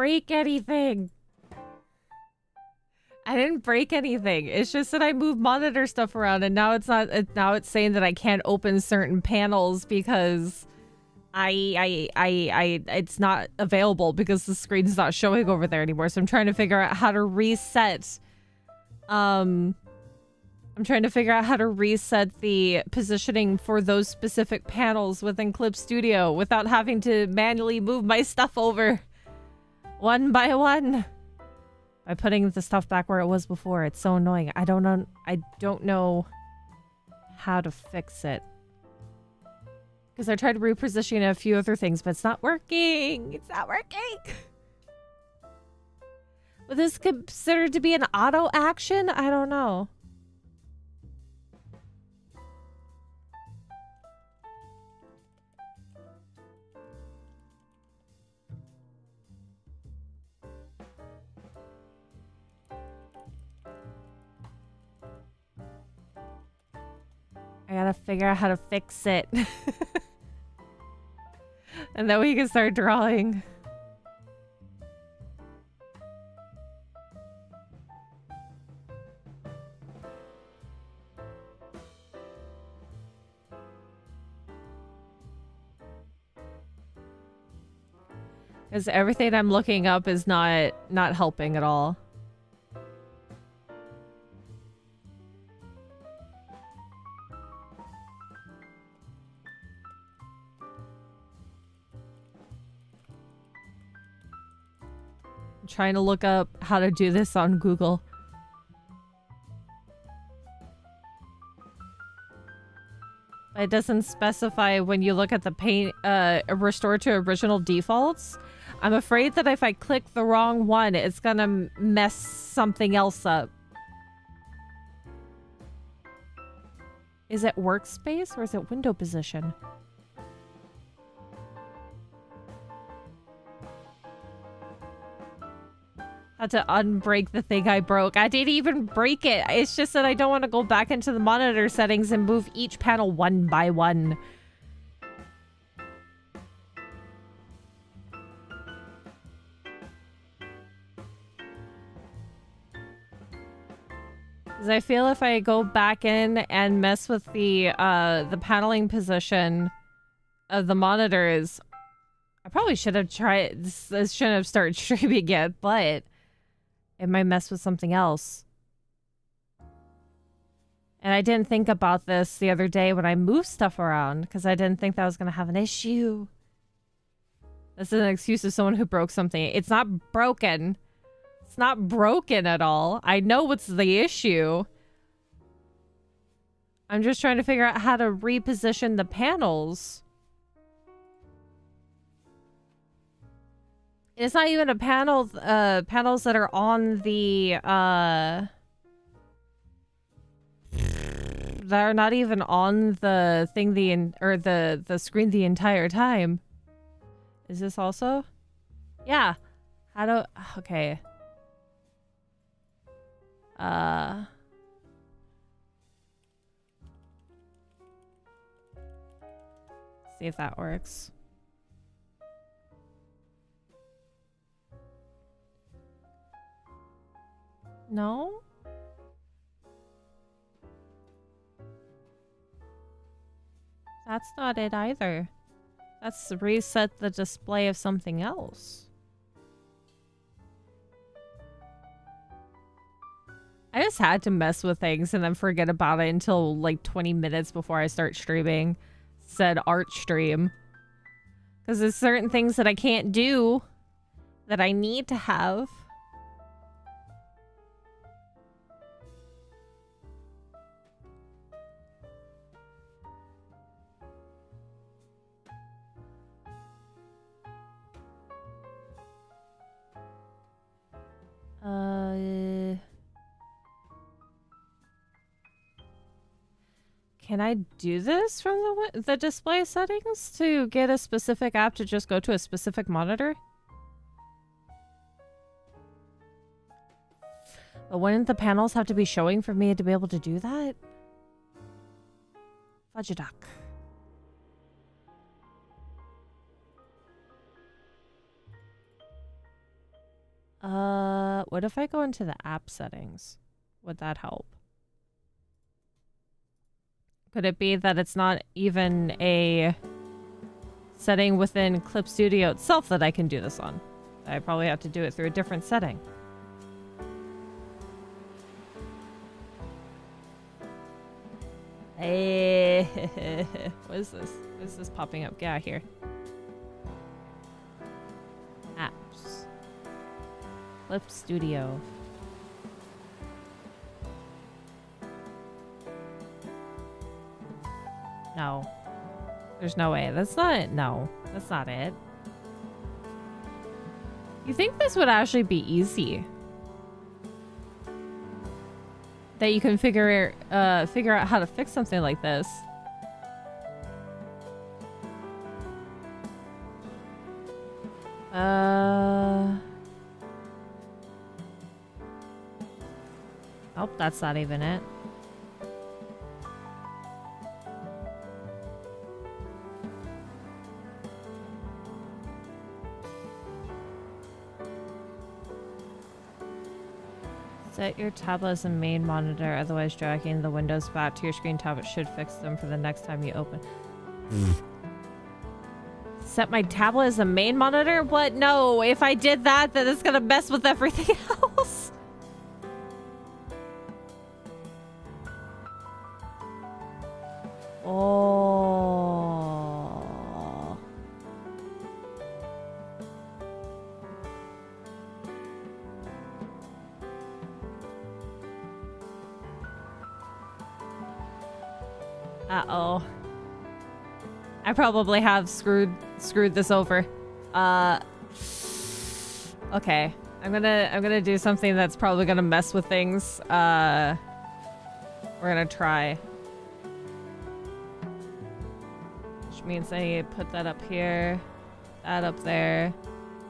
break anything. I didn't break anything. It's just that I moved monitor stuff around, and now it's not. Now it's saying that I can't open certain panels because it's not available because the screen's not showing over there anymore. So I'm trying to figure out how to reset. I'm trying to figure out how to reset the positioning for those specific panels within Clip Studio without having to manually move my stuff over one by one. By putting the stuff back where it was before. It's so annoying. I don't know how to fix it. Because I tried repositioning a few other things, but it's not working. It's not working. Was this considered to be an auto action? I don't know. I gotta figure out how to fix it. And then we can start drawing. Because everything I'm looking up is not helping at all. Trying to look up how to do this on Google. It doesn't specify when you look at the paint, restore to original defaults. I'm afraid that if I click the wrong one, it's gonna mess something else up. Is it workspace or is it window position? Had to unbreak the thing I broke. I didn't even break it. It's just that I don't want to go back into the monitor settings and move each panel one by one. Because I feel if I go back in and mess with the paneling position of the monitors, I probably should have tried this. Shouldn't have started streaming yet, but it might mess with something else. And I didn't think about this the other day when I moved stuff around because I didn't think that was going to have an issue. This is an excuse of someone who broke something. It's not broken. It's not broken at all. I know what's the issue. I'm just trying to figure out how to reposition the panels. It's not even a panel, panels that are on the, that are not even on the thing the screen the entire time. Is this also? Yeah. How do, okay. See if that works. No? That's not it either. That's reset the display of something else. I just had to mess with things and then forget about it until like 20 minutes before I start streaming. Said art stream. Because there's certain things that I can't do that I need to have. Can I do this from the display settings to get a specific app to just go to a specific monitor? But wouldn't the panels have to be showing for me to be able to do that? Fudge duck. What if I go into the app settings? Would that help? Could it be that it's not even a setting within Clip Studio itself that I can do this on? I probably have to do it through a different setting. Hey, what is this? What is this popping up? Get out here. Apps. Clip Studio. No. There's no way. That's not it. No, that's not it. You think this would actually be easy? That you can figure out how to fix something like this. Oh, that's not even it. Set your tablet as a main monitor, otherwise dragging the windows back to your screen tablet should fix them for the next time you open. Set my tablet as a main monitor? What? No, if I did that, then it's gonna mess with everything else. Oh. Uh-oh. I probably have screwed this over. Okay. I'm gonna do something that's probably gonna mess with things. We're gonna try. Which means I need to put that up here. That up there.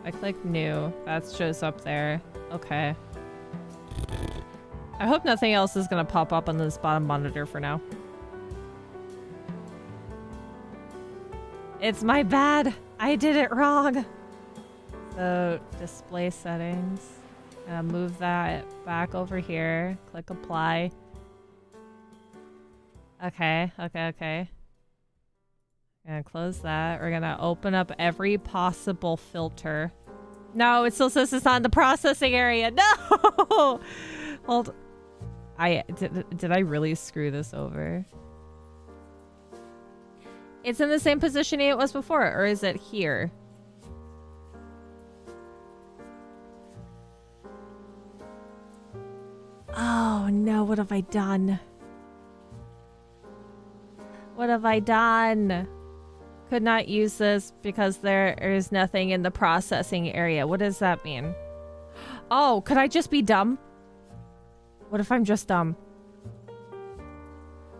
I click new. That shows up there. Okay. I hope nothing else is gonna pop up on this bottom monitor for now. It's my bad. I did it wrong. So display settings. Move that back over here. Click apply. Okay. Gonna close that. We're gonna open up every possible filter. No, it still says it's not in the processing area. No! Hold. Did I really screw this over? It's in the same positioning it was before, or is it here? Oh no, what have I done? What have I done? Could not use this because there is nothing in the processing area. What does that mean? Oh, could I just be dumb? What if I'm just dumb?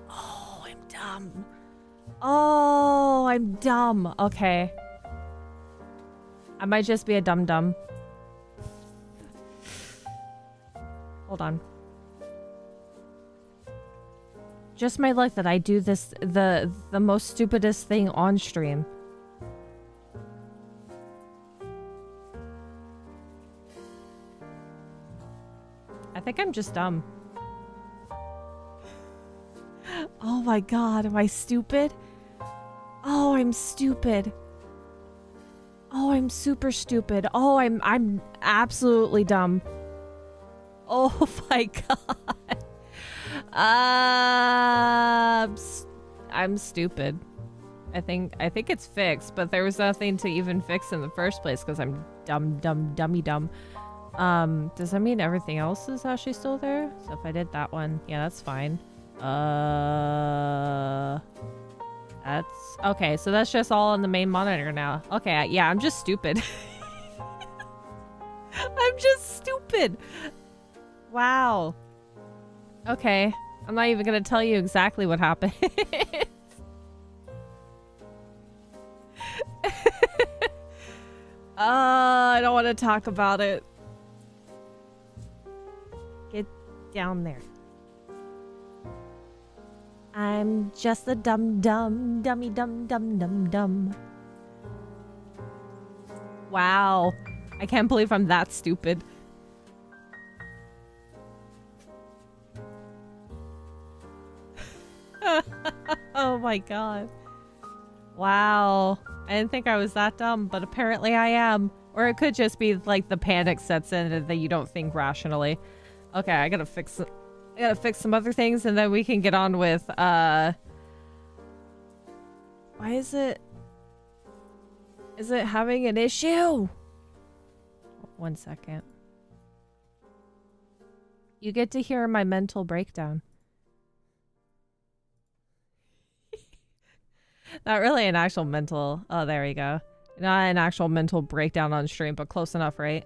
Oh, I'm dumb. Oh, I'm dumb. Okay. I might just be a dum-dum. Hold on. Just my luck that I do this, the most stupidest thing on stream. I think I'm just dumb. Oh my god, am I stupid? Oh, I'm stupid. Oh, I'm super stupid. Oh, I'm absolutely dumb. Oh my god. I'm stupid. I think it's fixed, but there was nothing to even fix in the first place because I'm dumb. Does that mean everything else is actually still there? So if I did that one, yeah, that's fine. That's okay. So that's just all on the main monitor now. Okay, yeah, I'm just stupid. I'm just stupid. Wow. Okay, I'm not even gonna tell you exactly what happened. I don't want to talk about it. Get down there. I'm just a dummy dumb. Wow. I can't believe I'm that stupid. Oh my god. Wow. I didn't think I was that dumb, but apparently I am. Or it could just be like the panic sets in and that you don't think rationally. Okay, I gotta fix some other things and then we can get on with why is it having an issue? 1 second. You get to hear my mental breakdown. Not really an actual mental... Oh, there we go. Not an actual mental breakdown on stream, but close enough, right?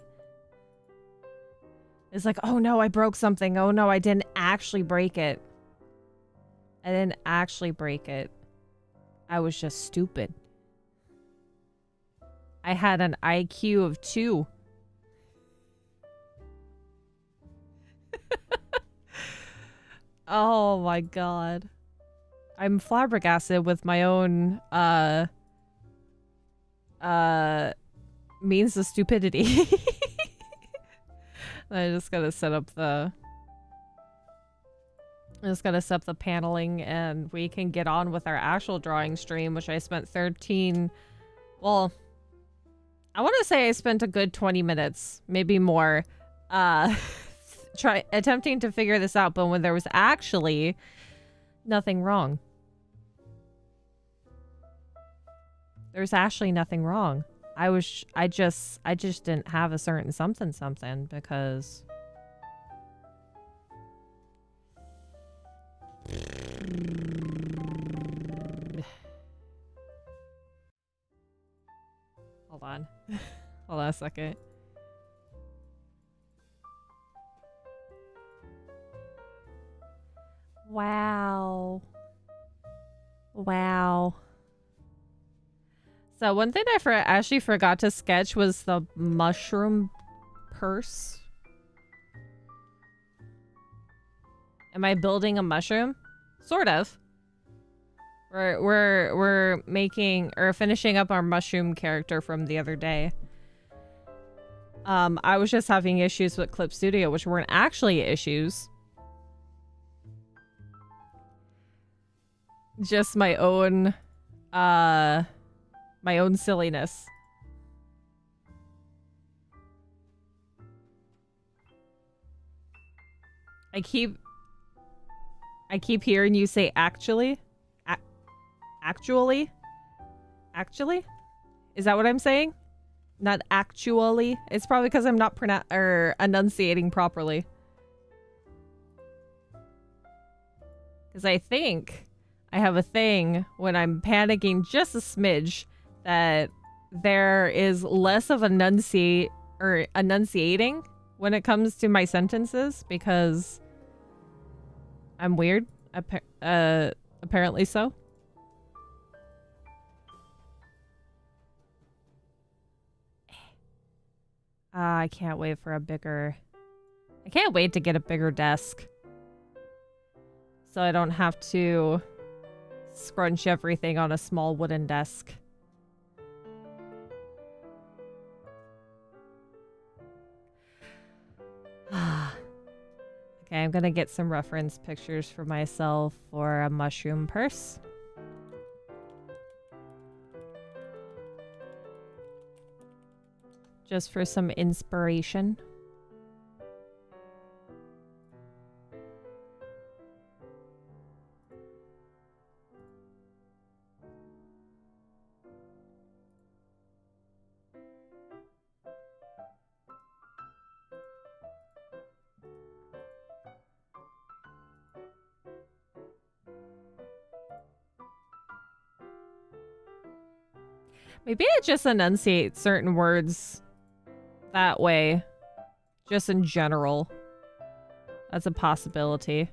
It's like, oh no, I broke something. Oh no, I didn't actually break it. I didn't actually break it. I was just stupid. I had an IQ of 2. Oh my god. I'm flabbergasted with my own means of stupidity. I just gotta set up the paneling and we can get on with our actual drawing stream, which I spent 13, well, I want to say I spent a good 20 minutes, maybe more, attempting to figure this out, but when there was actually nothing wrong. There's actually nothing wrong. I just didn't have a certain something because hold on. Hold on a second. Wow. Wow. So one thing I actually forgot to sketch was the mushroom purse. Am I building a mushroom? Sort of. We're making or finishing up our mushroom character from the other day. I was just having issues with Clip Studio, which weren't actually issues. Just my own silliness. I keep hearing you say actually. Actually? Actually? Is that what I'm saying? Not actually? It's probably because I'm not enunciating properly. Because I think I have a thing when I'm panicking just a smidge that there is less of enunciating when it comes to my sentences because I'm weird. Apparently so. I can't wait for I can't wait to get a bigger desk. So I don't have to scrunch everything on a small wooden desk. Okay, I'm gonna get some reference pictures for myself for a mushroom purse. Just for some inspiration. Maybe I just enunciate certain words that way, just in general. That's a possibility.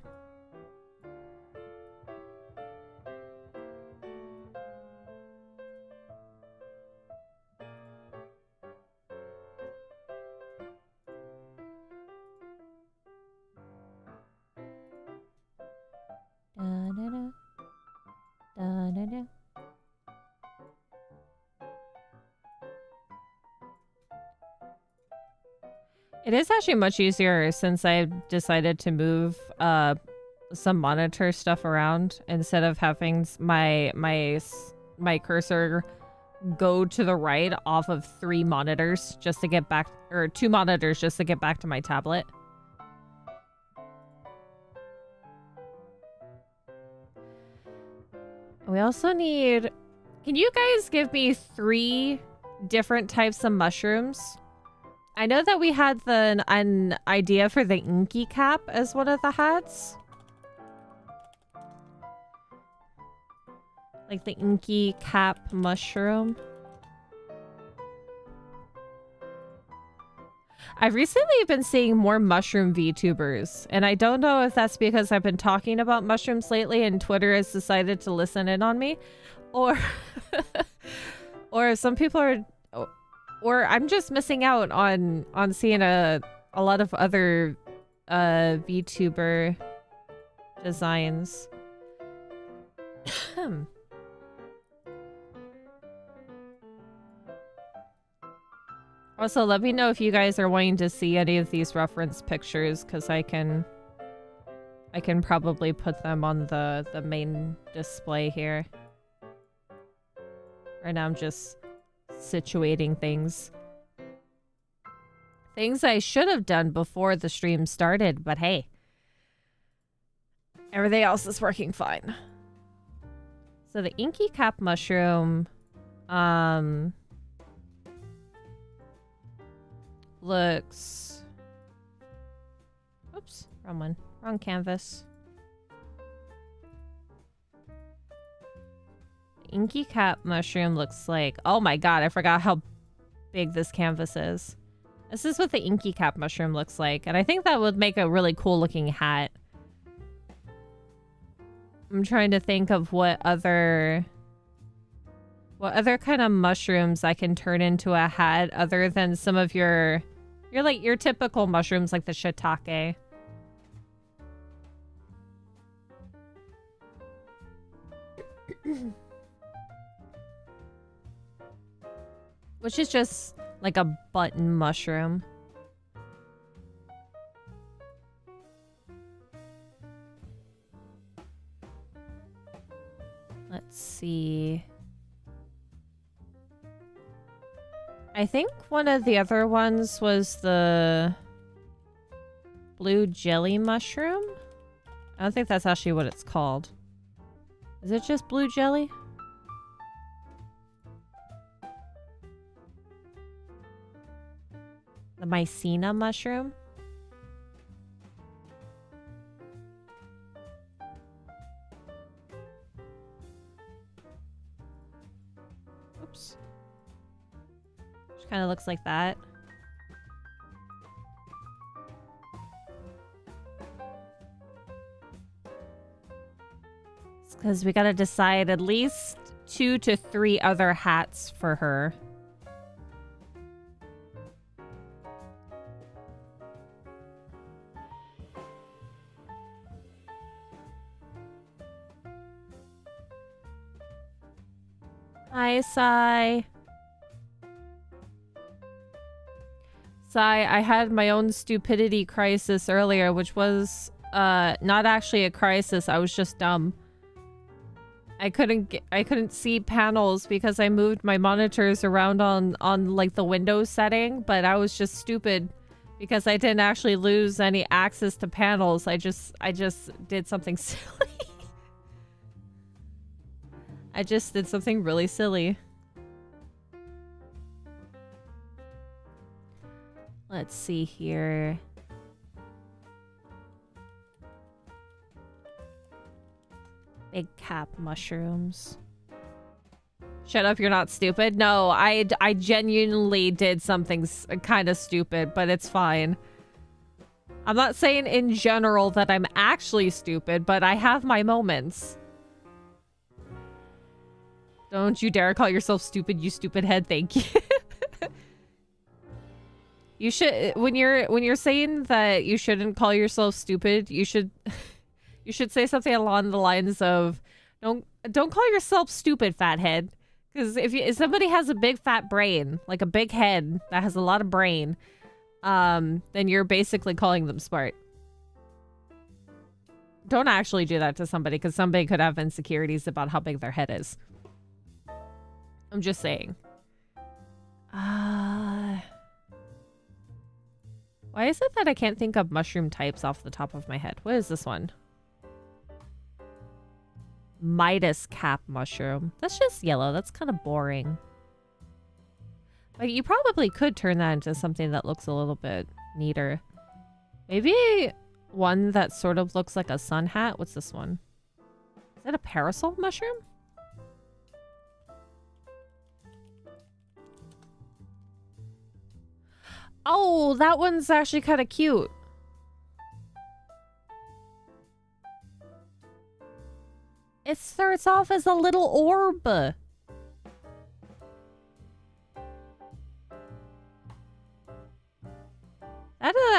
Da-da-da. Da-da-da. It is actually much easier since I've decided to move some monitor stuff around instead of having my cursor go to the right off of 3 monitors just to get back, or 2 monitors just to get back to my tablet. We also need... Can you guys give me 3 different types of mushrooms? I know that we had an idea for the inky cap as one of the hats. Like the inky cap mushroom. I've recently been seeing more mushroom VTubers, and I don't know if that's because I've been talking about mushrooms lately and Twitter has decided to listen in on me, or or if some people are, or I'm just missing out on seeing a lot of other VTuber designs. Also, let me know if you guys are wanting to see any of these reference pictures, because I can probably put them on the main display here. Right now I'm just situating things. Things I should have done before the stream started, but hey. Everything else is working fine. So the inky cap mushroom, looks... Oops, wrong one. Wrong canvas. Inky cap mushroom looks like... Oh my god, I forgot how big this canvas is. This is what the inky cap mushroom looks like, and I think that would make a really cool looking hat. I'm trying to think of what other kind of mushrooms I can turn into a hat other than some of your typical mushrooms like the shiitake. Which is just like a button mushroom. Let's see. I think one of the other ones was the blue jelly mushroom. I don't think that's actually what it's called. Is it just blue jelly? The mycena mushroom? Oops. Which kind of looks like that. It's because we gotta decide at least 2 to 3 other hats for her. Hi, Sai. Sai, I had my own stupidity crisis earlier, which was not actually a crisis. I was just dumb. I couldn't see panels because I moved my monitors around on like the Windows setting, but I was just stupid because I didn't actually lose any access to panels. I just did something silly. I just did something really silly. Let's see here. Big cap mushrooms. Shut up, you're not stupid. No, I genuinely did something kind of stupid, but it's fine. I'm not saying in general that I'm actually stupid, but I have my moments. Don't you dare call yourself stupid, you stupid head. Thank you. You should, when you're saying that you shouldn't call yourself stupid, you should say something along the lines of, don't call yourself stupid, fathead. Because if somebody has a big fat brain, like a big head that has a lot of brain, then you're basically calling them smart. Don't actually do that to somebody, because somebody could have insecurities about how big their head is. I'm just saying. Why is it that I can't think of mushroom types off the top of my head? What is this one? Midas cap mushroom. That's just yellow. That's kind of boring. But you probably could turn that into something that looks a little bit neater. Maybe one that sort of looks like a sun hat. What's this one? Is that a parasol mushroom? Oh, that one's actually kind of cute. It starts off as a little orb. That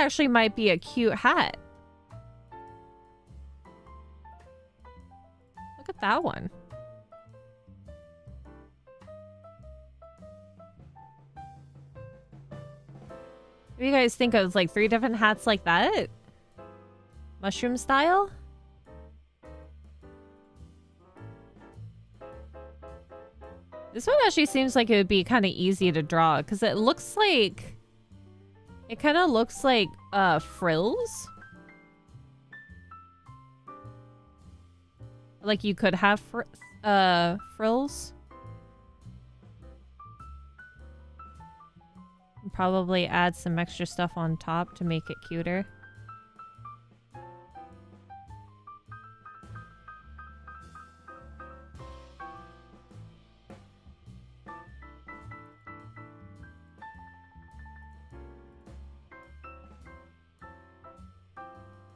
actually might be a cute hat. Look at that one. What do you guys think of, like, 3 different hats like that? Mushroom style? This one actually seems like it would be kind of easy to draw, because it looks like... It kind of looks like, frills. Like you could have frills. And probably add some extra stuff on top to make it cuter.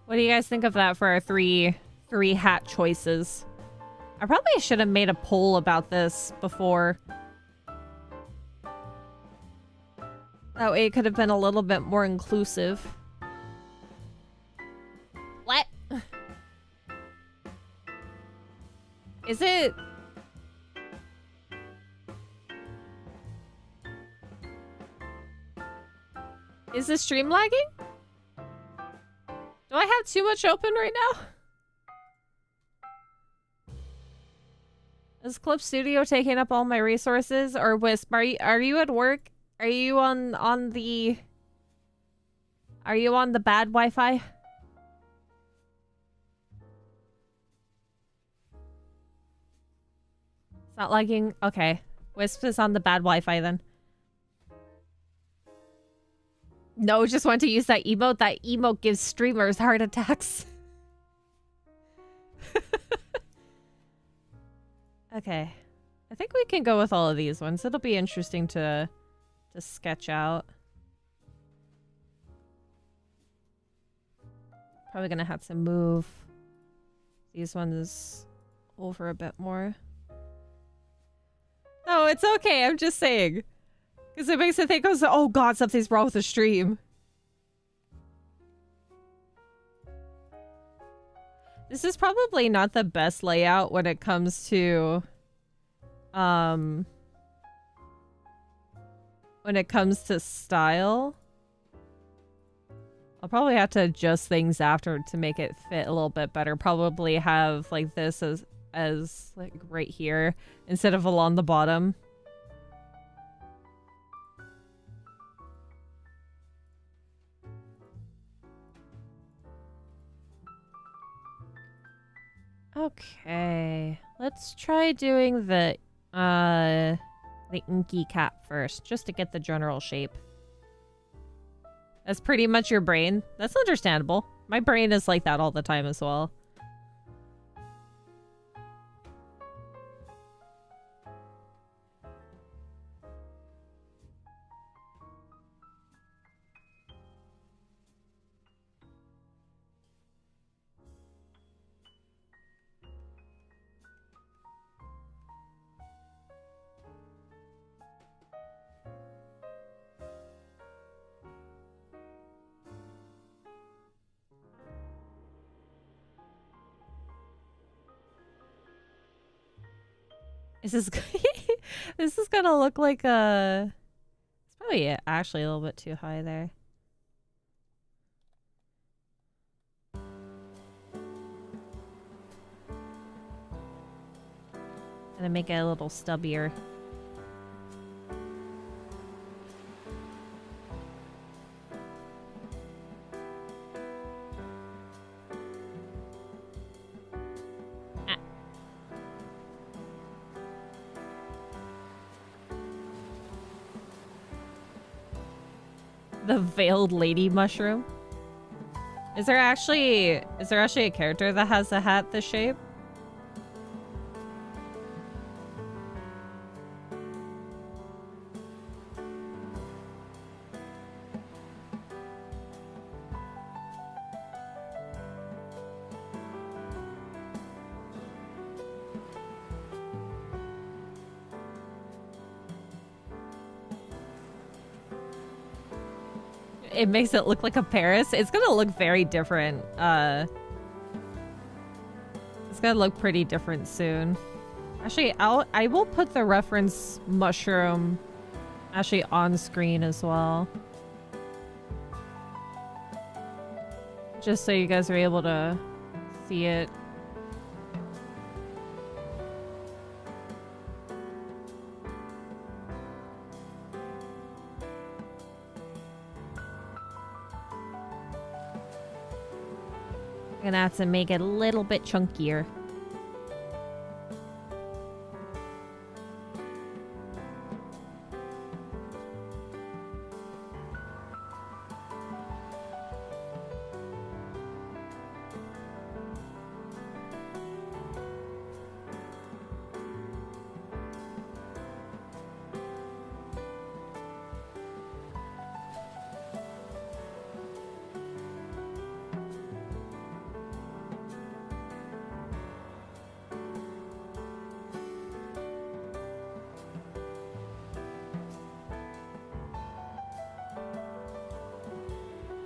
What do you guys think of that for our three hat choices? I probably should have made a poll about this before. That way it could have been a little bit more inclusive. What? Is it... Is the stream lagging? Do I have too much open right now? Is Clip Studio taking up all my resources? Or Wisp, are you at work? Are you on the... Are you on the bad Wi-Fi? It's not lagging? Okay. Wisp is on the bad Wi-Fi then. No, just want to use that emote. That emote gives streamers heart attacks. Okay. I think we can go with all of these ones. It'll be interesting to sketch out. Probably gonna have to move these ones over a bit more. No, it's okay. I'm just saying. Because it makes it think, oh god, something's wrong with the stream. This is probably not the best layout when it comes to... when it comes to style. I'll probably have to adjust things after to make it fit a little bit better. Probably have like this as like right here instead of along the bottom. Okay, let's try doing the inky cap first, just to get the general shape. That's pretty much your brain. That's understandable. My brain is like that all the time as well. This is this is gonna look like a... It's probably actually a little bit too high there. Gonna make it a little stubbier. Ah. The veiled lady mushroom. Is there actually a character that has a hat this shape? It makes it look like a Paris. It's gonna look very different. It's gonna look pretty different soon. Actually, I will put the reference mushroom actually on screen as well. Just so you guys are able to see it. Gonna have to make it a little bit chunkier.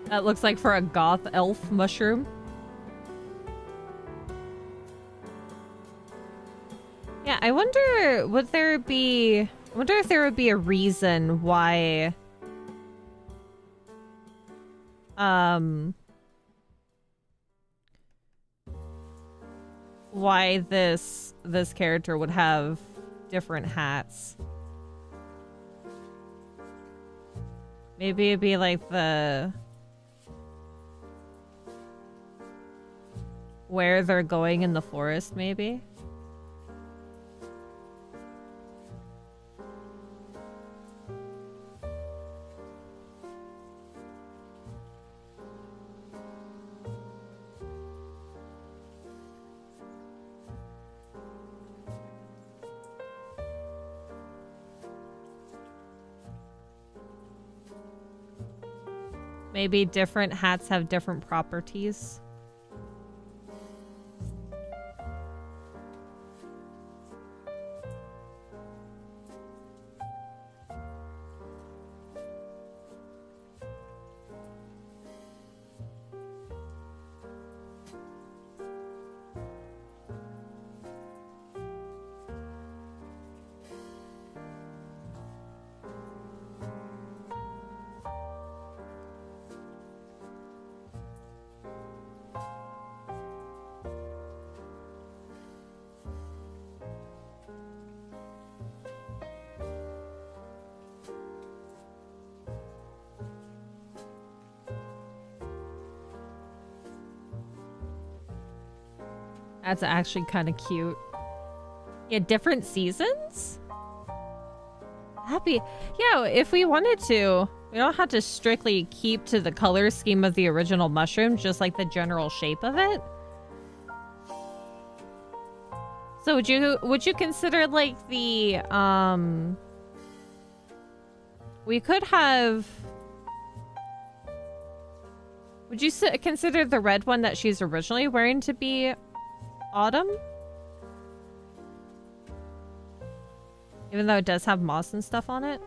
That looks like for a goth elf mushroom. Yeah, I wonder if there would be a reason why why this character would have different hats. Maybe it'd be like where they're going in the forest, maybe? Maybe different hats have different properties. That's actually kind of cute. Yeah, different seasons? Happy. Yeah, if we wanted to, we don't have to strictly keep to the color scheme of the original mushroom, just like the general shape of it. So would you consider like the we could have, would you consider the red one that she's originally wearing to be autumn? Even though it does have moss and stuff on it?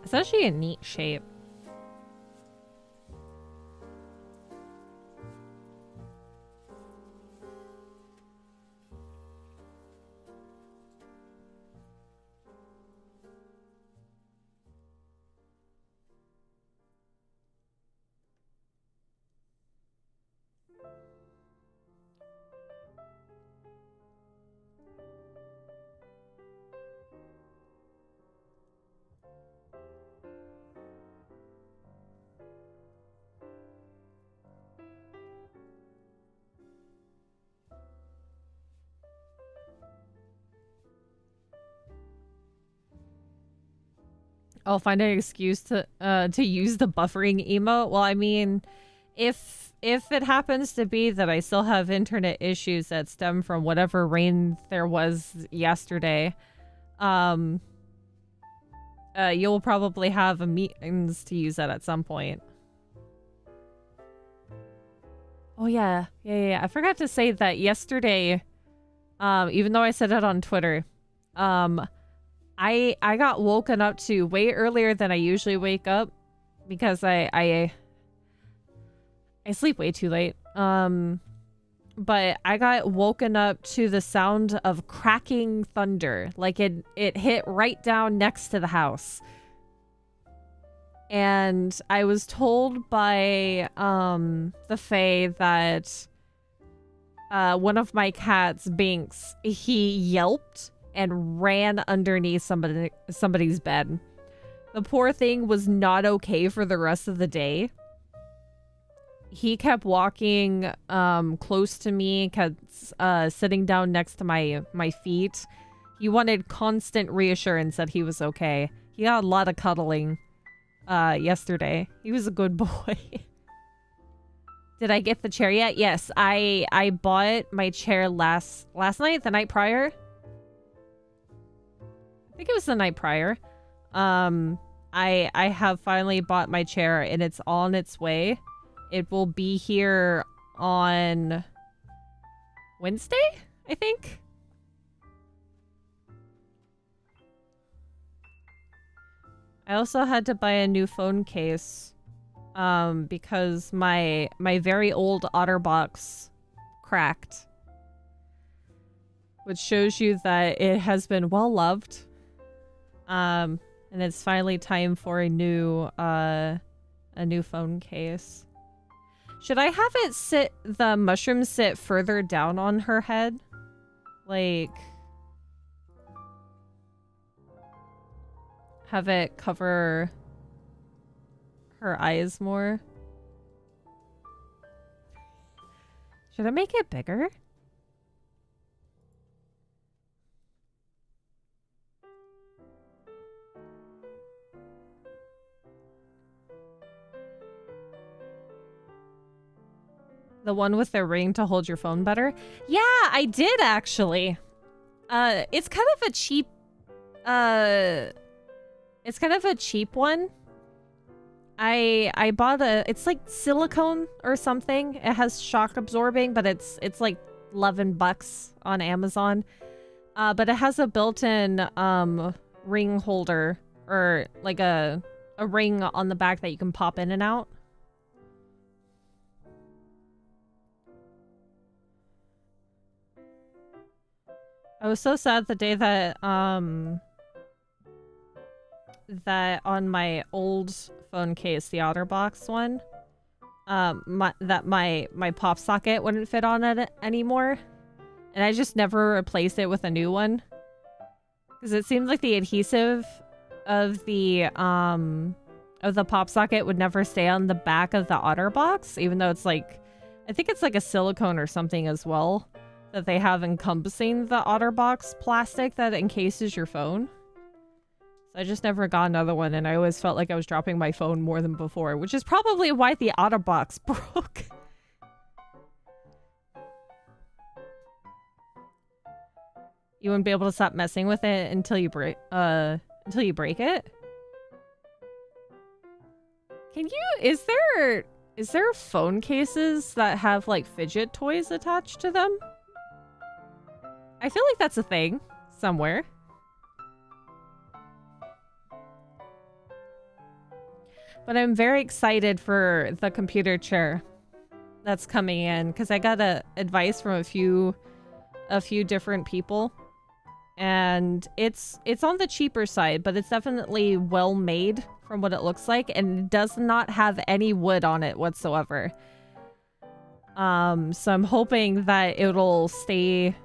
It's actually a neat shape. I'll find an excuse to use the buffering emote. Well, I mean, if it happens to be that I still have internet issues that stem from whatever rain there was yesterday, you'll probably have a means to use that at some point. Oh yeah. I forgot to say that yesterday, even though I said it on Twitter, I got woken up to way earlier than I usually wake up because I sleep way too late. But I got woken up to the sound of cracking thunder. Like it hit right down next to the house. And I was told by the Fae that one of my cats, Binks, he yelped and ran underneath somebody's bed. The poor thing was not okay for the rest of the day. He kept walking close to me, kept sitting down next to my feet. He wanted constant reassurance that he was okay. He got a lot of cuddling yesterday. He was a good boy. Did I get the chair yet? Yes, I bought my chair last night, the night prior. I think it was the night prior. I have finally bought my chair and it's on its way. It will be here on Wednesday, I think. I also had to buy a new phone case because my very old OtterBox cracked. Which shows you that it has been well loved. And it's finally time for a new phone case. Should I have it the mushroom sit further down on her head? Like, have it cover her eyes more? Should I make it bigger? The one with the ring to hold your phone better? Yeah, I did actually. It's kind of a cheap one. I bought it's like silicone or something. It has shock absorbing, but it's like $11 on Amazon. But it has a built-in ring holder, or like a ring on the back that you can pop in and out. I was so sad the day that that on my old phone case, the OtterBox one, my pop socket wouldn't fit on it anymore, and I just never replaced it with a new one because it seemed like the adhesive of the pop socket would never stay on the back of the OtterBox, even though it's like, I think it's like a silicone or something as well that they have encompassing the OtterBox plastic that encases your phone. So I just never got another one, and I always felt like I was dropping my phone more than before, which is probably why the OtterBox broke. You wouldn't be able to stop messing with it until you break it? Can you, is there phone cases that have like fidget toys attached to them? I feel like that's a thing somewhere. But I'm very excited for the computer chair that's coming in because I got advice from a few different people, and it's on the cheaper side, but it's definitely well made from what it looks like, and does not have any wood on it whatsoever. So I'm hoping that it'll stay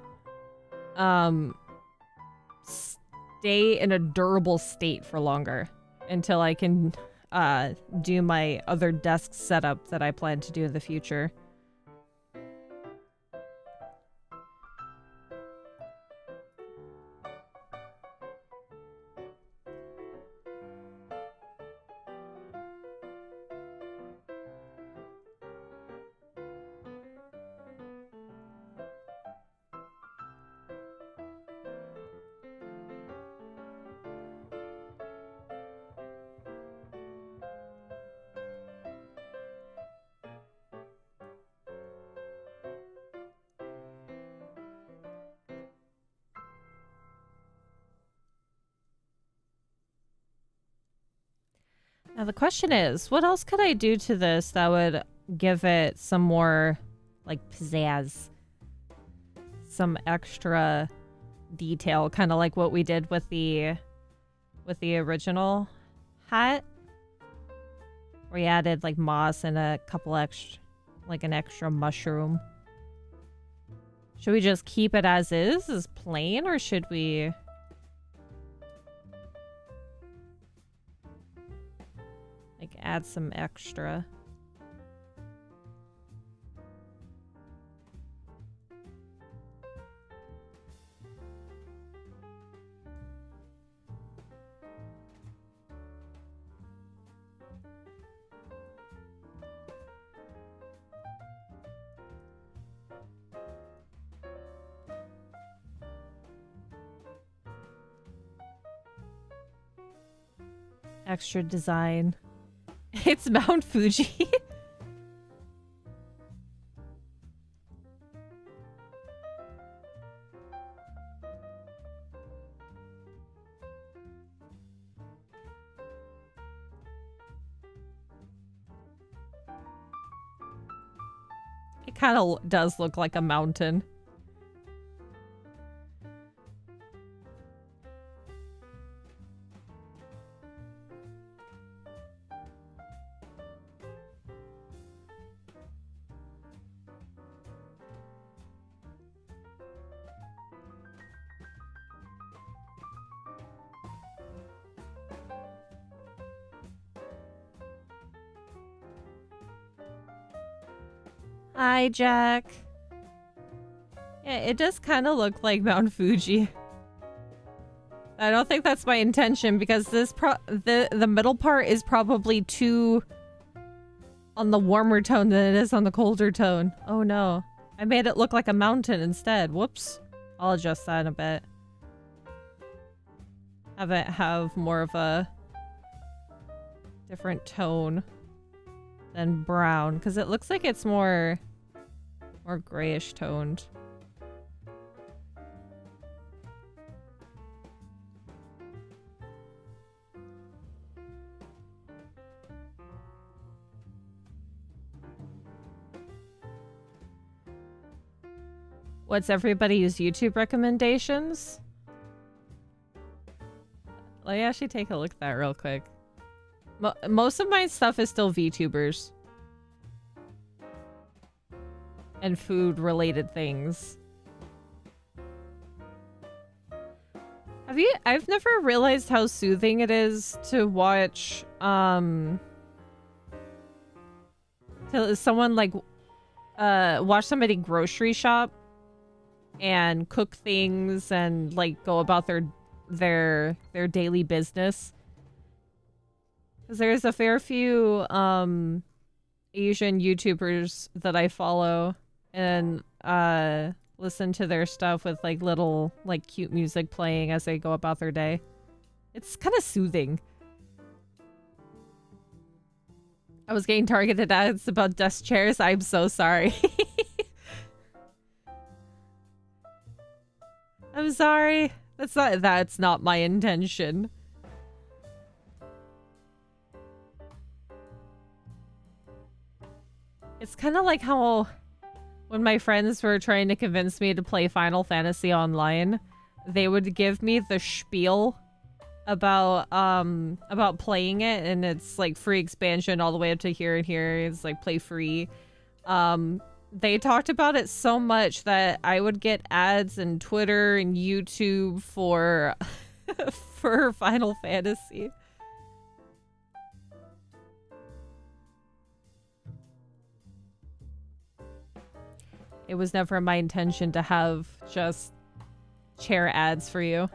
in a durable state for longer until I can do my other desk setup that I plan to do in the future. Now the question is, what else could I do to this that would give it some more, like, pizzazz? Some extra detail, kind of like what we did with the original hat. Where we added, like, moss and a couple extra, like an extra mushroom. Should we just keep it as plain, or should we... like, add some extra? Extra design. It's Mount Fuji. It kind of does look like a mountain. Hi, Jack. Yeah, it does kind of look like Mount Fuji. I don't think that's my intention, because this the middle part is probably too on the warmer tone than it is on the colder tone. Oh no. I made it look like a mountain instead. Whoops. I'll adjust that in a bit. Have it have more of a different tone than brown, because it looks like it's more grayish toned. What's everybody's YouTube recommendations? Let me actually take a look at that real quick. Most of my stuff is still VTubers. And food-related things. I've never realized how soothing it is to watch, to someone, like, watch somebody grocery shop and cook things and, like, go about their daily business. Because there's a fair few Asian YouTubers that I follow and listen to their stuff with, like, little, like, cute music playing as they go about their day. It's kind of soothing. I was getting targeted ads about desk chairs. I'm so sorry. I'm sorry. That's not my intention. It's kind of like how when my friends were trying to convince me to play Final Fantasy online, they would give me the spiel about playing it, and it's like free expansion all the way up to here and here. It's like play free. They talked about it so much that I would get ads in Twitter and YouTube for for Final Fantasy. It was never my intention to have just chair ads for you.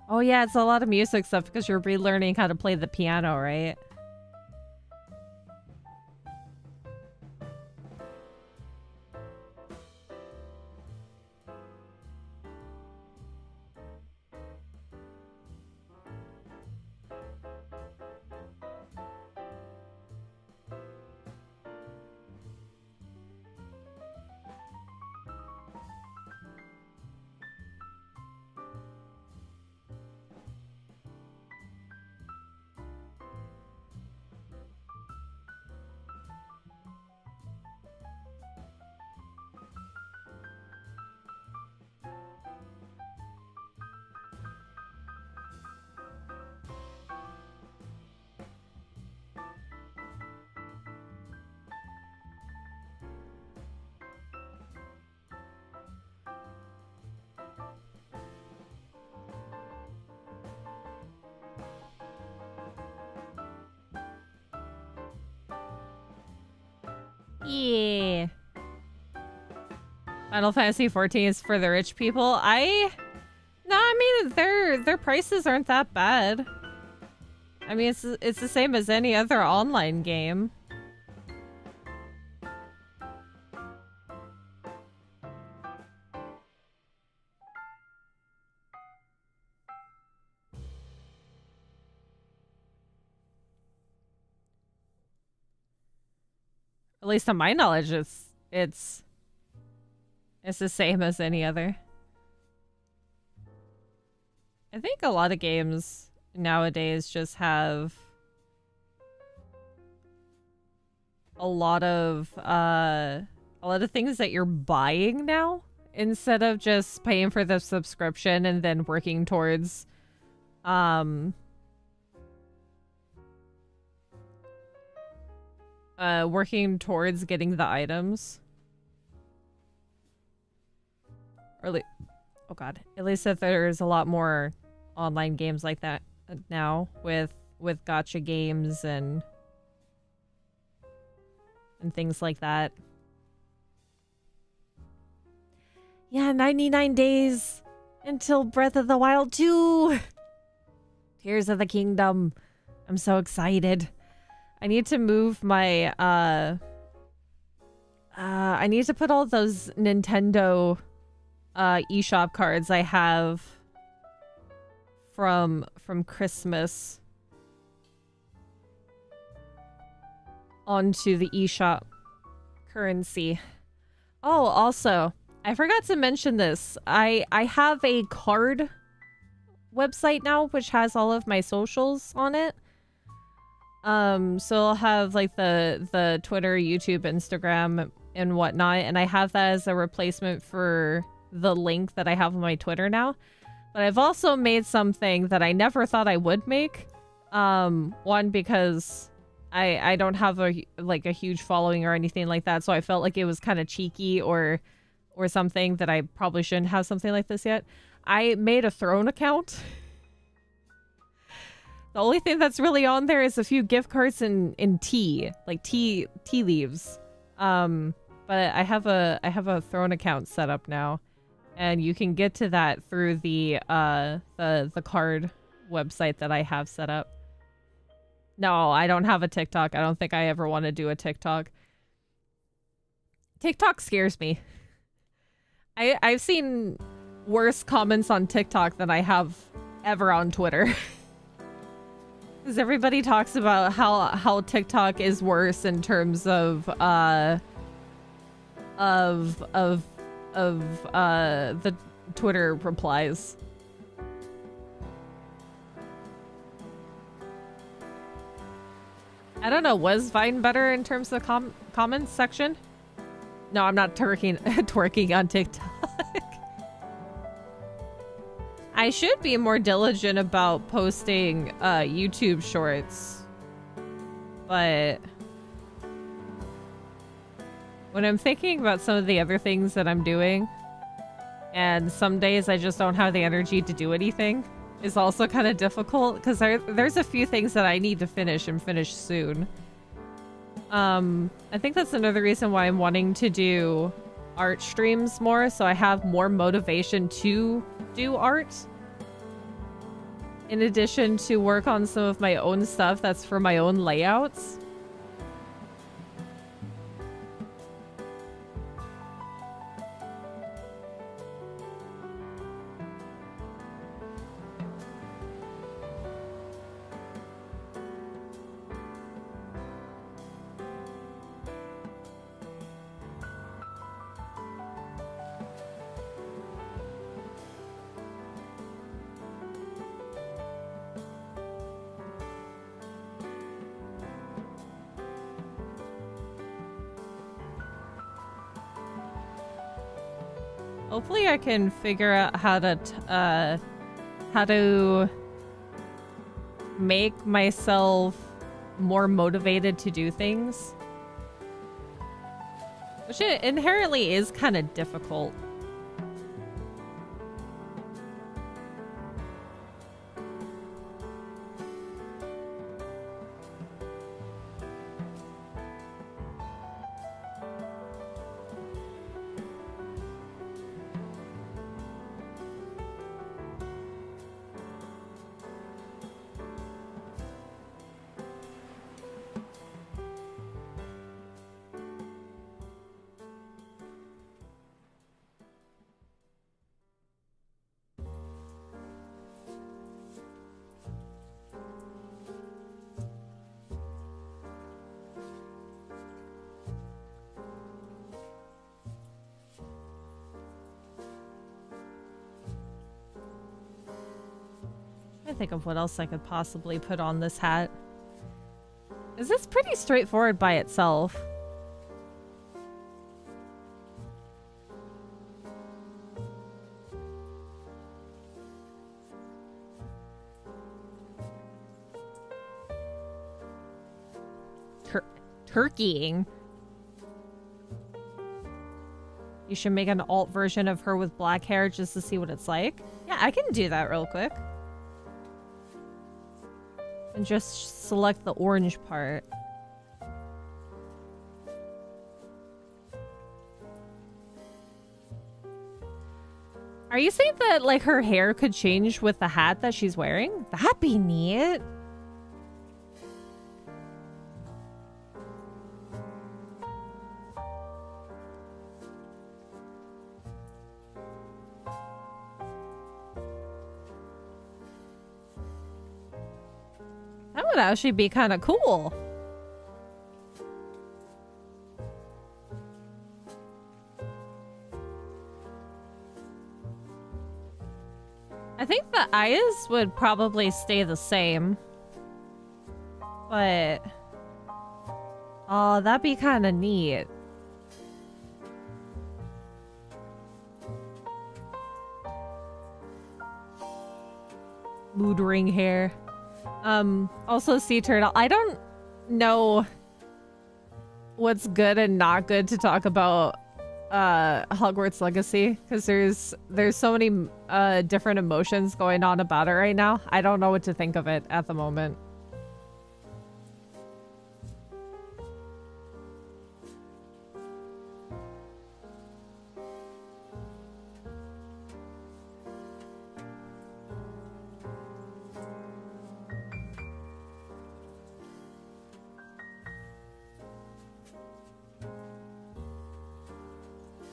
Oh yeah, it's a lot of music stuff because you're relearning how to play the piano, right? Yeah. Final Fantasy 14 is for the rich people. I mean their prices aren't that bad. I mean it's the same as any other online game. At least to my knowledge, it's the same as any other. I think a lot of games nowadays just have a lot of things that you're buying now instead of just paying for the subscription and then working towards getting the items. Or oh god, at least that there's a lot more online games like that now with gacha games and things like that. Yeah, 99 days until Breath of the Wild 2. Tears of the Kingdom. I'm so excited. I need to move my I need to put all those Nintendo eShop cards I have from Christmas onto the eShop currency. Oh, also, I forgot to mention this. I have a card website now which has all of my socials on it. So I'll have like the Twitter, YouTube, Instagram, and whatnot, and I have that as a replacement for the link that I have on my Twitter now. But I've also made something that I never thought I would make. One, because I don't have a huge following or anything like that, so I felt like it was kind of cheeky or something that I probably shouldn't have something like this yet. I made a Throne account. The only thing that's really on there is a few gift cards and tea, like tea leaves. But I have a Throne account set up now, and you can get to that through the card website that I have set up. No, I don't have a TikTok. I don't think I ever want to do a TikTok. TikTok scares me. I've seen worse comments on TikTok than I have ever on Twitter. Because everybody talks about how TikTok is worse in terms of the Twitter replies. I don't know, was Vine better in terms of the comments section? No, I'm not twerking on TikTok. I should be more diligent about posting YouTube shorts. But when I'm thinking about some of the other things that I'm doing, and some days I just don't have the energy to do anything, is also kind of difficult because there's a few things that I need to finish and finish soon. I think that's another reason why I'm wanting to do art streams more, so I have more motivation to do art. In addition to work on some of my own stuff that's for my own layouts. Hopefully I can figure out how to make myself more motivated to do things. Which it inherently is kind of difficult. Think of what else I could possibly put on this hat. Is this pretty straightforward by itself? Turkeying. You should make an alt version of her with black hair just to see what it's like. Yeah, I can do that real quick. And just select the orange part. Are you saying that, like, her hair could change with the hat that she's wearing? That'd be neat. That would actually be kind of cool. I think the eyes would probably stay the same. But... oh, that'd be kind of neat. Mood ring hair. Also Sea Turtle. I don't know what's good and not good to talk about Hogwarts Legacy, because there's so many different emotions going on about it right now. I don't know what to think of it at the moment.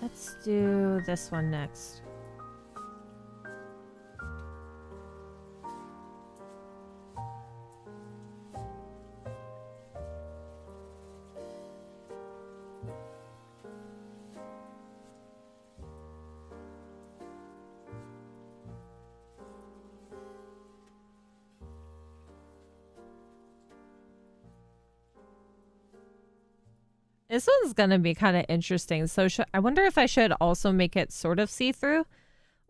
Let's do this one next. This one's gonna be kind of interesting. So I wonder if I should also make it sort of see-through,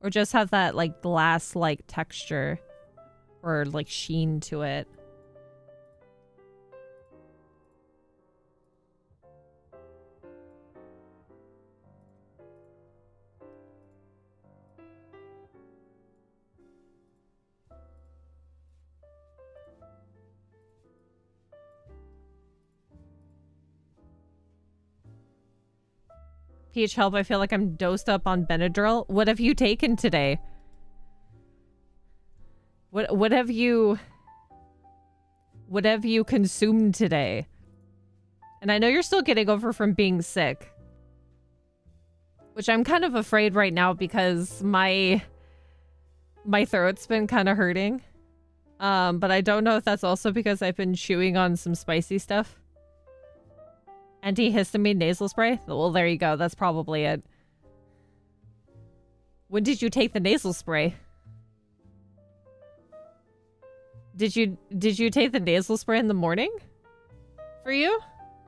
or just have that like glass-like texture or like sheen to it. Peach, help, I feel like I'm dosed up on Benadryl. What have you taken today? What have you consumed today? And I know you're still getting over from being sick. Which I'm kind of afraid right now because my throat's been kind of hurting. But I don't know if that's also because I've been chewing on some spicy stuff. Antihistamine nasal spray? Well, there you go. That's probably it. When did you take the nasal spray? Did you take the nasal spray in the morning? For you?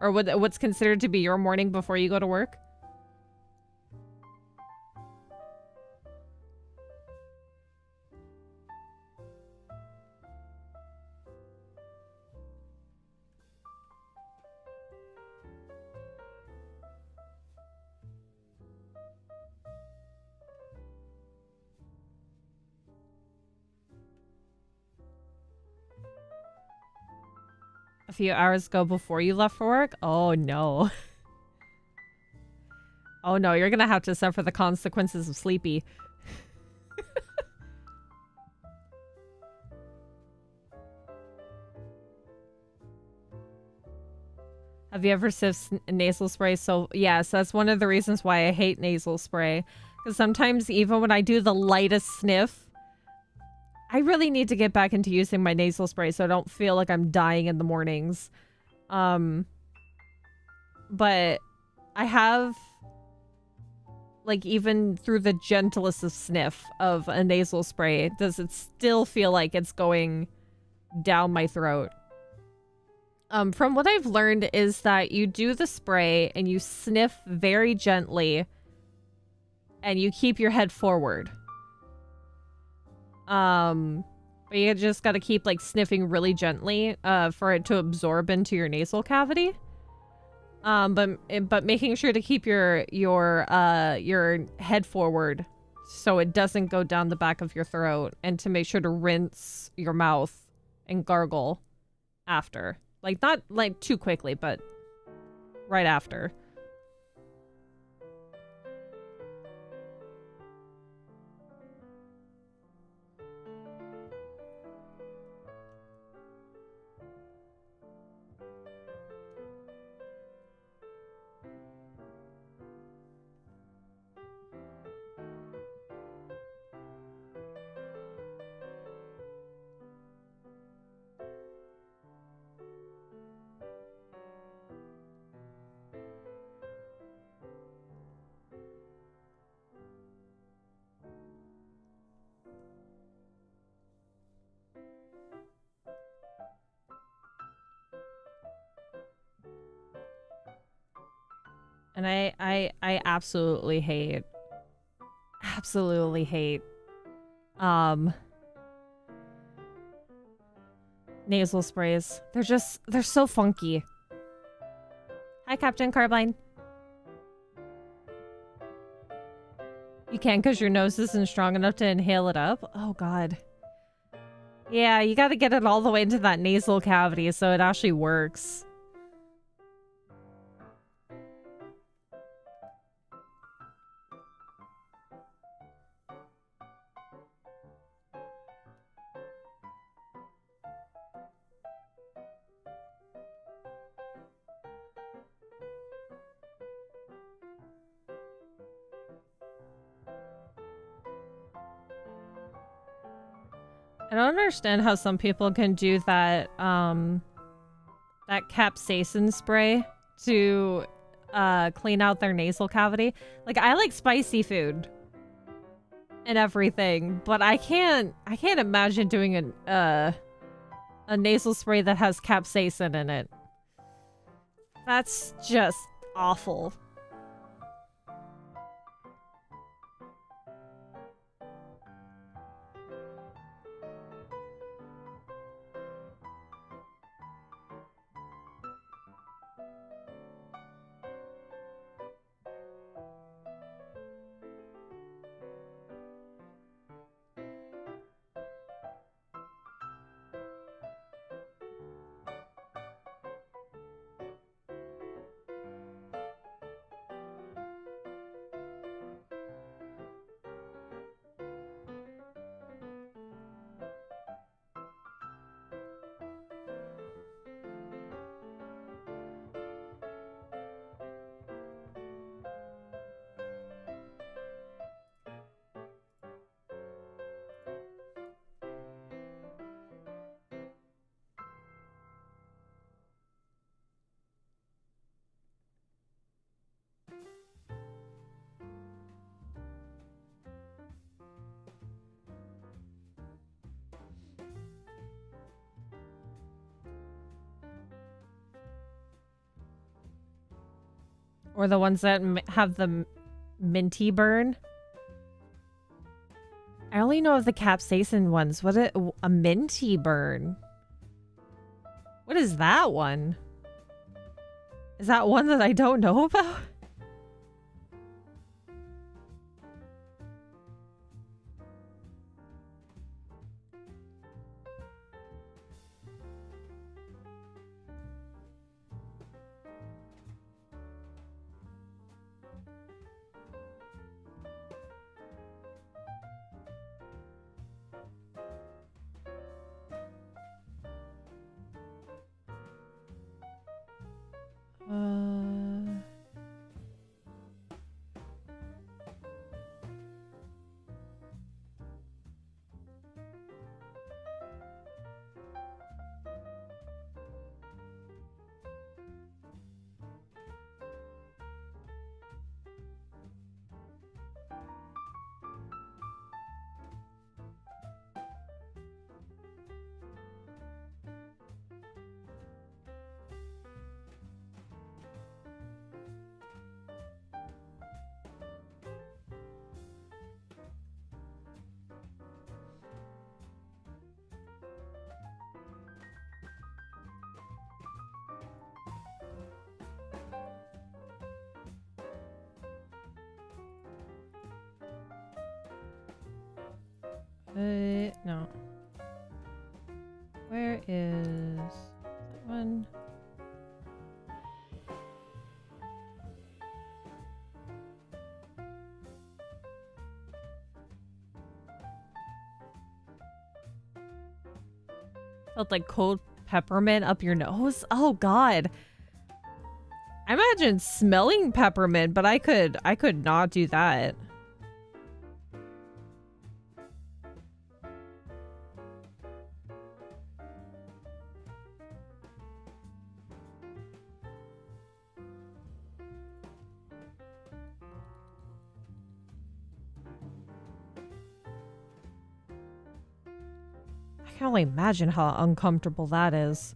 Or what's considered to be your morning before you go to work? A few hours ago before you left for work? Oh no. Oh no, you're gonna have to suffer the consequences of sleepy. Have you ever sniffed nasal spray? So yes, that's one of the reasons why I hate nasal spray. Because sometimes even when I do the lightest sniff, I really need to get back into using my nasal spray so I don't feel like I'm dying in the mornings. But I have, like, even through the gentlest of sniff of a nasal spray, does it still feel like it's going down my throat. From what I've learned is that you do the spray and you sniff very gently and you keep your head forward. But you just gotta keep like sniffing really gently for it to absorb into your nasal cavity. But making sure to keep your head forward so it doesn't go down the back of your throat, and to make sure to rinse your mouth and gargle after. Like, not like too quickly, but right after. And I absolutely hate nasal sprays. They're so funky. Hi, Captain Carbine. You can't because your nose isn't strong enough to inhale it up? Oh, God. Yeah, you gotta get it all the way into that nasal cavity so it actually works. I don't understand how some people can do that, that capsaicin spray to, clean out their nasal cavity. Like, I like spicy food and everything, but I can't imagine doing a nasal spray that has capsaicin in it. That's just, awful. Or the ones that have the minty burn. I only know of the capsaicin ones. What a minty burn. What is that one? Is that one that I don't know about? No. Where is that one? Felt like cold peppermint up your nose. Oh God. I imagine smelling peppermint, but I could not do that. I can only imagine how uncomfortable that is.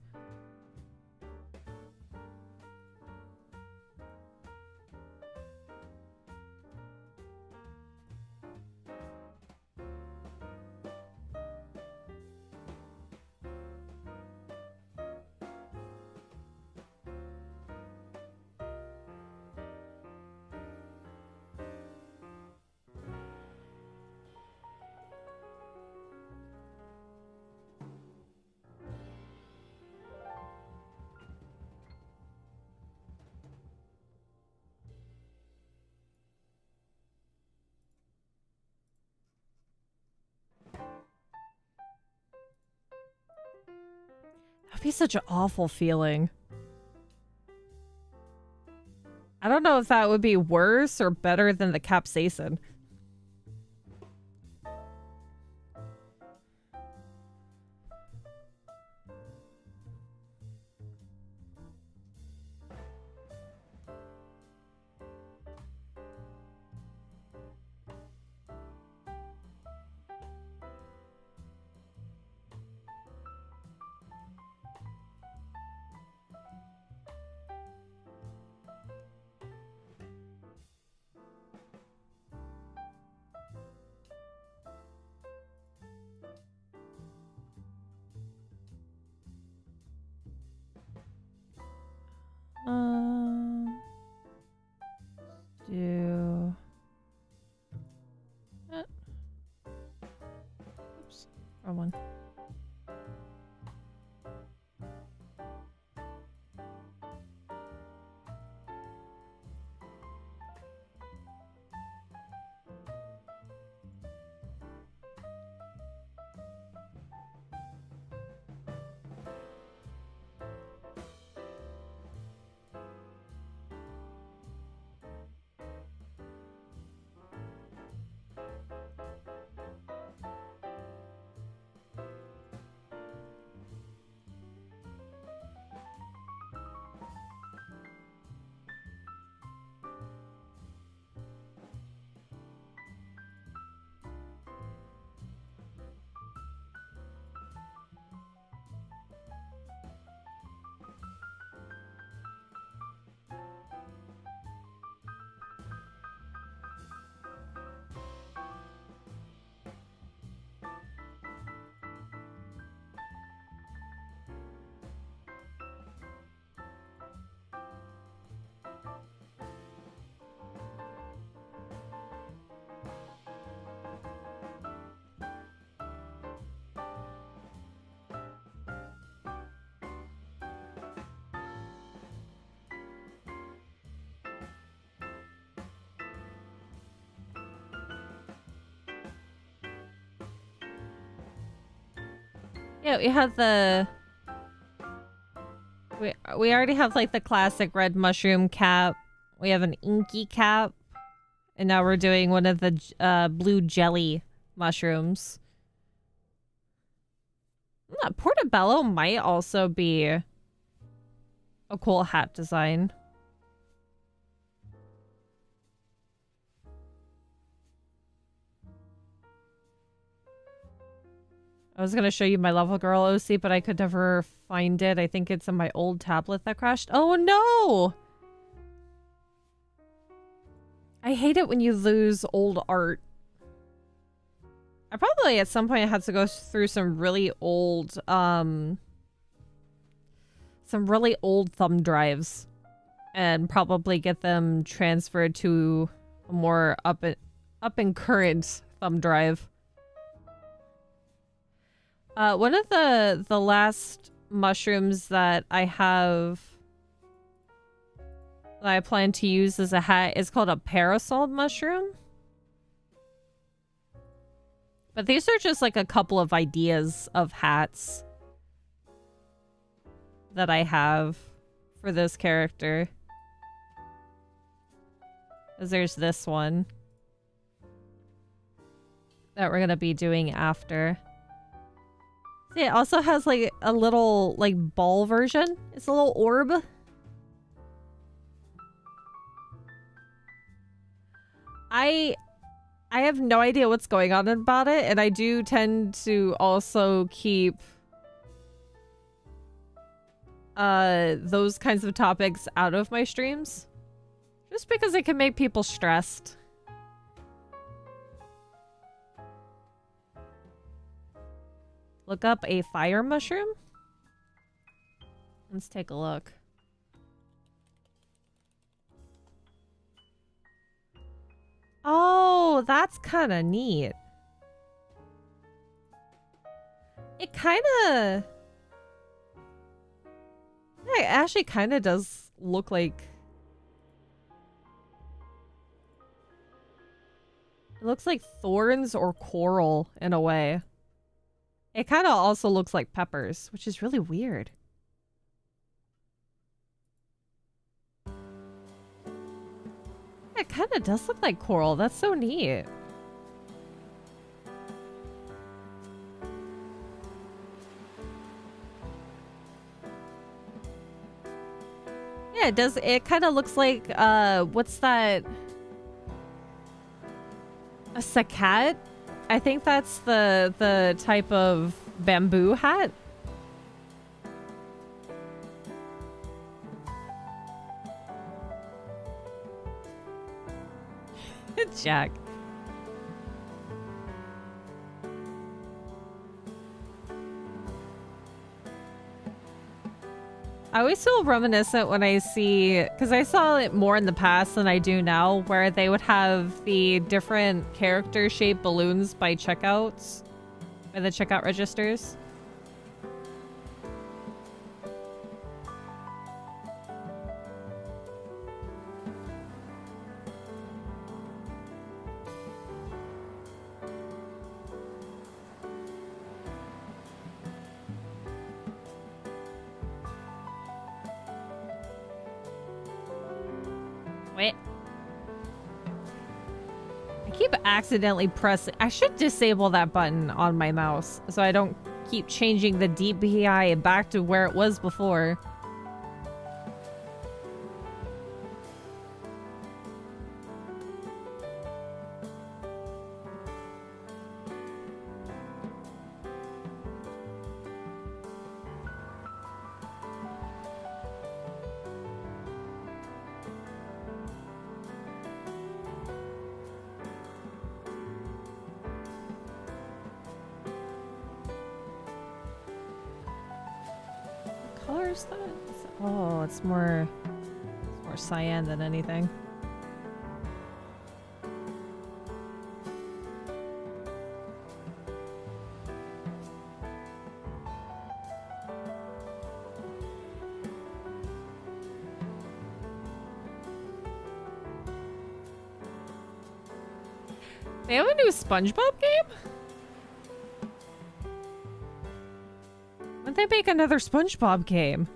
That'd be such an awful feeling. I don't know if that would be worse or better than the capsaicin. Wrong one. Yeah, we have the... We already have, like, the classic red mushroom cap. We have an inky cap. And now we're doing one of the blue jelly mushrooms. Portobello might also be a cool hat design. I was gonna show you my Level Girl OC, but I could never find it. I think it's in my old tablet that crashed. Oh no! I hate it when you lose old art. I probably at some point had to go through some really old thumb drives and probably get them transferred to a more up and current thumb drive. One of the last mushrooms that I have that I plan to use as a hat is called a parasol mushroom. But these are just like a couple of ideas of hats that I have for this character. Because there's this one that we're gonna be doing after. See, it also has like a little like ball version. It's a little orb. I have no idea what's going on about it, and I do tend to also keep those kinds of topics out of my streams. Just because it can make people stressed. Look up a fire mushroom. Let's take a look. Oh, that's kind of neat. It kind of... Yeah, it actually kind of does look like... It looks like thorns or coral in a way. It kind of also looks like peppers, which is really weird. It kind of does look like coral. That's so neat. Yeah, it does. It kind of looks like, what's that? A sakat? I think that's the type of bamboo hat. Jack. I always feel reminiscent when I see, because I saw it more in the past than I do now, where they would have the different character shaped balloons by checkouts. By the checkout registers. Wait. I keep accidentally pressing. I should disable that button on my mouse so I don't keep changing the DPI back to where it was before. Colors that? Oh, it's more cyan than anything. They have a new SpongeBob game? When'd they make another SpongeBob game?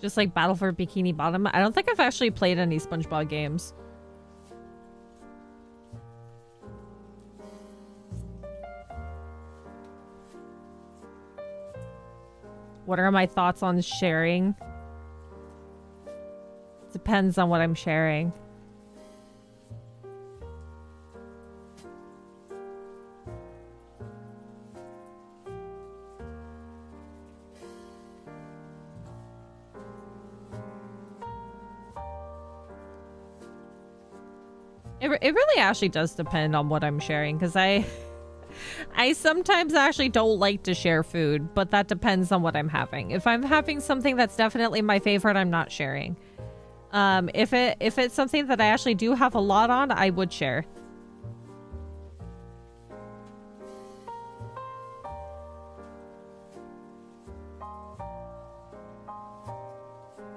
Just like Battle for Bikini Bottom. I don't think I've actually played any SpongeBob games. What are my thoughts on sharing? Depends on what I'm sharing. It really actually does depend on what I'm sharing, because I sometimes actually don't like to share food, but that depends on what I'm having. If I'm having something that's definitely my favorite, I'm not sharing. If it's something that I actually do have a lot on, I would share.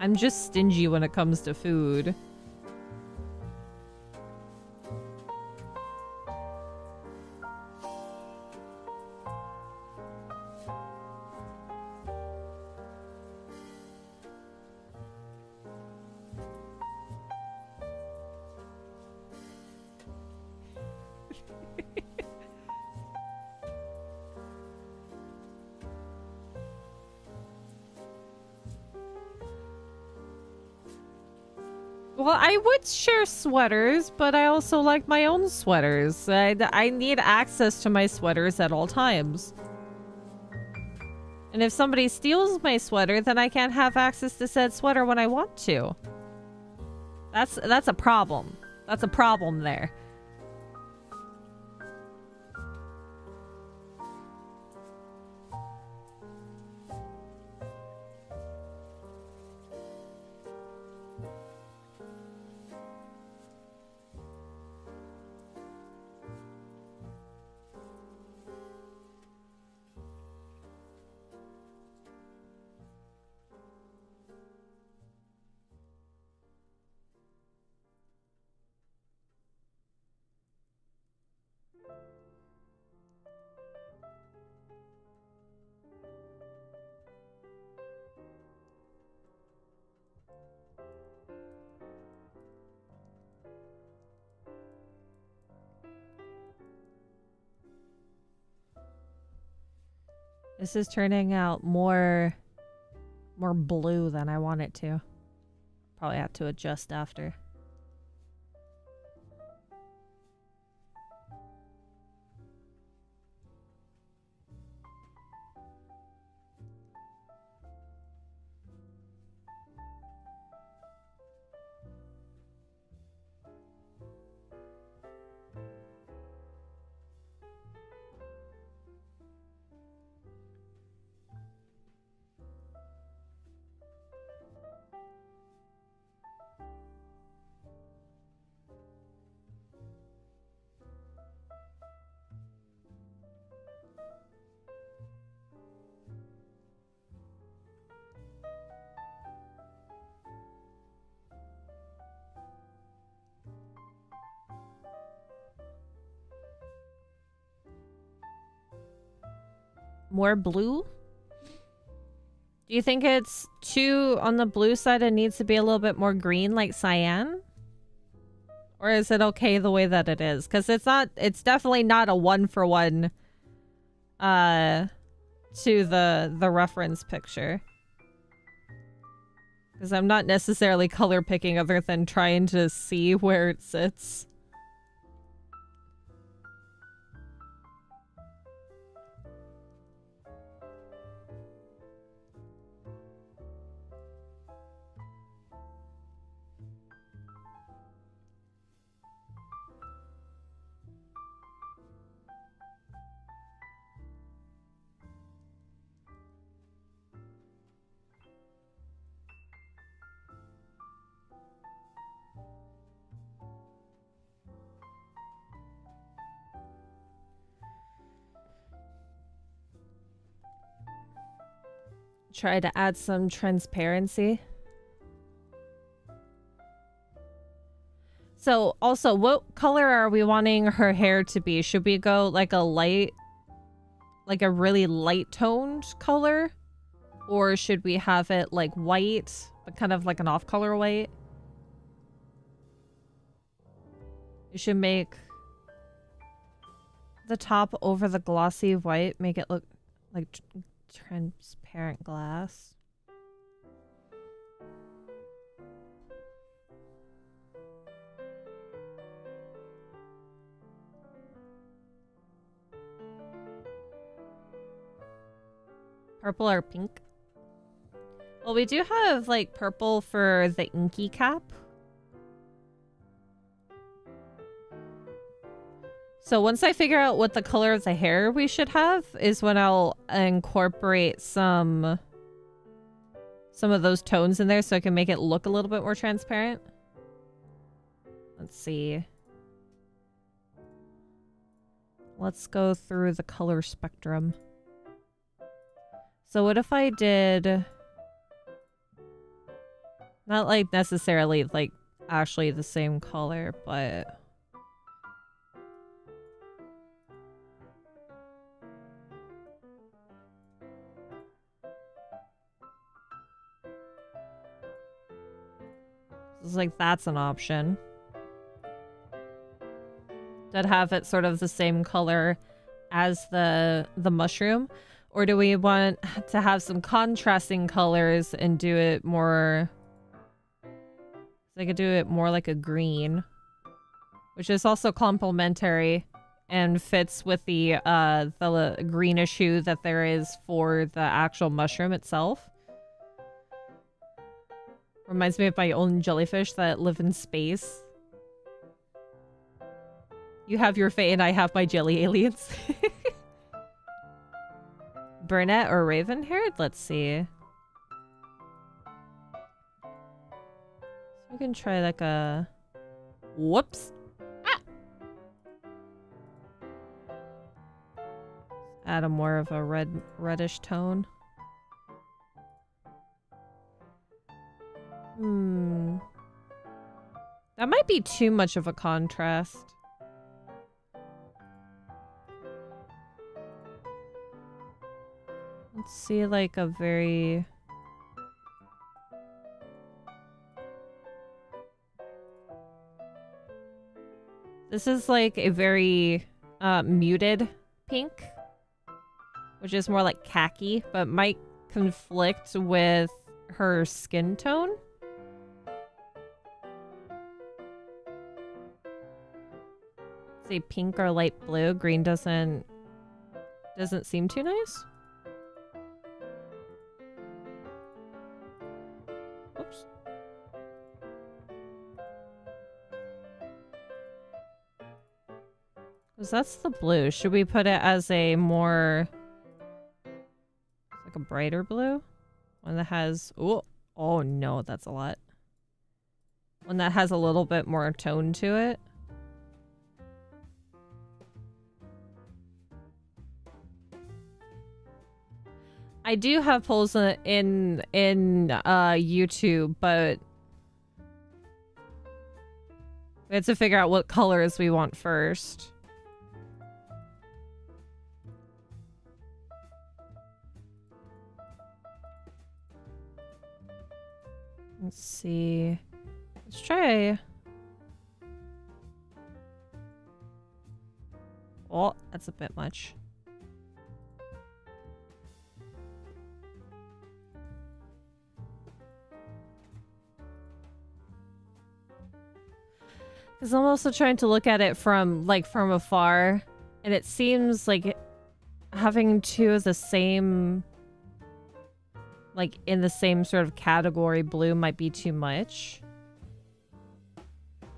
I'm just stingy when it comes to food. Well, I would share sweaters, but I also like my own sweaters. I need access to my sweaters at all times. And if somebody steals my sweater, then I can't have access to said sweater when I want to. That's a problem. That's a problem there. This is turning out more more blue than I want it to. Probably have to adjust after. More blue? Do you think it's too on the blue side and needs to be a little bit more green like cyan? Or is it okay the way that it is? Because it's definitely not a 1-for-1 to the reference picture. Because I'm not necessarily color picking other than trying to see where it sits. Try to add some transparency. So also, what color are we wanting her hair to be? Should we go like a really light toned color? Or should we have it like white, but kind of like an off color white? You should make the top over the glossy white, make it look like transparent glass. Purple or pink? Well, we do have like purple for the inky cap. So once I figure out what the color of the hair we should have is when I'll incorporate some of those tones in there so I can make it look a little bit more transparent. Let's see. Let's go through the color spectrum. So what if I did... Not like necessarily like actually the same color, but... It's like that's an option. To have it sort of the same color as the mushroom, or do we want to have some contrasting colors and do it more? So I could do it more like a green, which is also complementary and fits with the greenish hue that there is for the actual mushroom itself. Reminds me of my own jellyfish that live in space. You have your fae and I have my jelly aliens. Brunette or raven haired? Let's see. So we can try like a... Whoops! Ah! Add a more of a reddish tone. That might be too much of a contrast. Let's see, like a very... This is like a very muted pink, which is more like khaki, but might conflict with her skin tone. Say pink or light blue. Green doesn't seem too nice. Oops. Because that's the blue. Should we put it as a more... like a brighter blue? One that has... oh no, that's a lot. One that has a little bit more tone to it. I do have polls in YouTube, but we have to figure out what colors we want first. Let's see. Let's try. Oh, that's a bit much. Because I'm also trying to look at it from afar, and it seems like having two of the same, like in the same sort of category blue might be too much.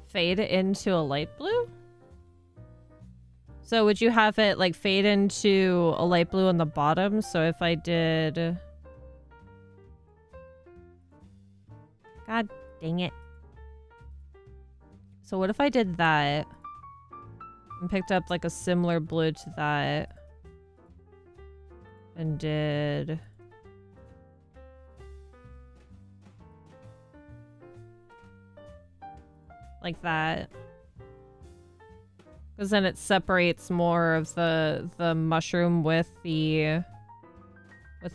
Fade it into a light blue? So would you have it like fade into a light blue on the bottom? So if I did... God dang it. So what if I did that and picked up like a similar blue to that and did like that? Because then it separates more of the mushroom with the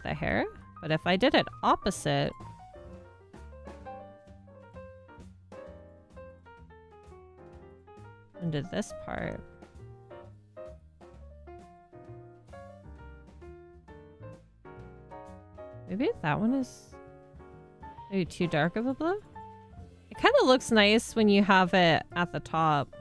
hair. But if I did it opposite, and did this part, maybe that one is maybe too dark of a blue. It kind of looks nice when you have it at the top.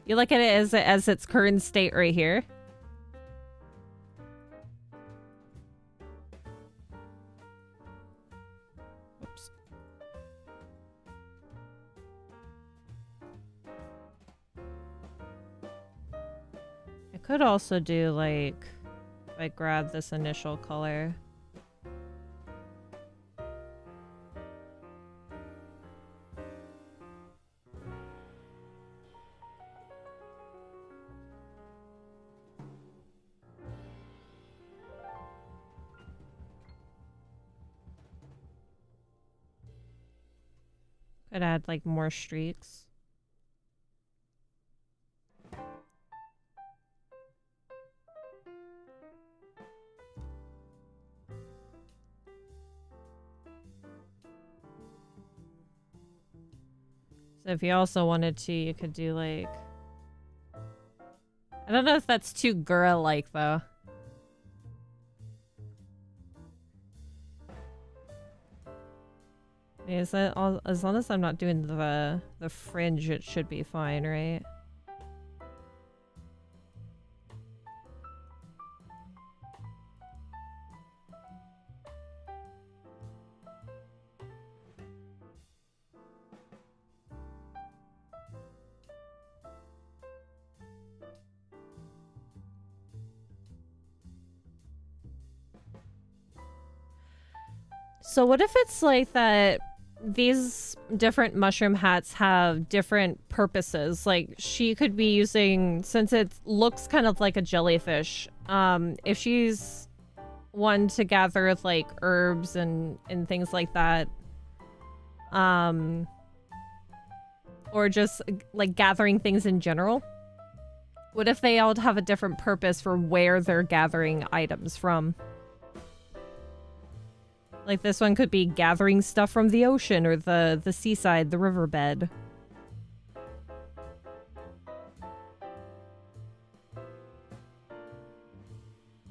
You look at it as its current state right here. Oops. I could also do like, if I grab this initial color. Could add like more streaks. So if you also wanted to, you could do like... I don't know if that's too girl-like though. Is that all, as long as I'm not doing the fringe, it should be fine, right? So what if it's like that these different mushroom hats have different purposes? Like she could be using, since it looks kind of like a jellyfish, if she's one to gather like herbs and things like that. Or just like gathering things in general. What if they all have a different purpose for where they're gathering items from? Like this one could be gathering stuff from the ocean or the seaside, the riverbed.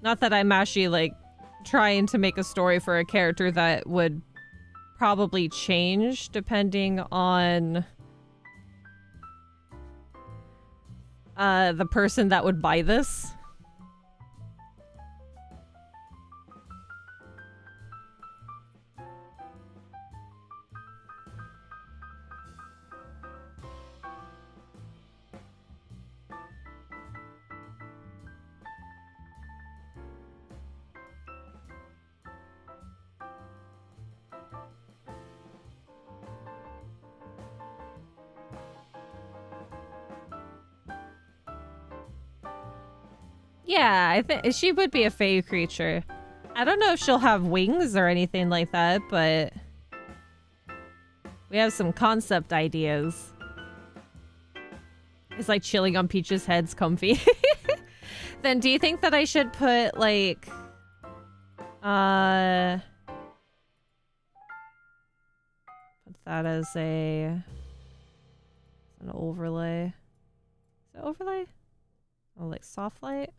Not that I'm actually like trying to make a story for a character that would probably change depending on the person that would buy this. Yeah, I think she would be a fey creature. I don't know if she'll have wings or anything like that, but we have some concept ideas. It's like chilling on Peach's head's comfy. Then do you think that I should put like put that as an overlay? Is it overlay? Oh, like soft light?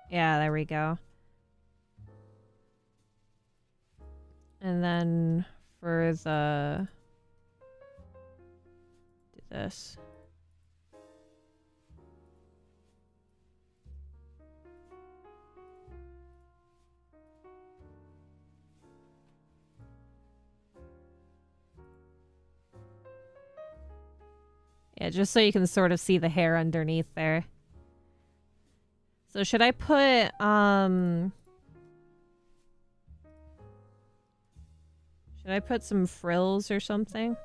Yeah, there we go. And then for the... do this. Yeah, just so you can sort of see the hair underneath there. So should I put, should I put some frills or something?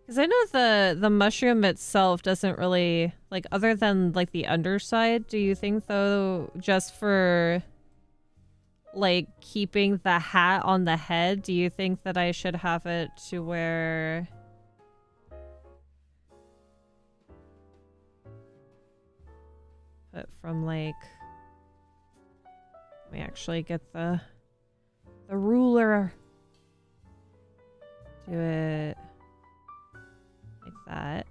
Because I know the mushroom itself doesn't really, like, other than, like, the underside, do you think, though, just for, like, keeping the hat on the head, do you think that I should have it to where... But from like, let me actually get the ruler. Do it like that.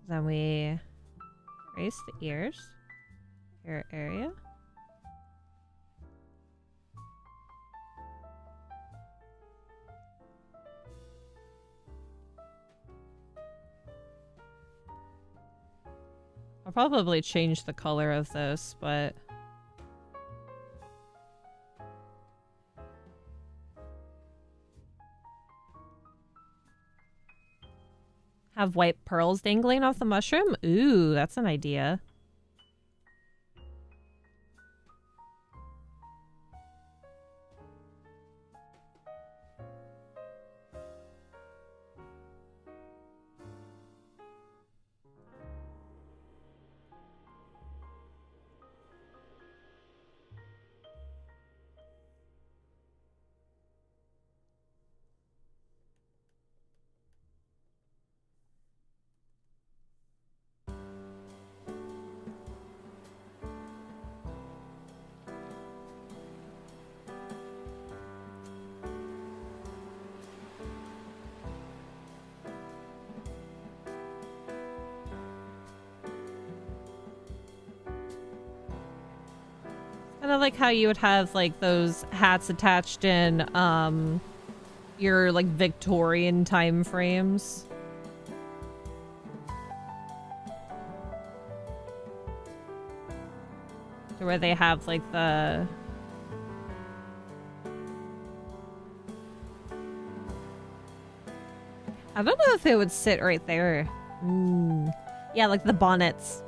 Then we erase the ear area. I'll probably change the color of this, but... have white pearls dangling off the mushroom? Ooh, that's an idea. Kind of like how you would have like those hats attached in your like Victorian time frames. To where they have like the... I don't know if it would sit right there. Yeah, like the bonnets.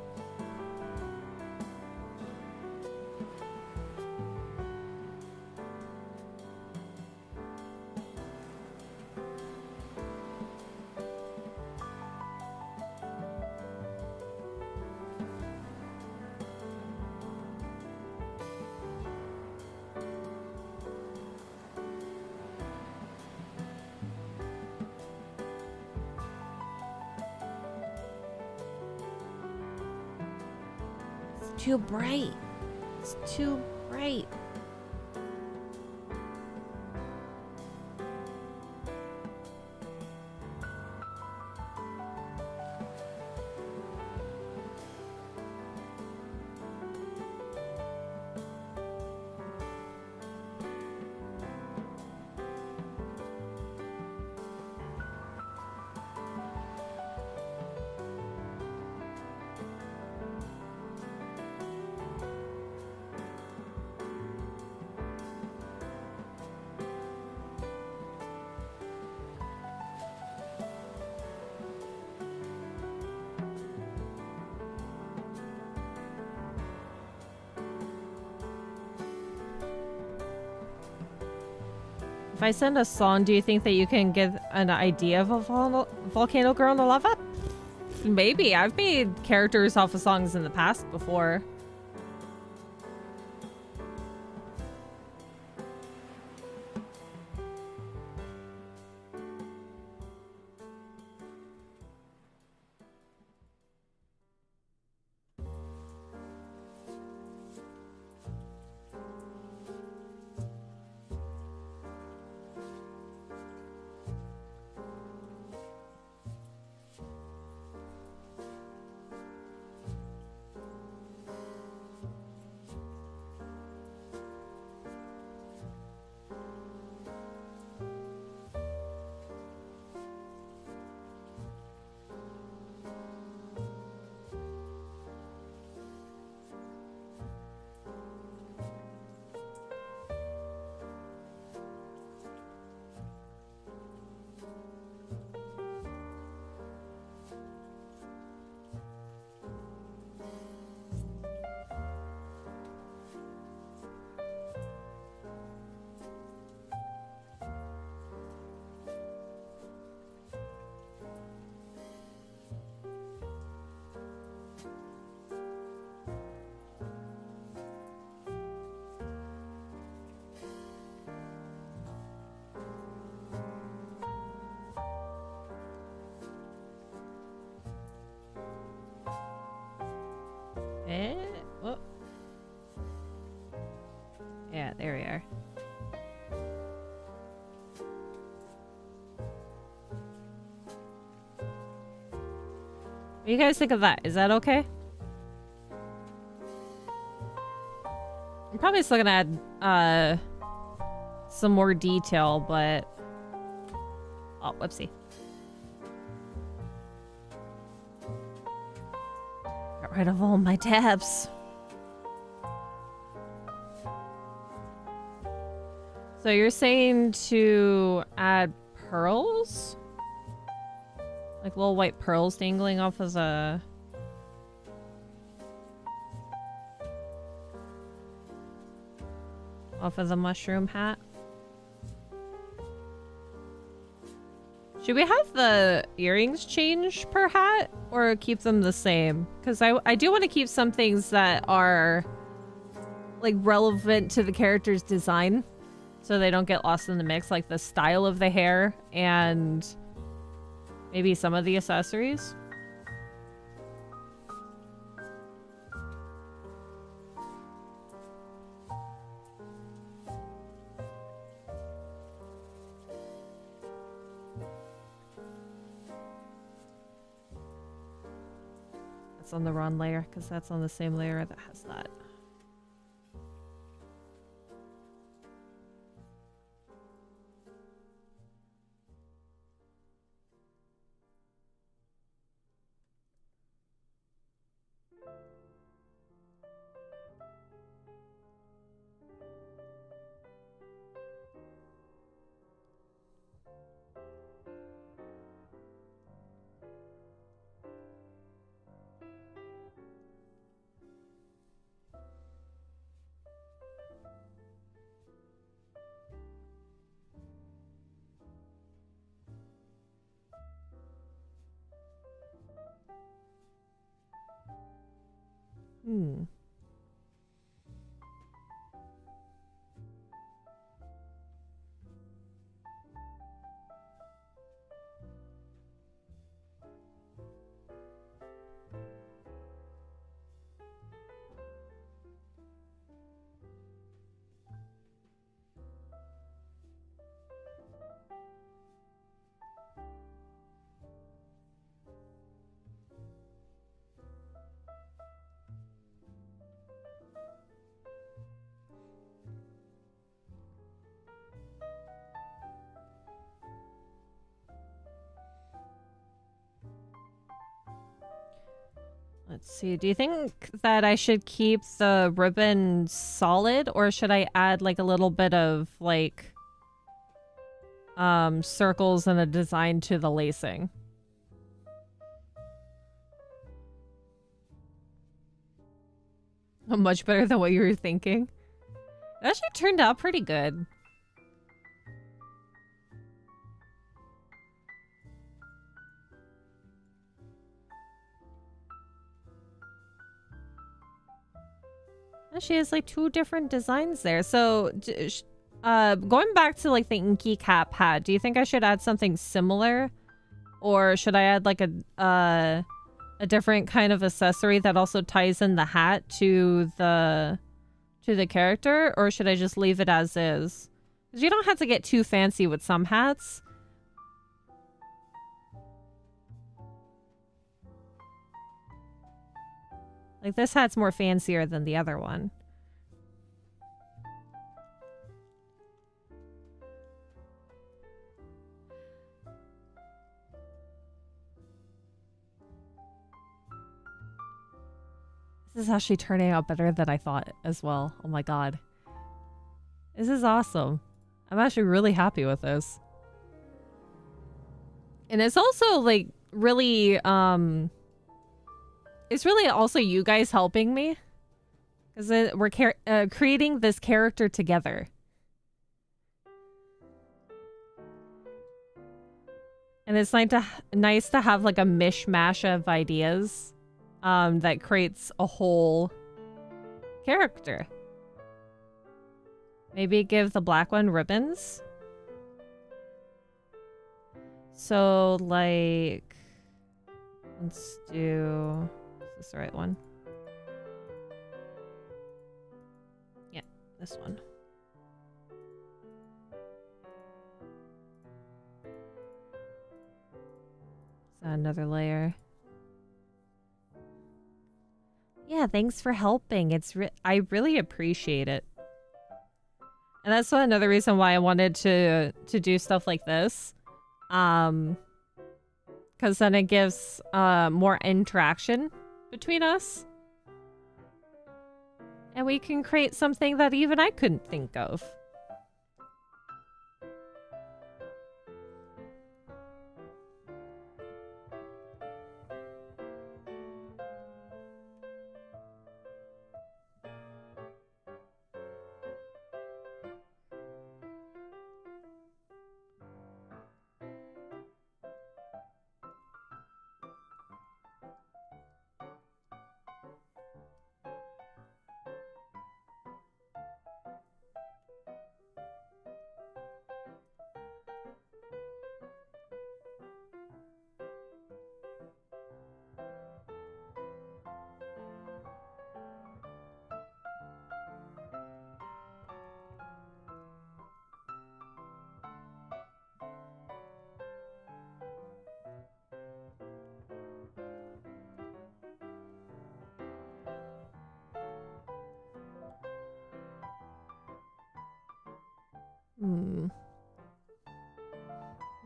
too bright. It's too bright. If I send a song, do you think that you can get an idea of a volcano growing the lava? Maybe. I've made characters off of songs in the past before. Oh. Yeah, there we are. What do you guys think of that? Is that okay? I'm probably still gonna add some more detail, but oh, whoopsie. Got rid of all my tabs. So you're saying to add pearls? Like little white pearls dangling off as a... off as a mushroom hat? Should we have the earrings change per hat or keep them the same? Because I do want to keep some things that are like relevant to the character's design so they don't get lost in the mix, like the style of the hair and maybe some of the accessories. That's on the wrong layer because that's on the same layer that has that. Let's see. Do you think that I should keep the ribbon solid, or should I add like a little bit of like circles and a design to the lacing? Much better than what you were thinking. It actually turned out pretty good. She has like 2 different designs there. So, going back to like the inky cap hat, do you think I should add something similar, or should I add like a different kind of accessory that also ties in the hat to the character, or should I just leave it as is? Because you don't have to get too fancy with some hats. Like, this hat's more fancier than the other one. This is actually turning out better than I thought as well. Oh my god. This is awesome. I'm actually really happy with this. And it's also, like, really, it's really also you guys helping me, because we're creating this character together. And it's nice to have like a mishmash of ideas that creates a whole character. Maybe give the black one ribbons. So like, let's do... Is this the right one? Yeah, this one. So another layer. Yeah, thanks for helping. I really appreciate it. And that's another reason why I wanted to do stuff like this. Because then it gives more interaction between us. And we can create something that even I couldn't think of.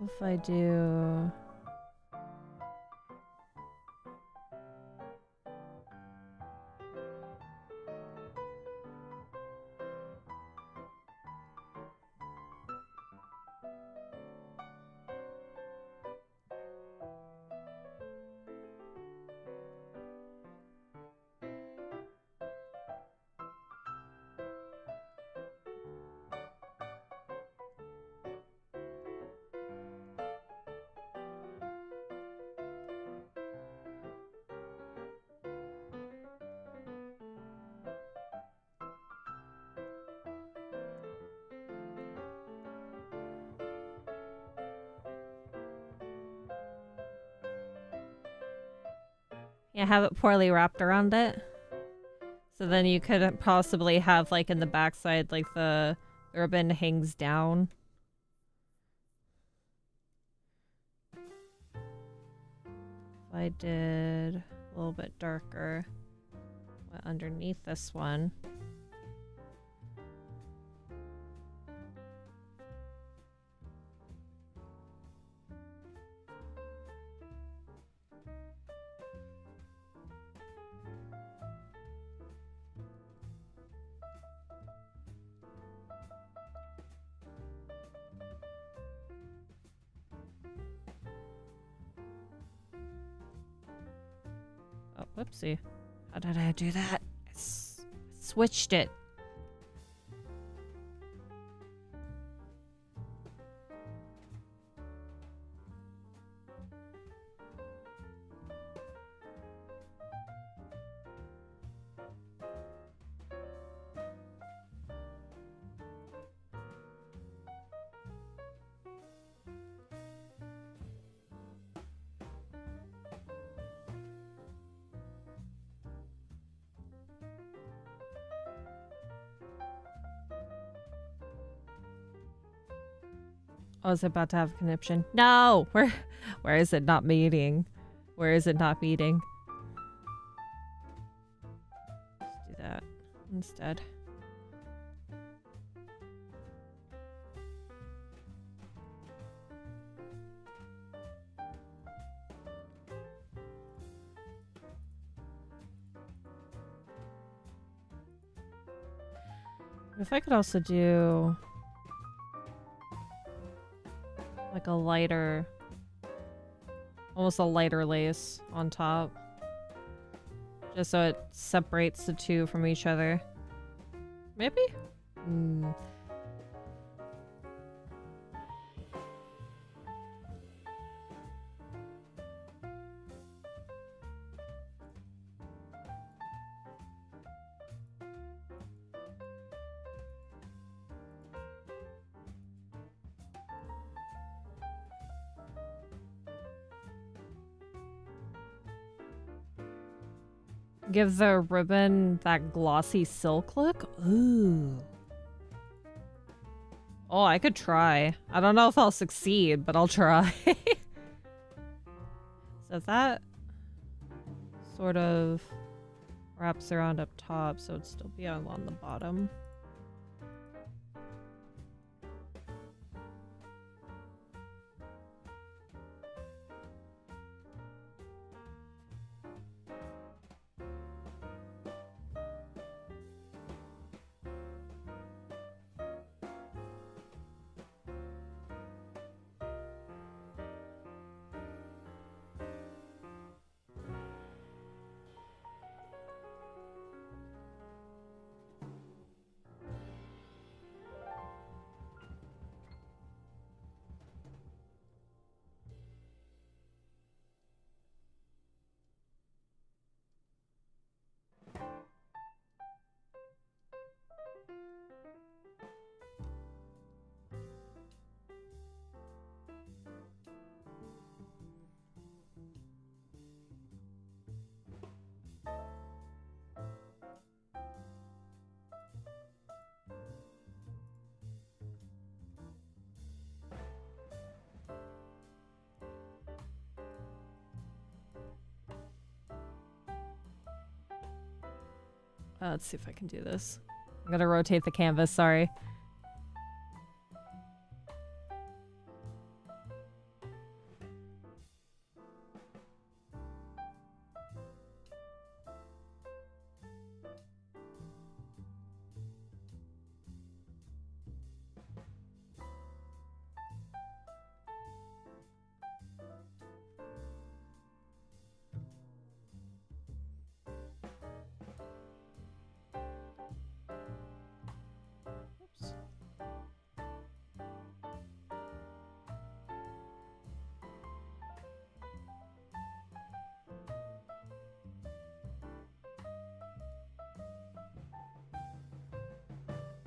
If I do... Yeah, have it poorly wrapped around it. So then you could possibly have, like, in the backside, like, the ribbon hangs down. If I did a little bit darker underneath this one. Whoopsie. How did I do that? Switched it. Oh, is it about to have a conniption? No! Where is it not meeting? Where is it not meeting? Let's do that instead. If I could also do like a lighter, almost a lighter lace on top, just so it separates the two from each other. Maybe? Give the ribbon that glossy silk look? Ooh. Oh, I could try. I don't know if I'll succeed, but I'll try. So that sort of wraps around up top, so it'd still be on the bottom. Let's see if I can do this. I'm gonna rotate the canvas, sorry.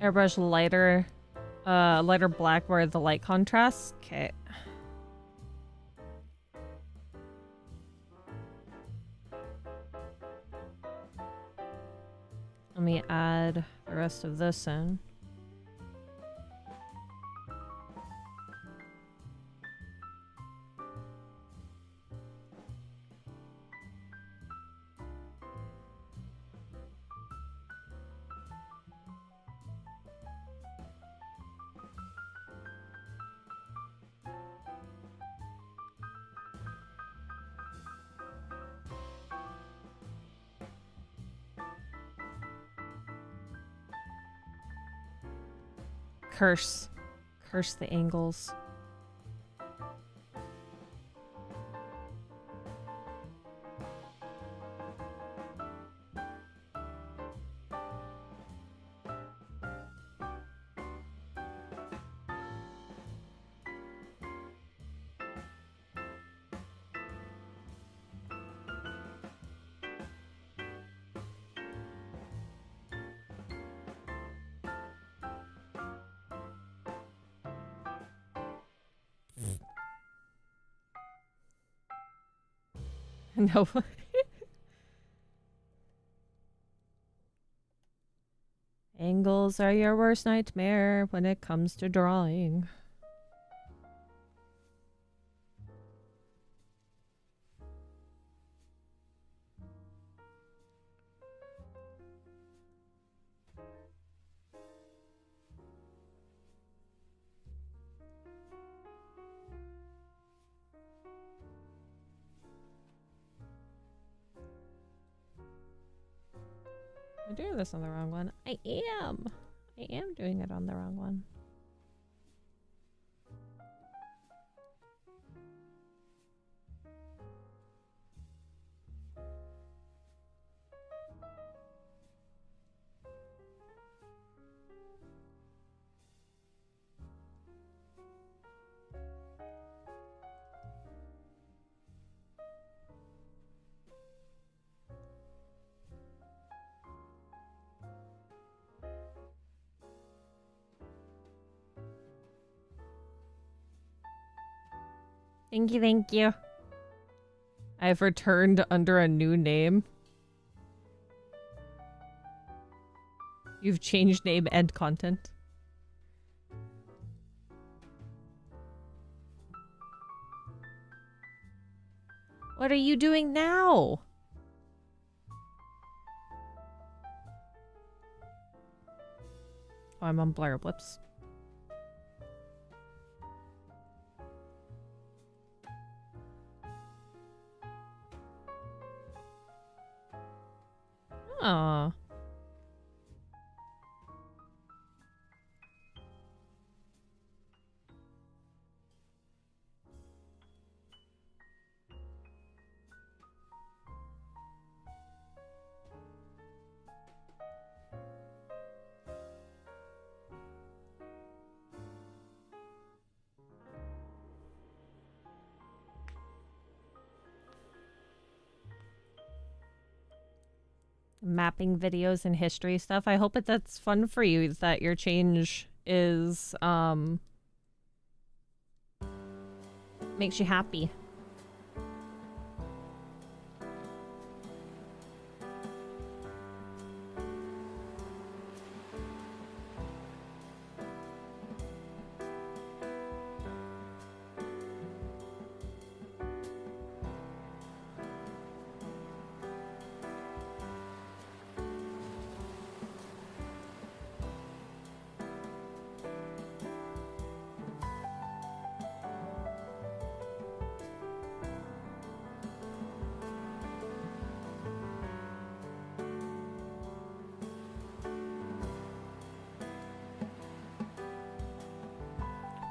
Airbrush lighter, lighter black where the light contrasts. Okay. Let me add the rest of this in. Curse the angles. No. Angles are your worst nightmare when it comes to drawing. I'm doing this on the wrong one. I am doing it on the wrong one. Thank you, thank you. I've returned under a new name. You've changed name and content. What are you doing now? Oh, I'm on Blur Blips. Aw. Mapping videos and history stuff. I hope that's fun for you, that your change is makes you happy.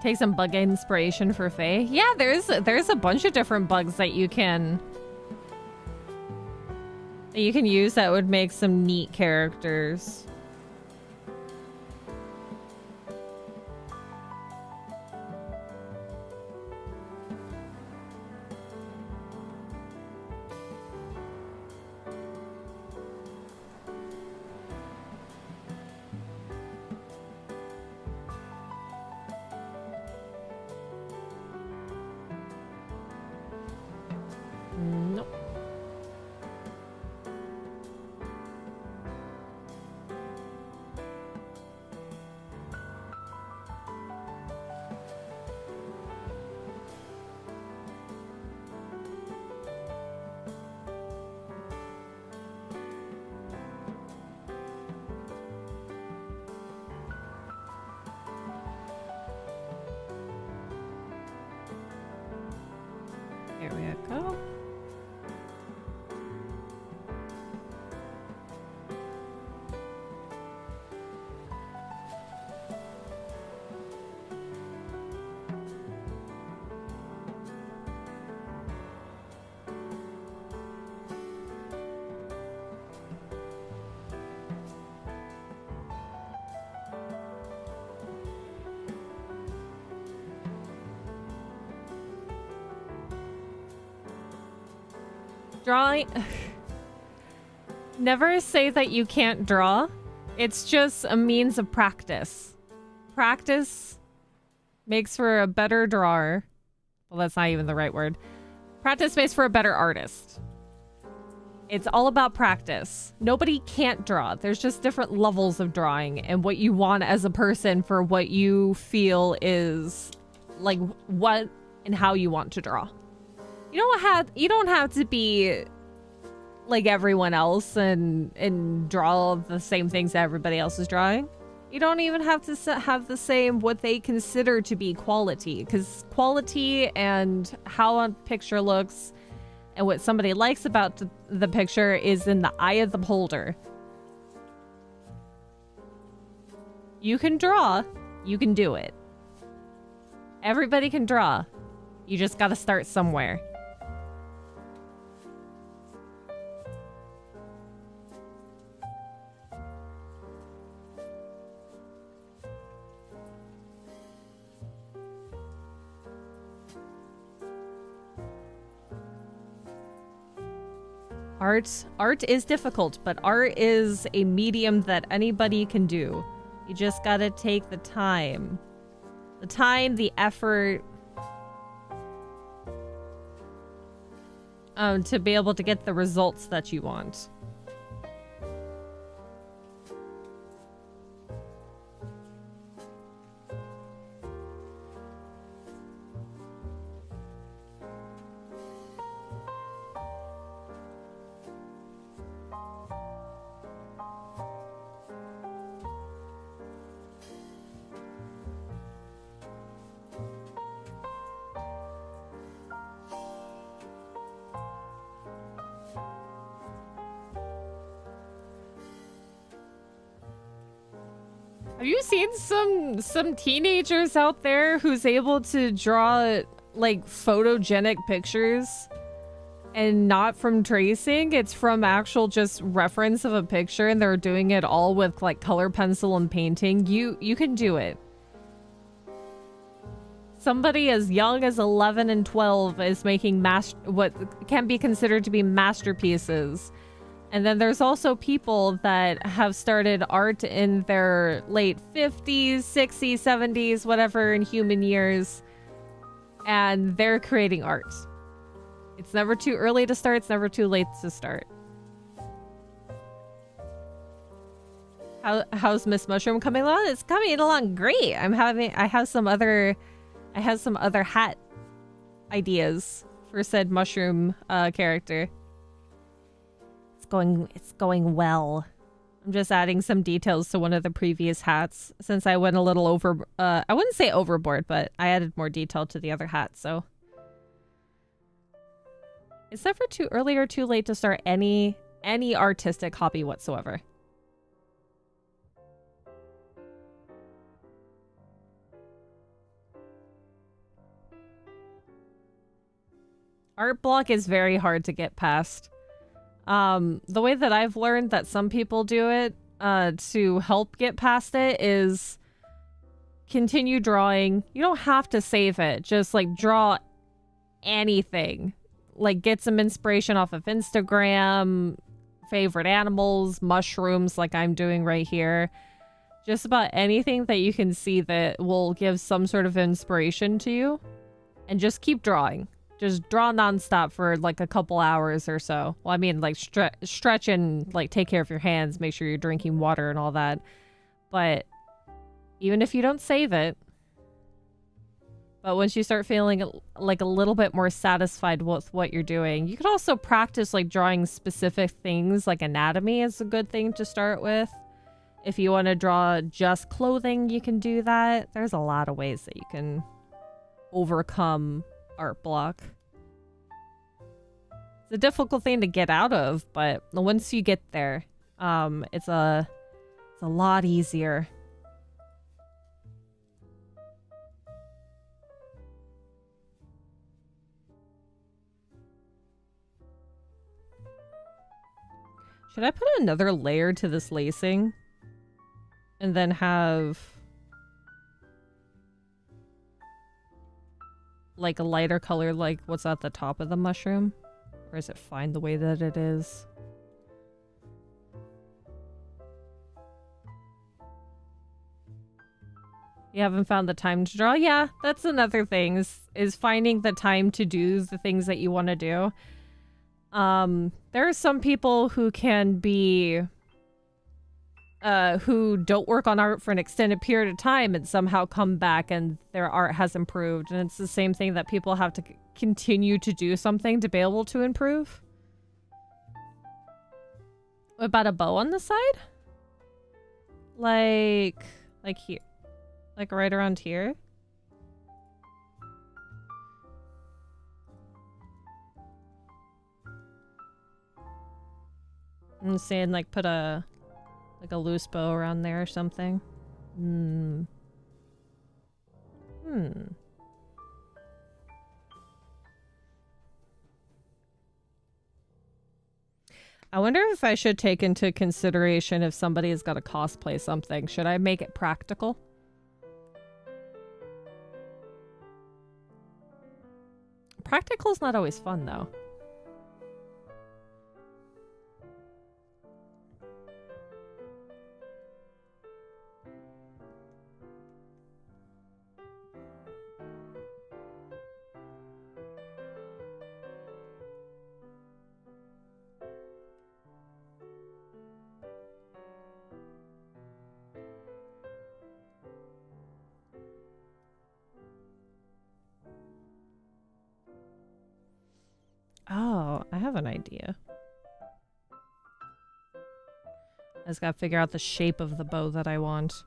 Take some bug inspiration for Faye. Yeah, there's a bunch of different bugs that you can use that would make some neat characters. Here we go. Drawing. Never say that you can't draw. It's just a means of practice. Practice makes for a better drawer. Well, that's not even the right word. Practice makes for a better artist. It's all about practice. Nobody can't draw. There's just different levels of drawing and what you want as a person for what you feel is like what and how you want to draw. You don't have to be like everyone else and draw the same things that everybody else is drawing. You don't even have to have the same what they consider to be quality, because quality and how a picture looks and what somebody likes about the picture is in the eye of the beholder. You can draw, you can do it. Everybody can draw. You just gotta start somewhere. Art is difficult, but art is a medium that anybody can do. You just gotta take the time. The time, the effort, to be able to get the results that you want. Have you seen some teenagers out there who's able to draw like photogenic pictures and not from tracing? It's from actual just reference of a picture, and they're doing it all with like color pencil and painting. You can do it. Somebody as young as 11 and 12 is making what can be considered to be masterpieces. And then there's also people that have started art in their late 50s, 60s, 70s, whatever in human years. And they're creating art. It's never too early to start. It's never too late to start. How's Miss Mushroom coming along? It's coming along great. I have some other hat ideas for said mushroom character. It's going well. I'm just adding some details to one of the previous hats since I went a little over, I wouldn't say overboard, but I added more detail to the other hat, so. It's never too early or too late to start any artistic hobby whatsoever. Art block is very hard to get past. The way that I've learned that some people do it, to help get past it is continue drawing. You don't have to save it. Just like draw anything. Like get some inspiration off of Instagram, favorite animals, mushrooms like I'm doing right here. Just about anything that you can see that will give some sort of inspiration to you. And just keep drawing. Just draw nonstop for like a couple hours or so. Well, I mean, like stretch and like take care of your hands, make sure you're drinking water and all that. But even if you don't save it, but once you start feeling like a little bit more satisfied with what you're doing, you could also practice like drawing specific things, like anatomy is a good thing to start with. If you want to draw just clothing, you can do that. There's a lot of ways that you can overcome art block. It's a difficult thing to get out of, but once you get there, it's a lot easier. Should I put another layer to this lacing? And then have like a lighter color like what's at the top of the mushroom? Or is it fine the way that it is? You haven't found the time to draw? Yeah, that's another thing, is finding the time to do the things that you want to do. There are some people who can be who don't work on art for an extended period of time and somehow come back and their art has improved. And it's the same thing that people have to continue to do something to be able to improve. What about a bow on the side? Like here. Like right around here? I'm saying like put a loose bow around there or something. I wonder if I should take into consideration if somebody has got to cosplay something. Should I make it practical? Practical's not always fun though. Oh, I have an idea. I just gotta figure out the shape of the bow that I want.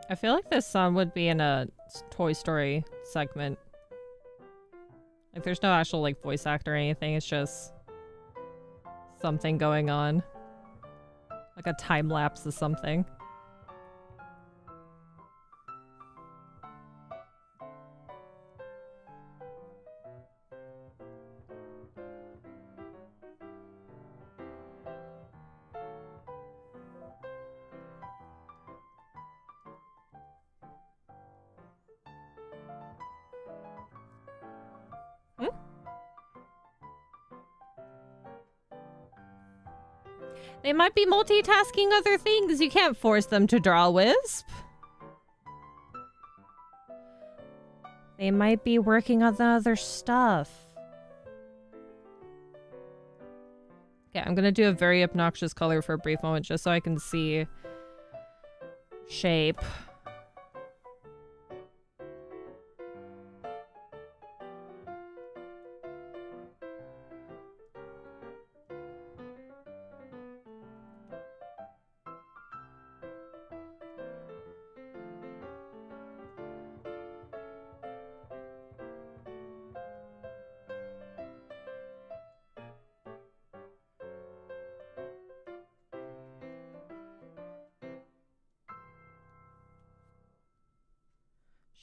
I feel like this song would be in a Toy Story segment. Like, there's no actual, like, voice actor or anything. It's just something going on. Like a time lapse of something. They might be multitasking other things. You can't force them to draw a wisp. They might be working on the other stuff. Okay, I'm gonna do a very obnoxious color for a brief moment just so I can see shape.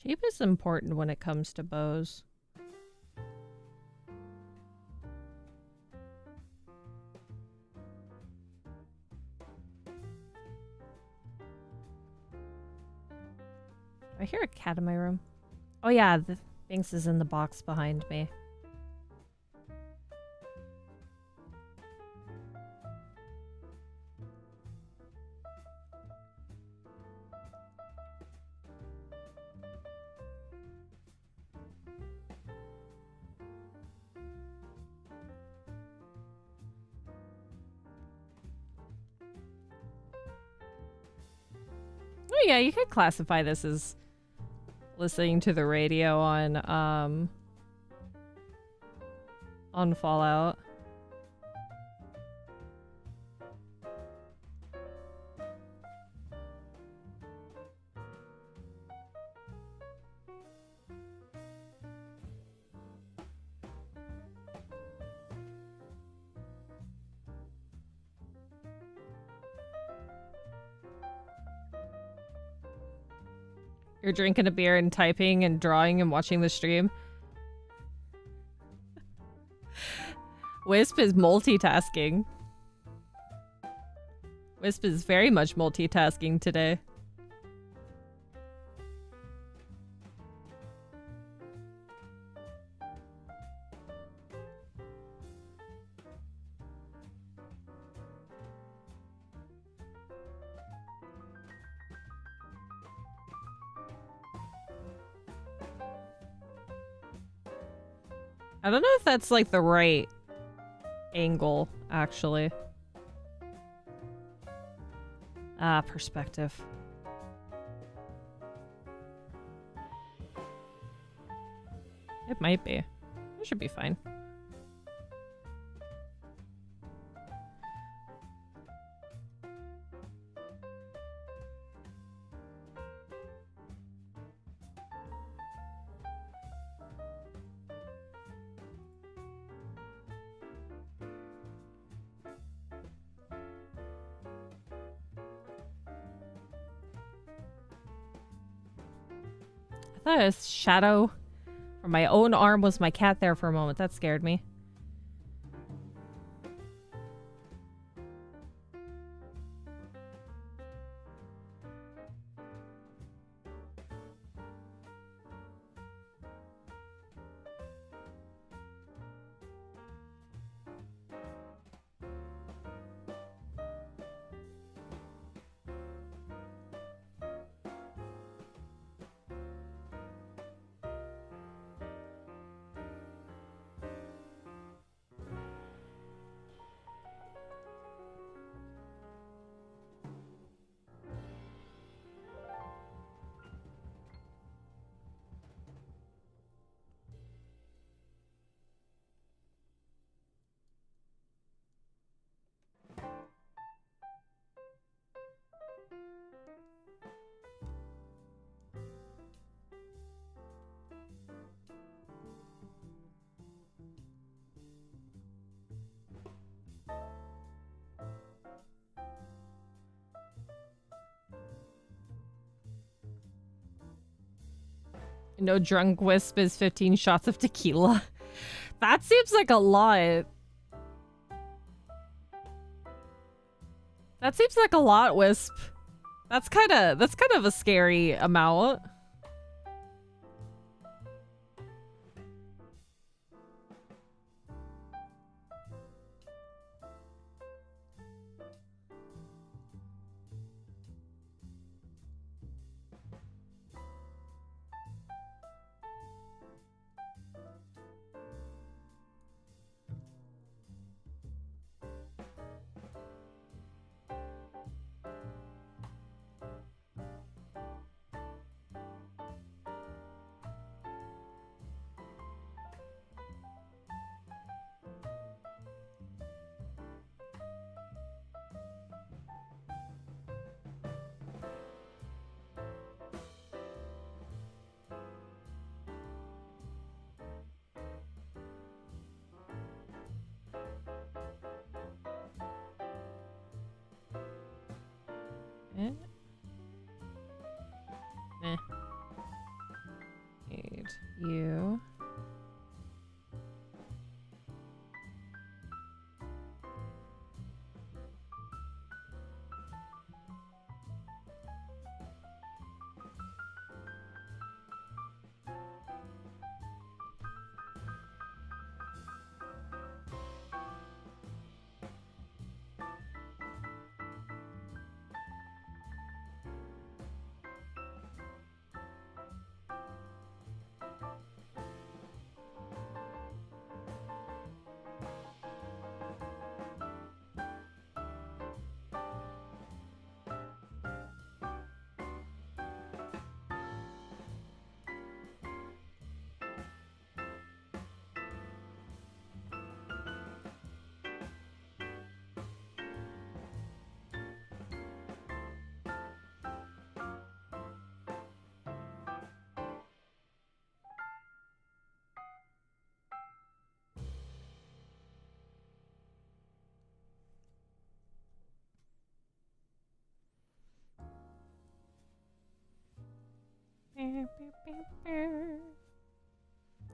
Shape is important when it comes to bows. I hear a cat in my room. Oh yeah, the Binks is in the box behind me. Oh yeah, you could classify this as listening to the radio on Fallout. You're drinking a beer and typing and drawing and watching the stream. Wisp is multitasking. Wisp is very much multitasking today. I don't know if that's like the right angle, actually. Ah, perspective. It might be. It should be fine. I thought a shadow from my own arm was my cat there for a moment. That scared me. No drunk Wisp is 15 shots of tequila. That seems like a lot. That seems like a lot, Wisp. That's kind of a scary amount. Need you.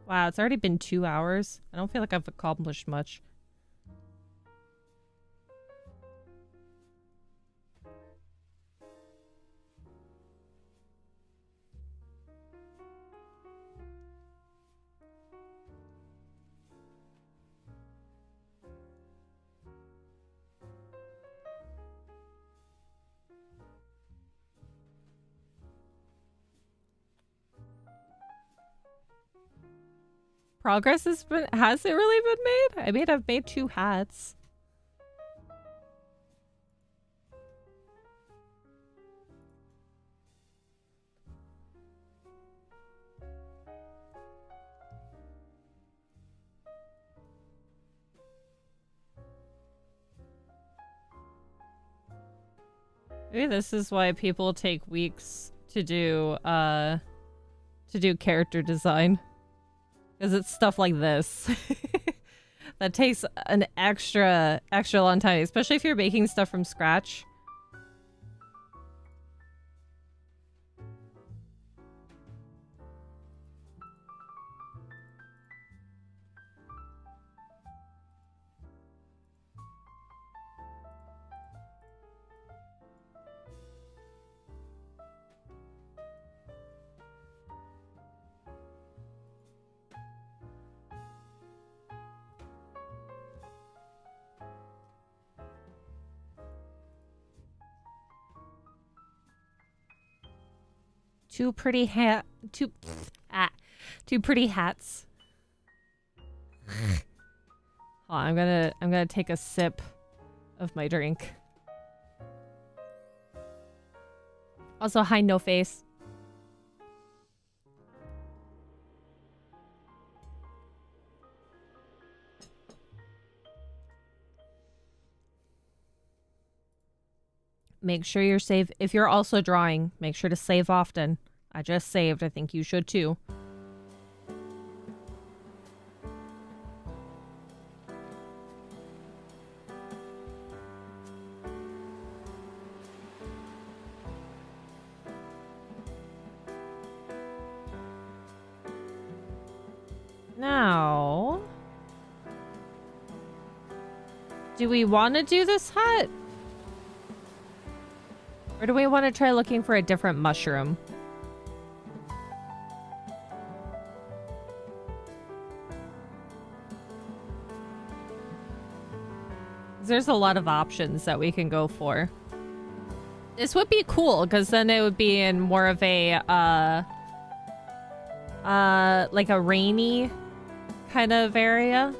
Wow, it's already been 2 hours. I don't feel like I've accomplished much. Progress has it really been made? I mean, I've made 2 hats. Maybe this is why people take weeks to do character design. Because it's stuff like this that takes an extra long time, especially if you're making stuff from scratch. Two pretty hats. Oh, I'm gonna take a sip of my drink. Also, hi, no face. Make sure you're safe. If you're also drawing, make sure to save often. I just saved. I think you should too. Now, do we want to do this hut? Or do we want to try looking for a different mushroom? There's a lot of options that we can go for. This would be cool, because then it would be in more of a, like a rainy kind of area.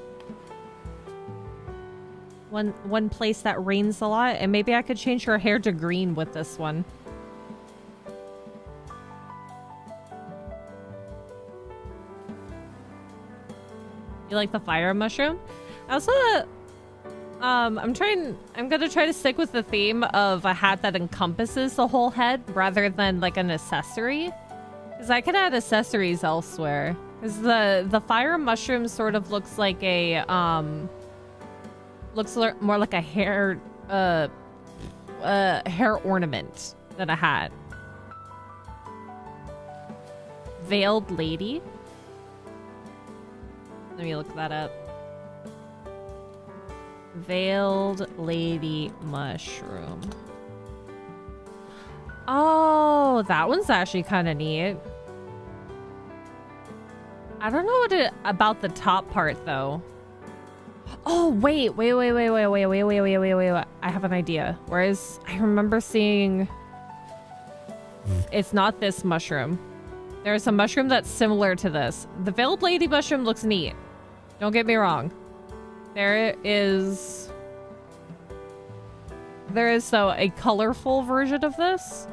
One place that rains a lot, and maybe I could change her hair to green with this one. You like the fire mushroom? I also, I'm gonna try to stick with the theme of a hat that encompasses the whole head rather than like an accessory. Because I could add accessories elsewhere. Because the fire mushroom sort of looks like a, looks more like a hair ornament than a hat. Veiled lady. Let me look that up. Veiled lady mushroom. Oh, that one's actually kind of neat. I don't know about the top part though. Oh, wait. I have an idea. Whereas I remember seeing... It's not this mushroom. There's a mushroom that's similar to this. The veiled lady mushroom looks neat. Don't get me wrong. There is, though, a colorful version of this.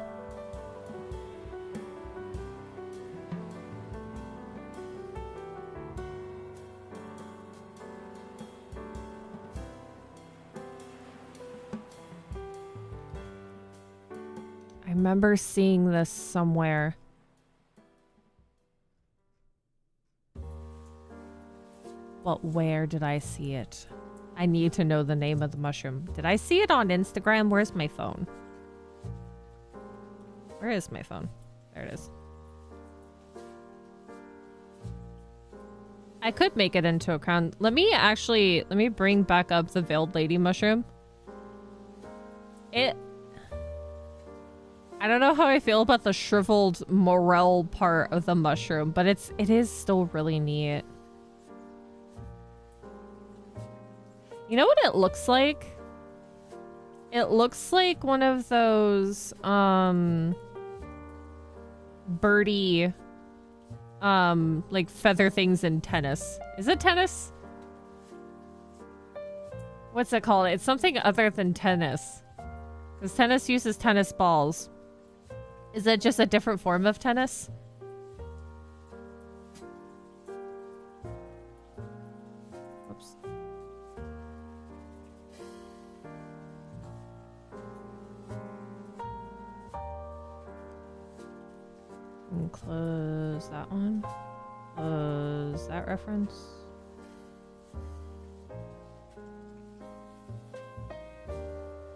I remember seeing this somewhere. But where did I see it? I need to know the name of the mushroom. Did I see it on Instagram? Where's my phone? Where is my phone? There it is. I could make it into a crown. Let me bring back up the veiled lady mushroom. I don't know how I feel about the shriveled morel part of the mushroom, but it is still really neat. You know what it looks like? It looks like one of those birdie like feather things in tennis. Is it tennis? What's it called? It's something other than tennis. Because tennis uses tennis balls. Is it just a different form of tennis? Oops. And close that one. Close that reference.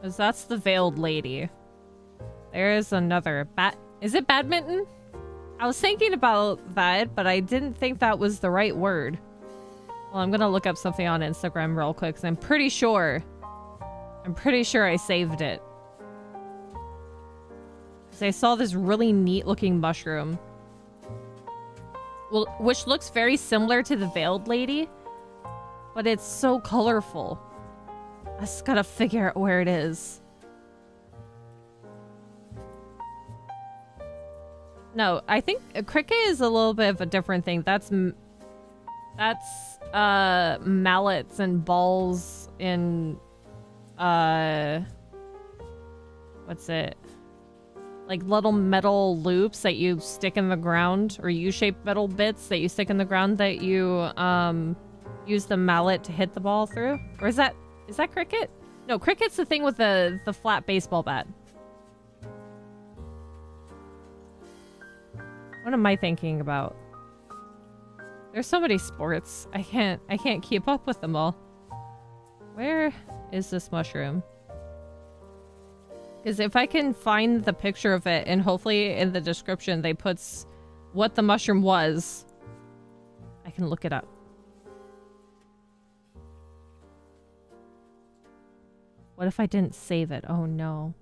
Because that's the veiled lady. There is another is it badminton? I was thinking about that, but I didn't think that was the right word. Well, I'm gonna look up something on Instagram real quick, because I'm pretty sure I saved it. Because I saw this really neat looking mushroom. Well, which looks very similar to the veiled lady, but it's so colorful. I just gotta figure out where it is. No, I think a cricket is a little bit of a different thing. That's mallets and balls in what's it? Like little metal loops that you stick in the ground, or U-shaped metal bits that you stick in the ground that you use the mallet to hit the ball through. Or is that cricket? No, cricket's the thing with the flat baseball bat. What am I thinking about? There's so many sports. I can't keep up with them all. Where is this mushroom? Because if I can find the picture of it, and hopefully in the description they put what the mushroom was, I can look it up. What if I didn't save it? Oh no.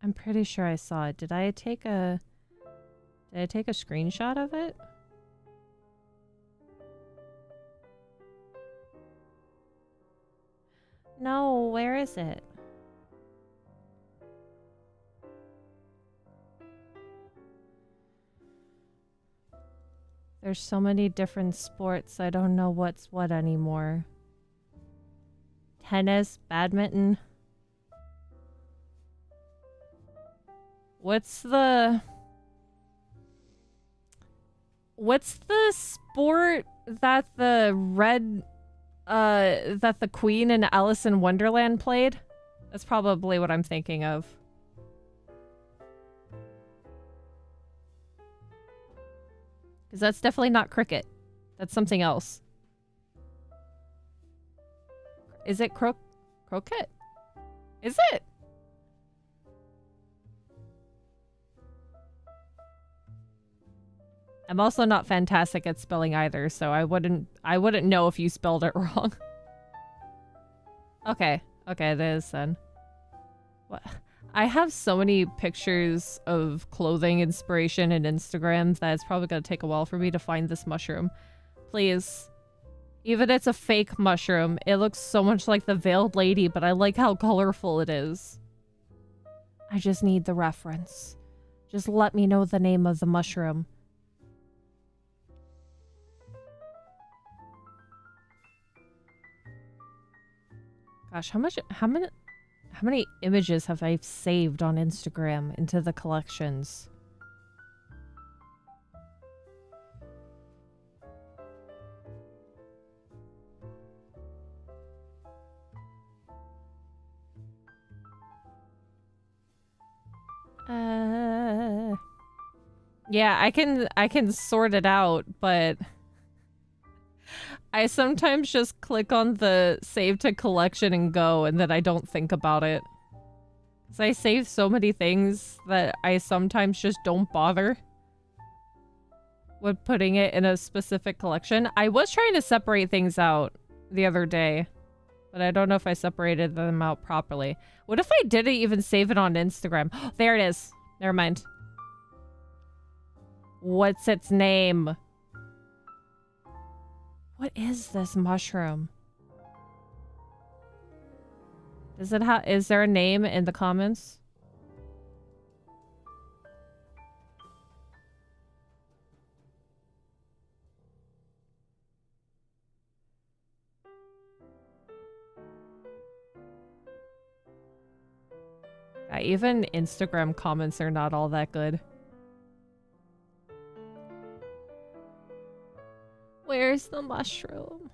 I'm pretty sure I saw it. Did I take a screenshot of it? No, where is it? There's so many different sports, I don't know what's what anymore. Tennis, badminton. What's the sport that that the Queen in Alice in Wonderland played? That's probably what I'm thinking of. Because that's definitely not cricket. That's something else. Is it croquet? Is it? I'm also not fantastic at spelling either, so I wouldn't know if you spelled it wrong. Okay, it is then. What? I have so many pictures of clothing inspiration and Instagram that it's probably gonna take a while for me to find this mushroom. Please. Even if it's a fake mushroom, it looks so much like the veiled lady, but I like how colorful it is. I just need the reference. Just let me know the name of the mushroom. Gosh, how many images have I saved on Instagram into the collections? Yeah, I can sort it out, but I sometimes just click on the save to collection and go, and then I don't think about it. Because I save so many things that I sometimes just don't bother. with putting it in a specific collection. I was trying to separate things out the other day, but I don't know if I separated them out properly. What if I didn't even save it on Instagram? There it is. Never mind. What's its name? What is this mushroom? Does it have? Is there a name in the comments? Even Instagram comments are not all that good. Where's the mushroom?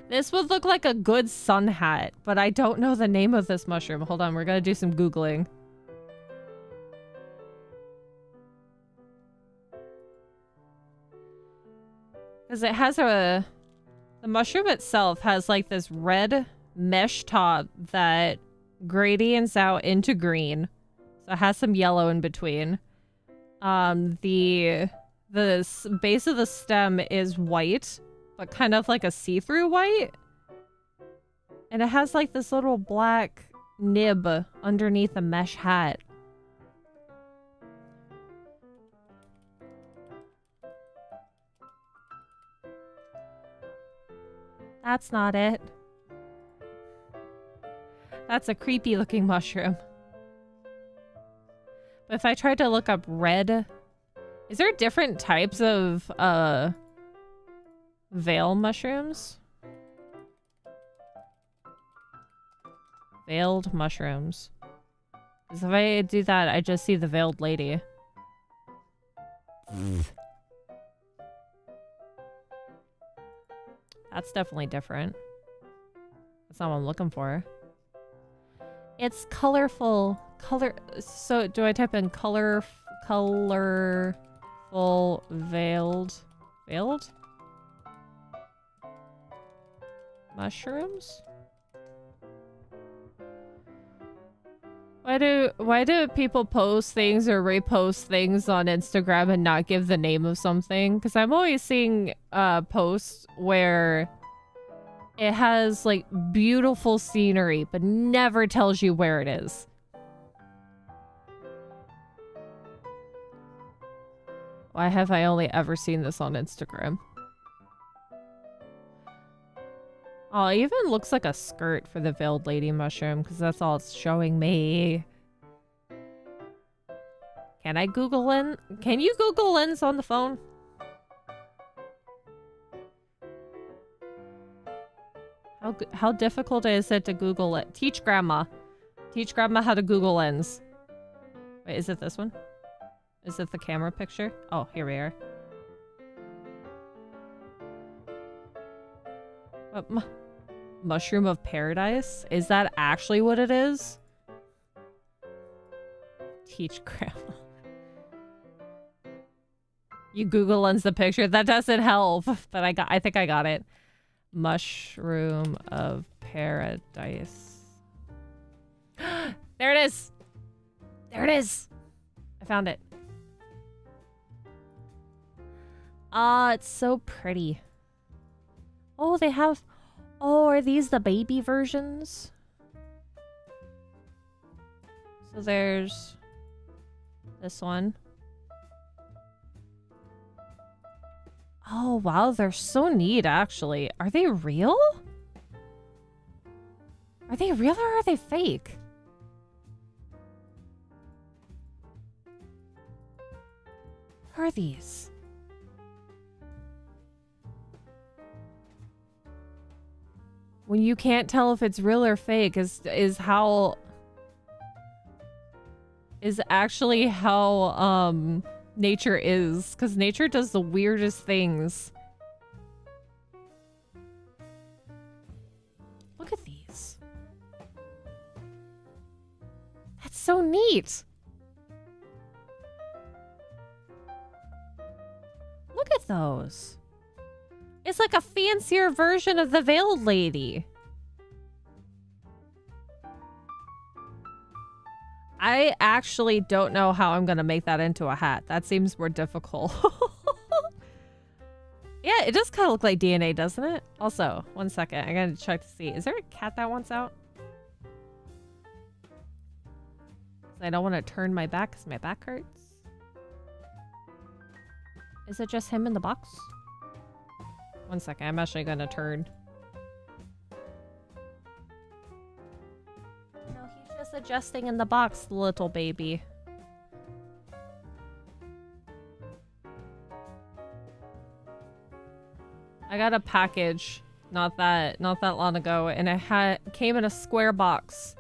This would look like a good sun hat, but I don't know the name of this mushroom. Hold on, we're gonna do some Googling. Because it has a... The mushroom itself has like this red mesh top that gradients out into green. So it has some yellow in between. The base of the stem is white, but kind of like a see-through white. And it has like this little black nib underneath the mesh hat. That's not it. That's a creepy looking mushroom. But if I tried to look up red... Is there different types of veil mushrooms? Veiled mushrooms. Because if I do that, I just see the veiled lady. That's definitely different. That's not what I'm looking for. It's colorful. So do I type in colorful veiled mushrooms? Why do people post things or repost things on Instagram and not give the name of something? Because I'm always seeing posts where it has like beautiful scenery but never tells you where it is. Why have I only ever seen this on Instagram? Oh, it even looks like a skirt for the veiled lady mushroom, because that's all it's showing me. Can I Google lens? Can you Google lens on the phone? How difficult is it to Google it? Teach grandma. Teach grandma how to Google lens. Wait, is it this one? Is it the camera picture? Oh, here we are. Mushroom of paradise? Is that actually what it is? Teach grandma. You Google lens the picture. That doesn't help. But I think I got it. Mushroom of paradise. There it is. There it is. I found it. Ah, it's so pretty. Oh, they have... Oh, are these the baby versions? So there's this one. Oh, wow, they're so neat, actually. Are they real? Are they real or are they fake? What are these? When you can't tell if it's real or fake is actually how nature is, because nature does the weirdest things. Look at these. That's so neat. Look at those. It's like a fancier version of the veiled lady. I actually don't know how I'm gonna make that into a hat. That seems more difficult. Yeah, it does kind of look like DNA, doesn't it? Also, one second. I gotta check to see. Is there a cat that wants out? I don't want to turn my back because my back hurts. Is it just him in the box? One second. I'm actually gonna turn. No, he's just adjusting in the box, little baby. I got a package not that long ago, and it came in a square box,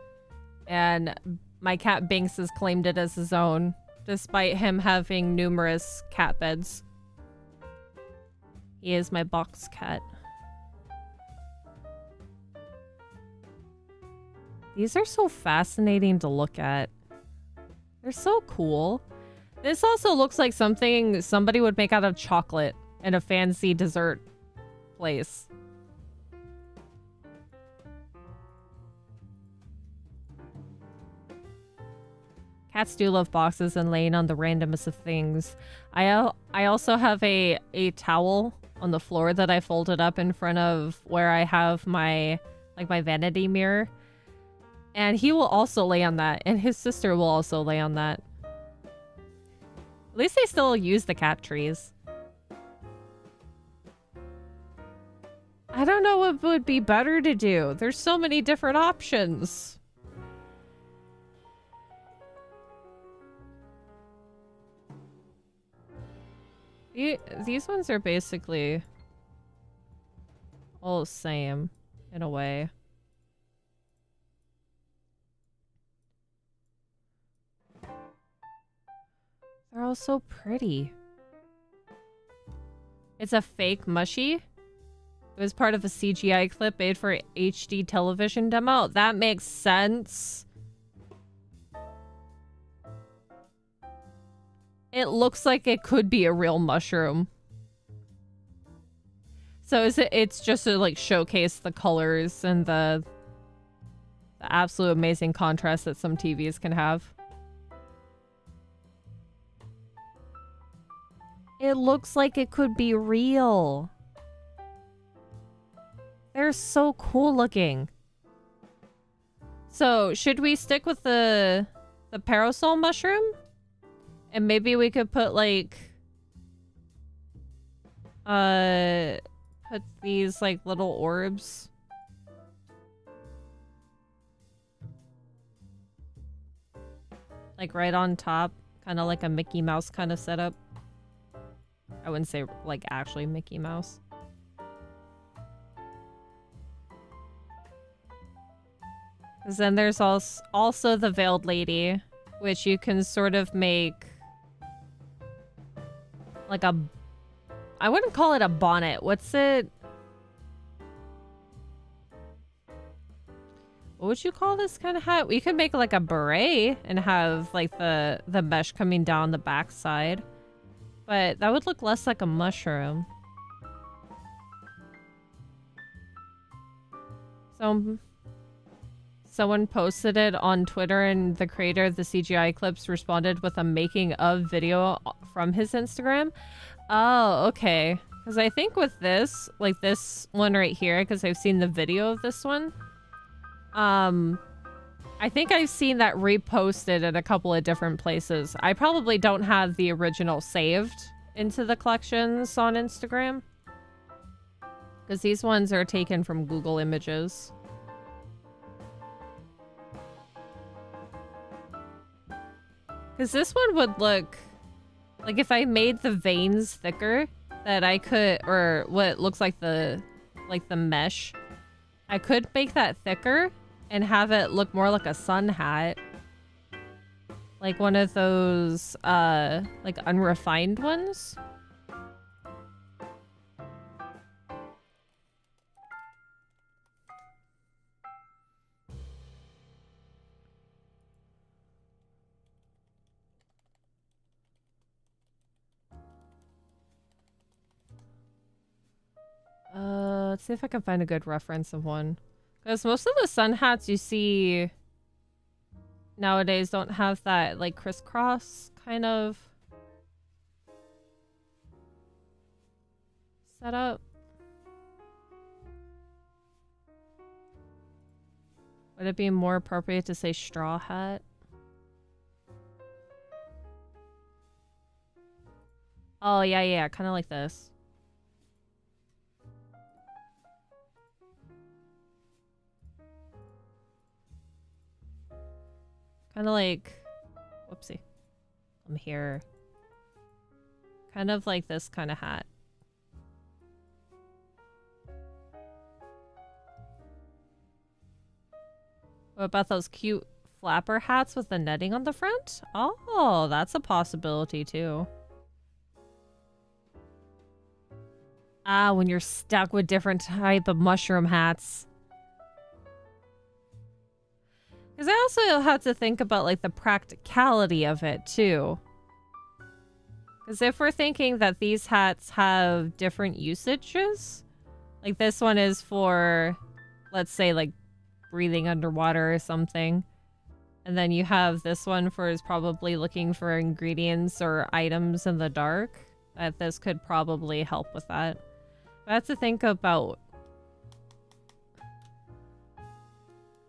and my cat Binks has claimed it as his own, despite him having numerous cat beds. He is my box cat. These are so fascinating to look at. They're so cool. This also looks like something somebody would make out of chocolate in a fancy dessert place. Cats do love boxes and laying on the randomest of things. I also have a towel on the floor that I folded up in front of where I have my vanity mirror. And he will also lay on that, and his sister will also lay on that. At least they still use the cat trees. I don't know what would be better to do. There's so many different options. These ones are basically all the same in a way. They're all so pretty. It's a fake mushy. It was part of a CGI clip made for HD television demo. That makes sense. It looks like it could be a real mushroom. So it's just to like showcase the colors and the absolute amazing contrast that some TVs can have. It looks like it could be real. They're so cool looking. So, should we stick with the parasol mushroom? And maybe we could put like put these like little orbs. Like right on top, kind of like a Mickey Mouse kind of setup. I wouldn't say like actually Mickey Mouse. Because then there's also the veiled lady, which you can sort of make like a... I wouldn't call it a bonnet. What's it? What would you call this kind of hat? We could make like a beret and have like the mesh coming down the backside. But that would look less like a mushroom. So someone posted it on Twitter, and the creator of the CGI clips responded with a making of video from his Instagram. Oh, okay. Because I think with this, like this one right here, because I've seen the video of this one. I think I've seen that reposted in a couple of different places. I probably don't have the original saved into the collections on Instagram. Because these ones are taken from Google Images. Because this one would look... like if I made the veins thicker, that I could... or what looks like the mesh. I could make that thicker and have it look more like a sun hat. Like one of those, like unrefined ones. Let's see if I can find a good reference of one. Because most of the sun hats you see nowadays don't have that like crisscross kind of setup. Would it be more appropriate to say straw hat? Oh, yeah, yeah, kind of like this. Kind of like... Whoopsie. I'm here. Kind of like this kind of hat. What about those cute flapper hats with the netting on the front? Oh, that's a possibility too. Ah, when you're stuck with different type of mushroom hats. Because I also have to think about like the practicality of it too. Because if we're thinking that these hats have different usages, like this one is for, let's say like breathing underwater or something. And then you have this one for is probably looking for ingredients or items in the dark. That this could probably help with that. But I have to think about...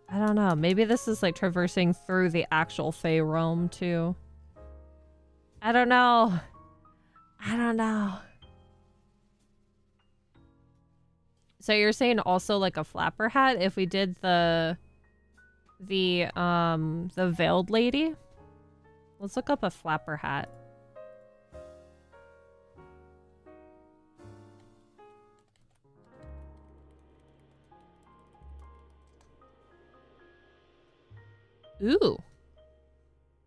I don't know. Maybe this is like traversing through the actual Fey realm too. I don't know. I don't know. So you're saying also like a flapper hat if we did the veiled lady? Let's look up a flapper hat. Ooh.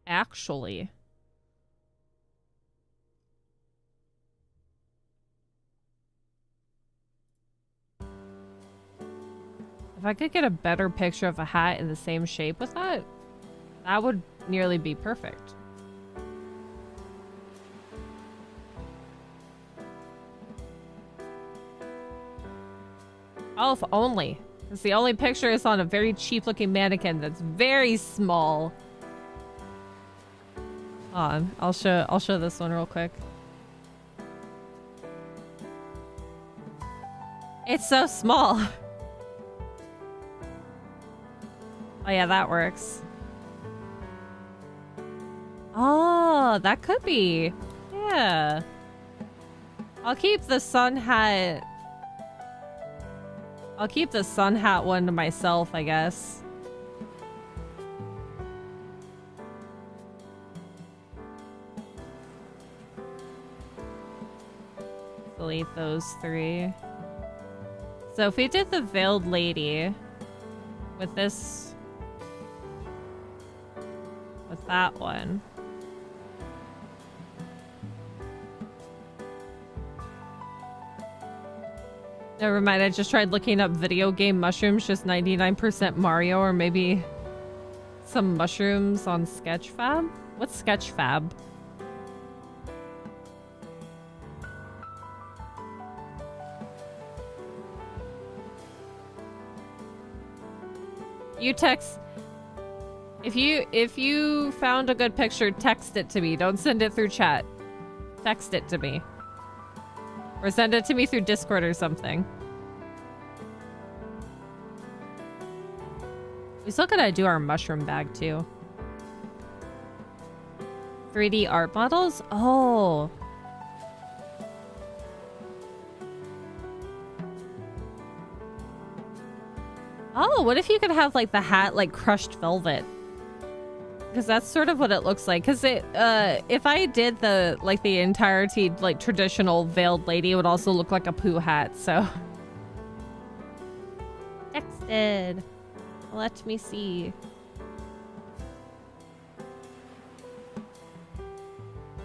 Actually. If I could get a better picture of a hat in the same shape with that, that would nearly be perfect. Oh, if only. Because the only picture is on a very cheap looking mannequin that's very small. Hold on, I'll show this one real quick. It's so small. Oh yeah, that works. Oh, that could be. Yeah. I'll keep the sun hat. I'll keep the sun hat one to myself, I guess. Delete those three. So if we did the veiled lady with this, with that one. Never mind, I just tried looking up video game mushrooms, just 99% Mario, or maybe some mushrooms on Sketchfab? What's Sketchfab? You text... If you found a good picture, text it to me. Don't send it through chat. Text it to me. Or send it to me through Discord or something. We still gotta do our mushroom bag too. 3D art models? Oh. Oh, what if you could have like the hat like crushed velvet? Because that's sort of what it looks like. Because it, if I did the like the entirety like traditional veiled lady, it would also look like a poo hat. So texted. Let me see.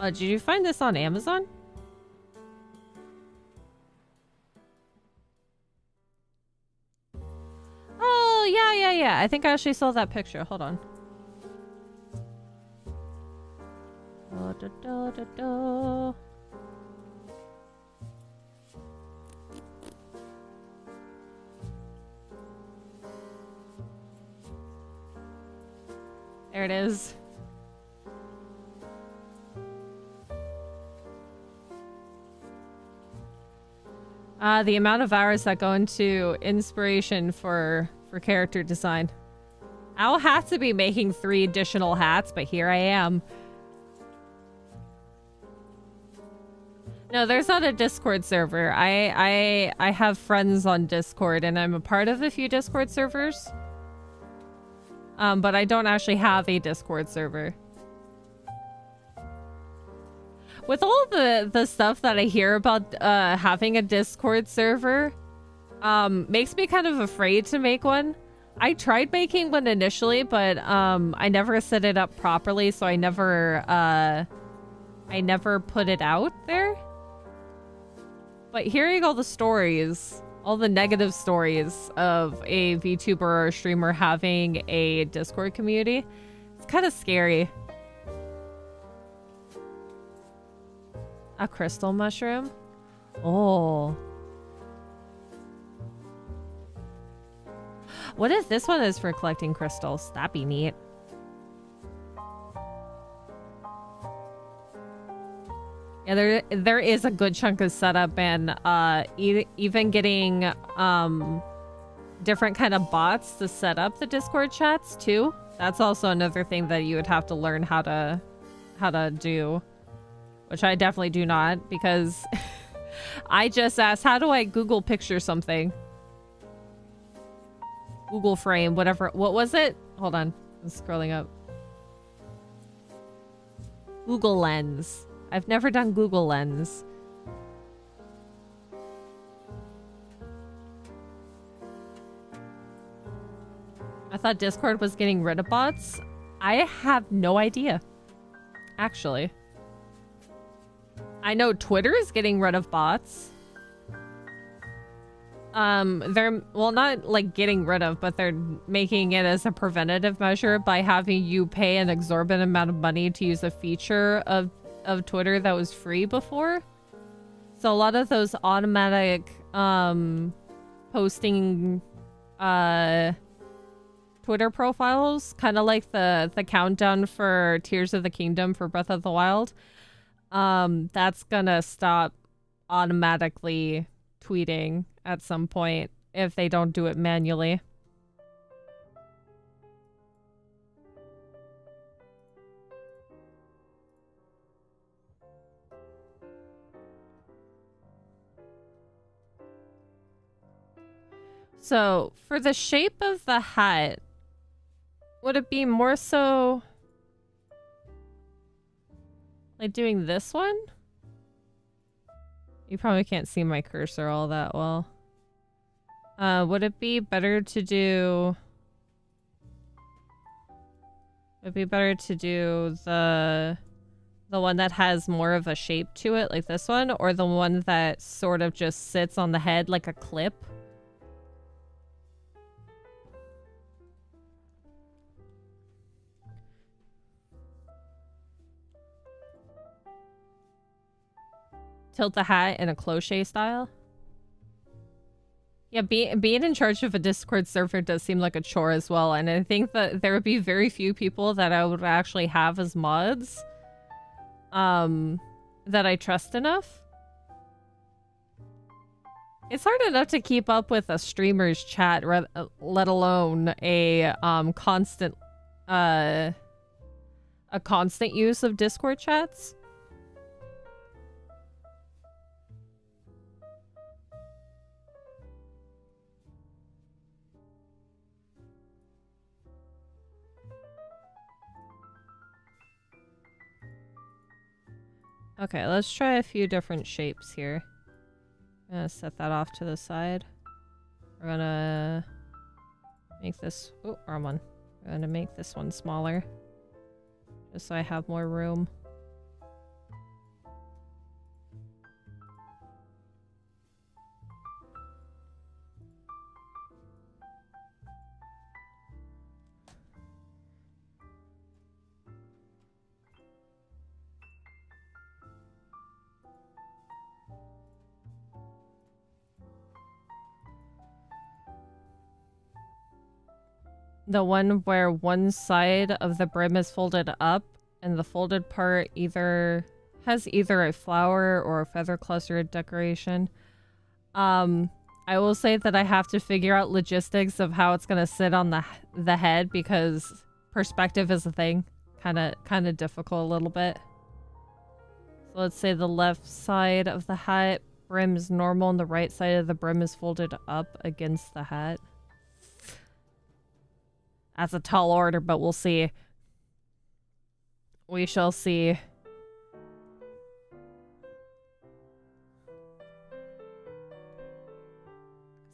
Did you find this on Amazon? Oh yeah. I think I actually saw that picture. Hold on. There it is. The amount of hours that go into inspiration for character design. I'll have to be making 3 additional hats, but here I am. No, there's not a Discord server. I have friends on Discord, and I'm a part of a few Discord servers. But I don't actually have a Discord server. With all the stuff that I hear about having a Discord server, makes me kind of afraid to make one. I tried making one initially, but I never set it up properly, so I never put it out there. But hearing all the stories, all the negative stories of a VTuber or streamer having a Discord community, it's kind of scary. A crystal mushroom? Oh. What if this one is for collecting crystals? That'd be neat. Yeah, there is a good chunk of setup, and even getting different kind of bots to set up the Discord chats too. That's also another thing that you would have to learn how to do, which I definitely do not, because I just asked, how do I Google picture something? Google frame, whatever. What was it? Hold on, I'm scrolling up. Google Lens. I've never done Google Lens. I thought Discord was getting rid of bots. I have no idea, actually. I know Twitter is getting rid of bots. They're, well, not like getting rid of, but they're making it as a preventative measure by having you pay an exorbitant amount of money to use a feature of Twitter that was free before. So a lot of those automatic posting Twitter profiles, kind of like the countdown for Tears of the Kingdom for Breath of the Wild, that's gonna stop automatically tweeting at some point if they don't do it manually. So, for the shape of the hat, would it be more so like doing this one? You probably can't see my cursor all that well. Would it be better to do... Would it be better to do the one that has more of a shape to it, like this one, or the one that sort of just sits on the head like a clip? Tilt the hat in a crochet style? Yeah, being in charge of a Discord server does seem like a chore as well, and I think that there would be very few people that I would actually have as mods that I trust enough. It's hard enough to keep up with a streamer's chat, let alone a constant use of Discord chats. Okay, let's try a few different shapes here. I'm gonna set that off to the side. We're gonna make this... Oh, wrong one. We're gonna make this one smaller, just so I have more room. The one where one side of the brim is folded up and the folded part has either a flower or a feather cluster decoration. I will say that I have to figure out logistics of how it's gonna sit on the head because perspective is a thing. Kinda difficult a little bit. So let's say the left side of the hat brim is normal and the right side of the brim is folded up against the hat. That's a tall order, but we'll see. We shall see.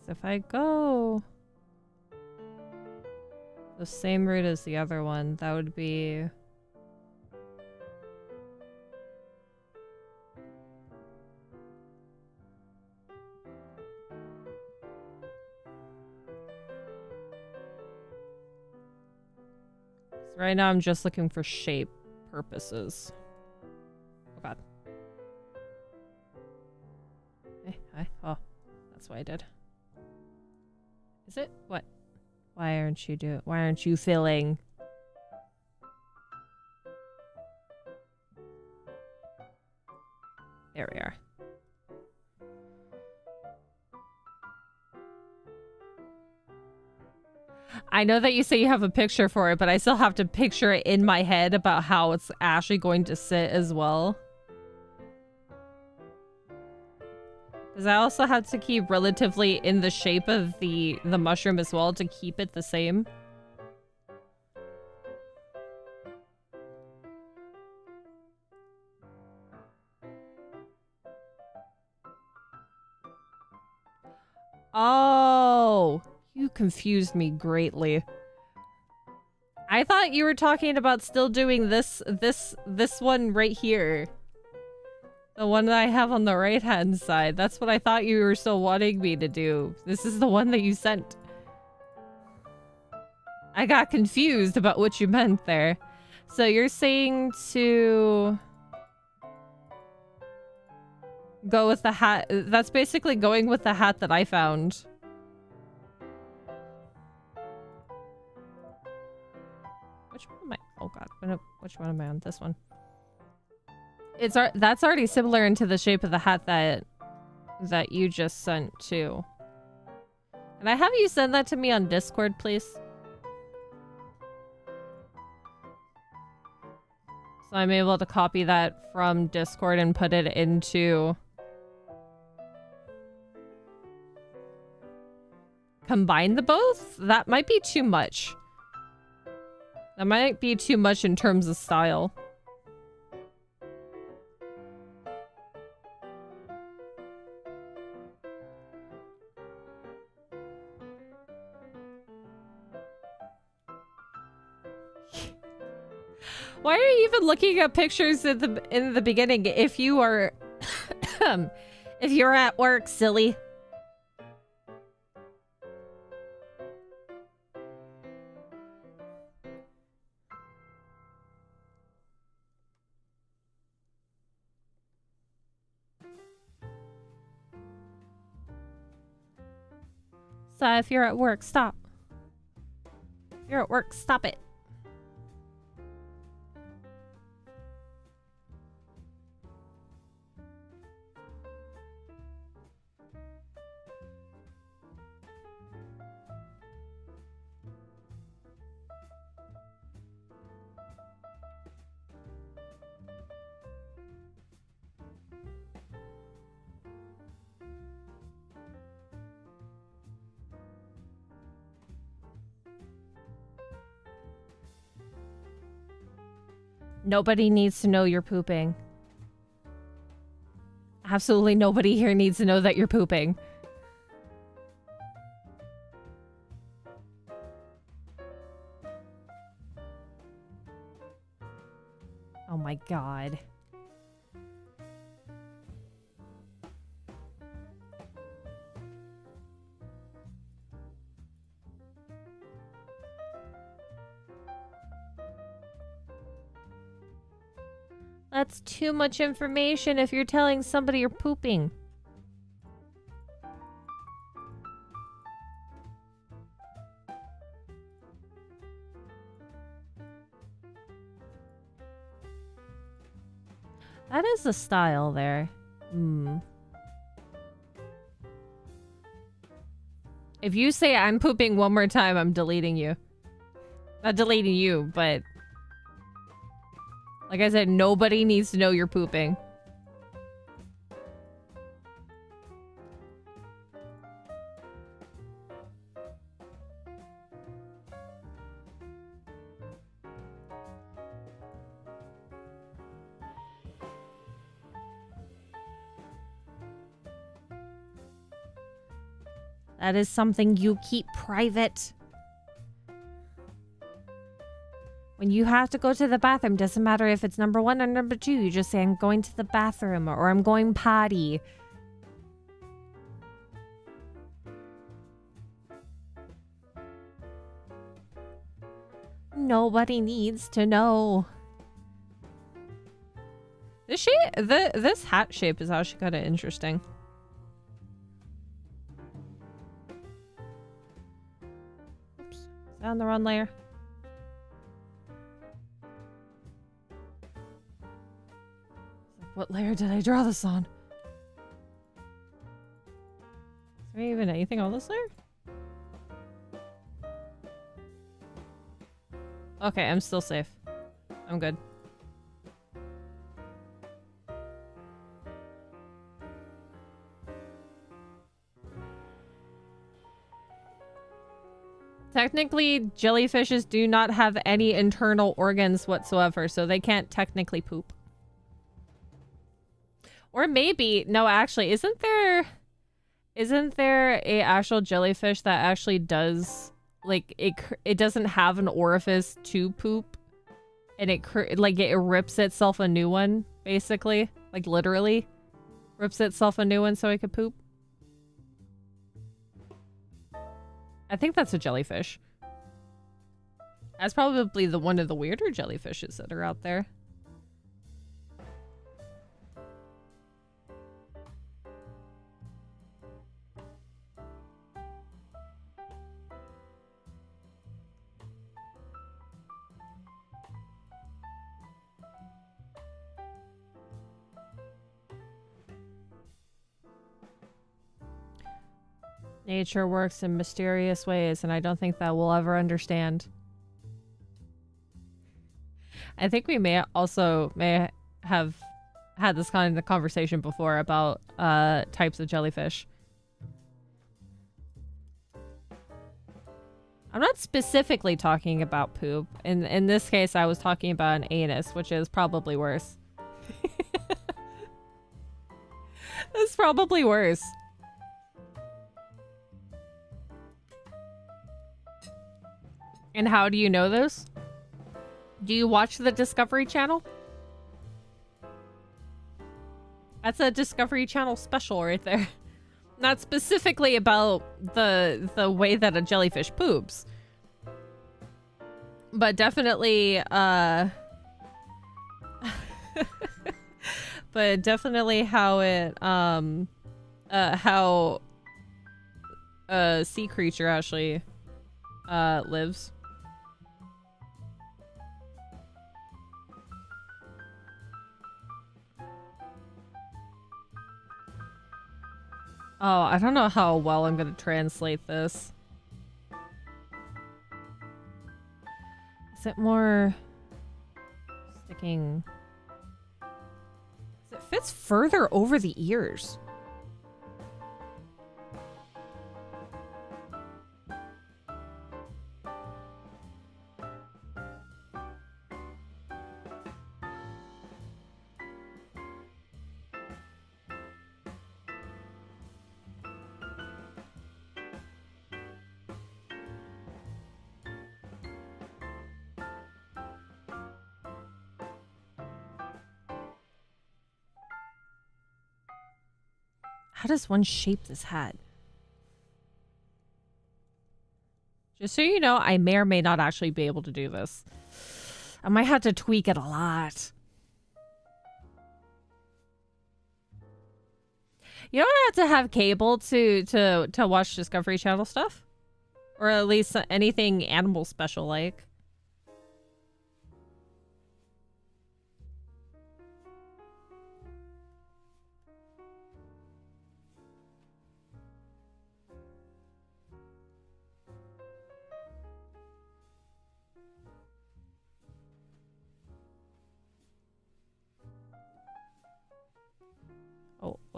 If I go the same route as the other one, that would be... So right now I'm just looking for shape purposes. Oh god. Hey, hi. Oh, that's what I did. Is it? What? Why aren't you filling? There we are. I know that you say you have a picture for it, but I still have to picture it in my head about how it's actually going to sit as well. Because I also had to keep relatively in the shape of the mushroom as well to keep it the same. Oh, you confused me greatly. I thought you were talking about still doing this one right here. The one that I have on the right-hand side. That's what I thought you were still wanting me to do. This is the one that you sent. I got confused about what you meant there. So you're saying to go with the hat. That's basically going with the hat that I found. Which one am I? Oh god. Which one am I on? This one. That's already similar into the shape of the hat that you just sent too. Can I have you send that to me on Discord, please? So I'm able to copy that from Discord and put it into... Combine the both? That might be too much. That might be too much in terms of style. Why are you even looking at pictures in the beginning if you are if you're at work, silly? So if you're at work, stop. If you're at work, stop it. Nobody needs to know you're pooping. Absolutely nobody here needs to know that you're pooping. Oh my god. That's too much information if you're telling somebody you're pooping. That is the style there. Hmm. If you say I'm pooping one more time, I'm deleting you. Not deleting you, but... Like I said, nobody needs to know you're pooping. That is something you keep private. When you have to go to the bathroom, doesn't matter if it's number 1 or number 2, you just say, I'm going to the bathroom, or I'm going potty. Nobody needs to know. This shape, this hat shape is actually kind of interesting. Oops, is that on the wrong layer? What layer did I draw this on? Is there even anything on this layer? Okay, I'm still safe. I'm good. Technically, jellyfishes do not have any internal organs whatsoever, so they can't technically poop. Or maybe, no, actually, isn't there a actual jellyfish that actually does, like, it doesn't have an orifice to poop, and it rips itself a new one, basically, like literally rips itself a new one so it could poop? I think that's a jellyfish. That's probably one of the weirder jellyfishes that are out there. Nature works in mysterious ways, and I don't think that we'll ever understand. I think we may have had this kind of conversation before about types of jellyfish. I'm not specifically talking about poop. In this case, I was talking about an anus, which is probably worse. It's probably worse. And how do you know this? Do you watch the Discovery Channel? That's a Discovery Channel special right there. Not specifically about the way that a jellyfish poops. But definitely, but definitely how it, how a sea creature actually, lives. Oh, I don't know how well I'm gonna translate this. Is it more sticking? It fits further over the ears. How does one shape this hat? Just so you know, I may or may not actually be able to do this. I might have to tweak it a lot. You don't have to have cable to watch Discovery Channel stuff. Or at least anything animal special like.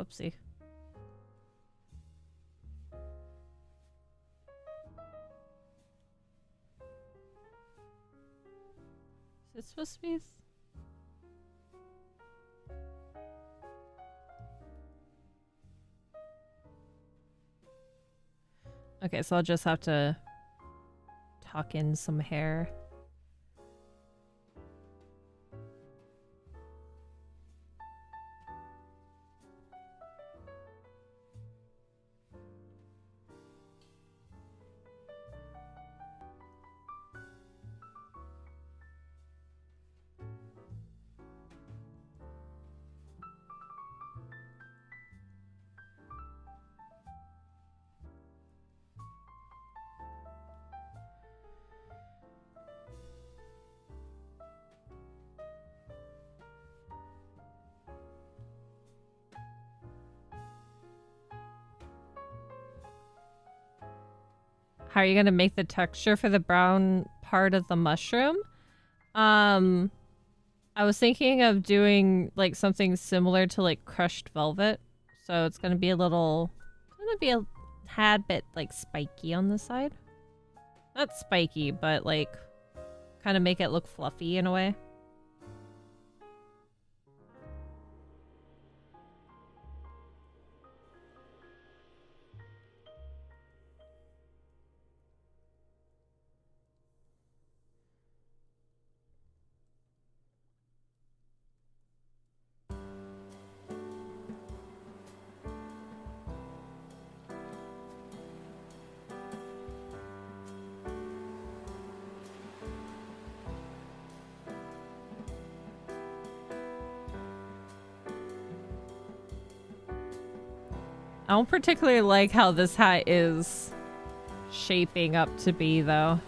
Whoopsie. Is it supposed to be? Okay, so I'll just have to tuck in some hair. How are you gonna make the texture for the brown part of the mushroom? I was thinking of doing like something similar to like crushed velvet. So it's gonna be a tad bit like spiky on the side. Not spiky, but like kind of make it look fluffy in a way. I don't particularly like how this hat is shaping up to be, though.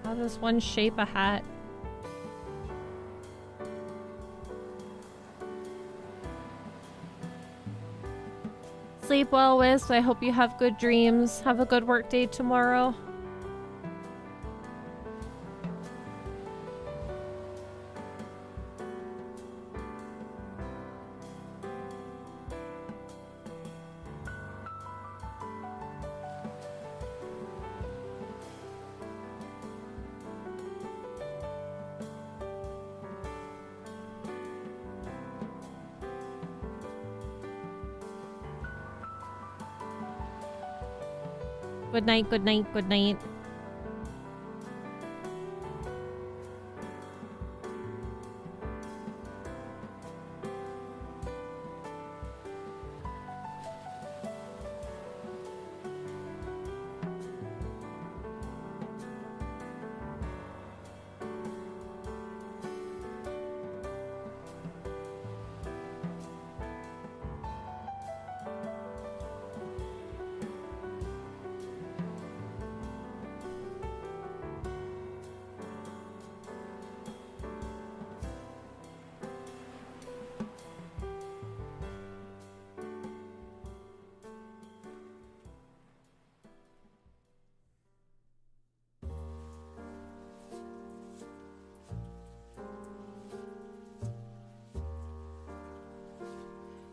How does one shape a hat? Sleep well, Wisp. I hope you have good dreams. Have a good work day tomorrow. Good night, good night, good night.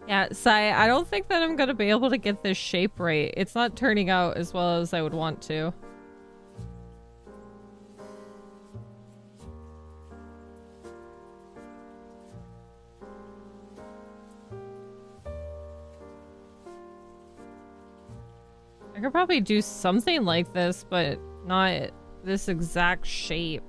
Yeah, Sai, I don't think that I'm gonna be able to get this shape right. It's not turning out as well as I would want to. I could probably do something like this, but not this exact shape.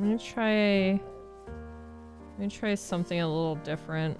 Let me try something a little different.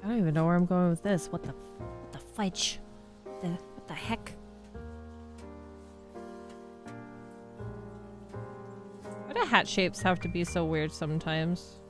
I don't even know where I'm going with this. What the fudge? What the heck? Why do hat shapes have to be so weird sometimes?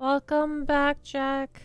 Welcome back, Jack.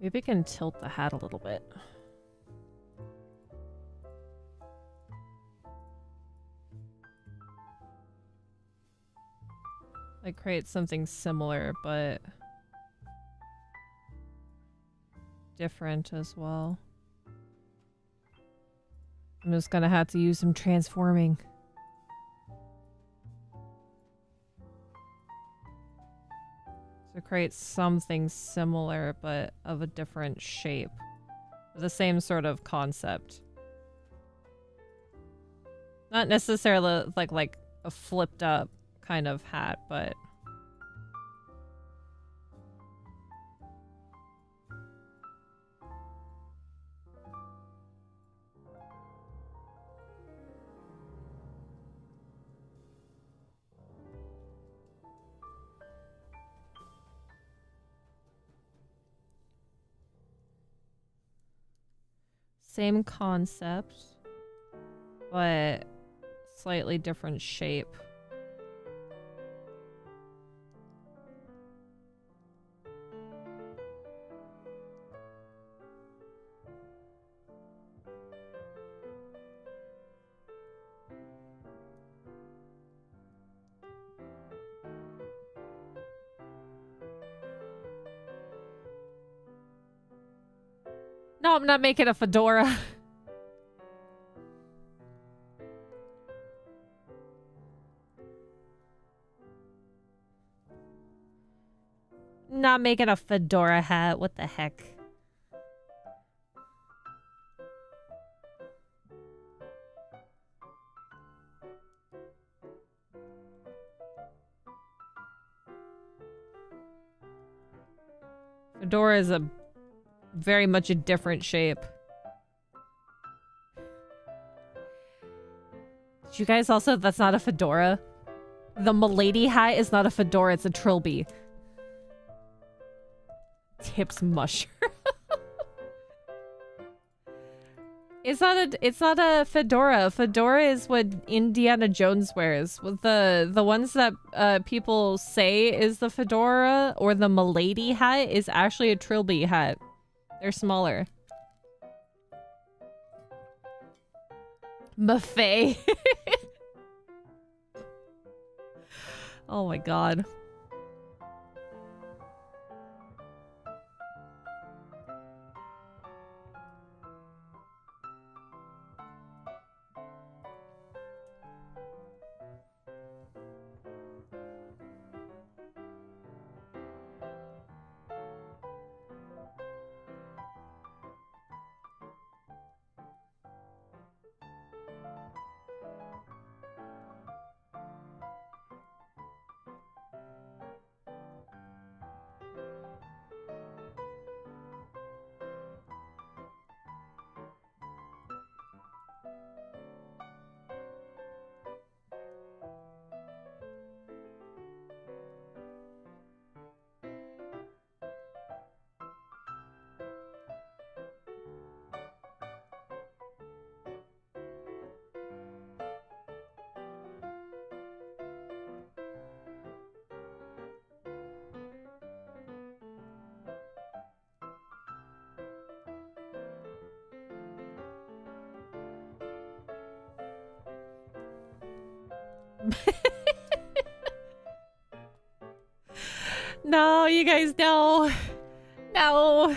Maybe I can tilt the hat a little bit. Like create something similar, but different as well. I'm just gonna have to use some transforming. To create something similar, but of a different shape. The same sort of concept. Not necessarily like a flipped up kind of hat, but... Same concept, but slightly different shape. No, I'm not making a fedora. Not making a fedora hat. What the heck? Fedora is a very much a different shape. Did you guys also, that's not a fedora? The milady hat is not a fedora, it's a trilby. Tips musher. It's not a fedora. Fedora is what Indiana Jones wears. The ones that people say is the fedora or the milady hat is actually a trilby hat. They're smaller. Buffet. Oh my god. No, you guys, no. No.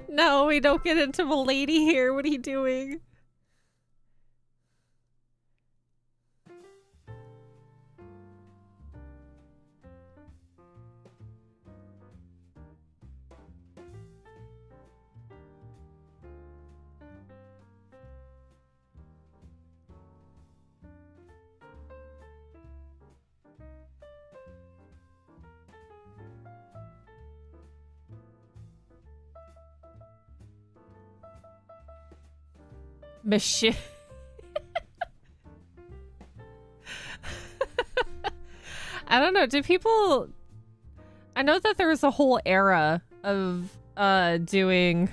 No, we don't get into milady here. What are you doing? Monsieur. I don't know. Do people... I know that there was a whole era of doing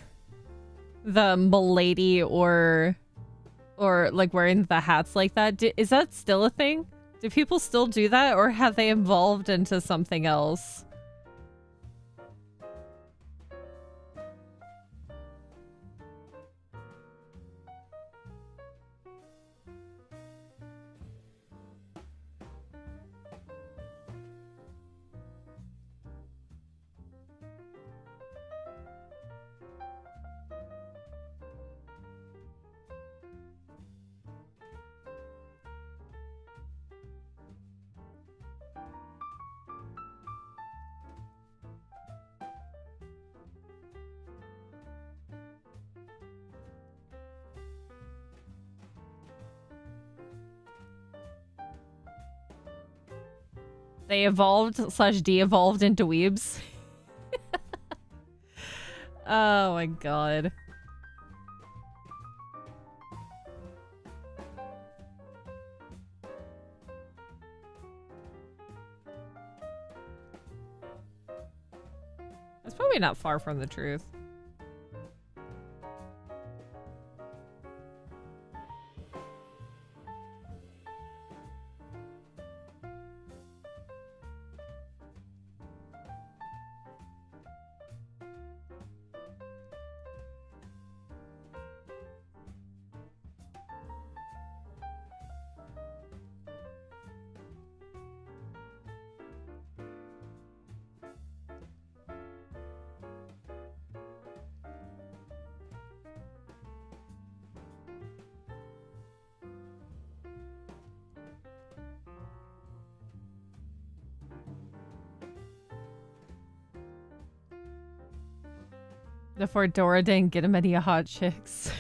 the milady or like wearing the hats like that. Is that still a thing? Do people still do that, or have they evolved into something else? They evolved / de-evolved into weebs. Oh my god. That's probably not far from the truth. Before Dora didn't get him any hot chicks.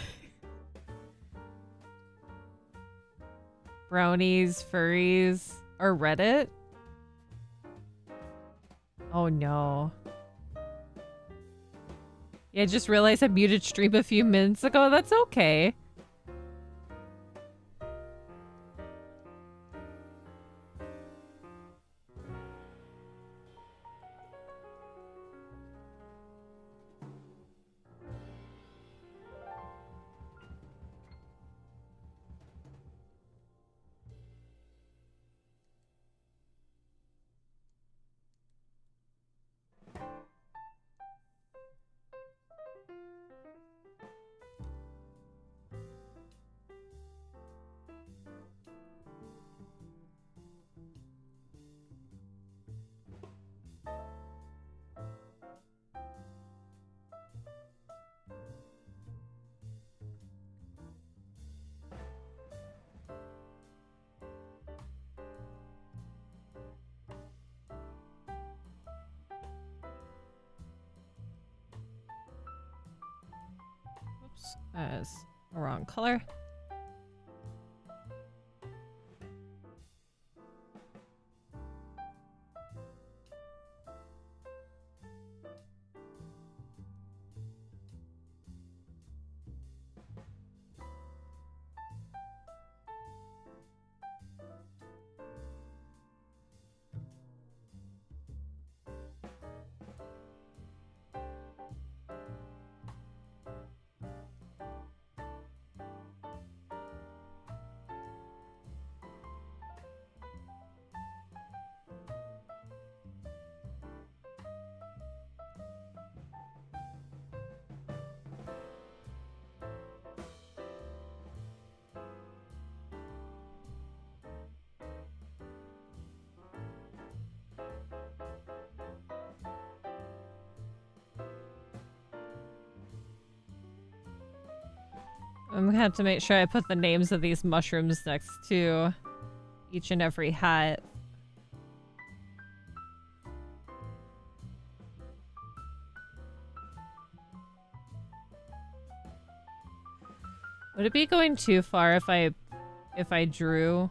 Brownies, furries, or Reddit? Oh no. Yeah, I just realized I muted stream a few minutes ago. That's okay. Oops, that's the wrong color. I'm gonna have to make sure I put the names of these mushrooms next to each and every hat. Would it be going too far if I drew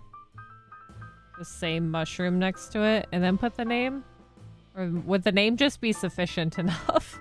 the same mushroom next to it and then put the name? Or would the name just be sufficient enough?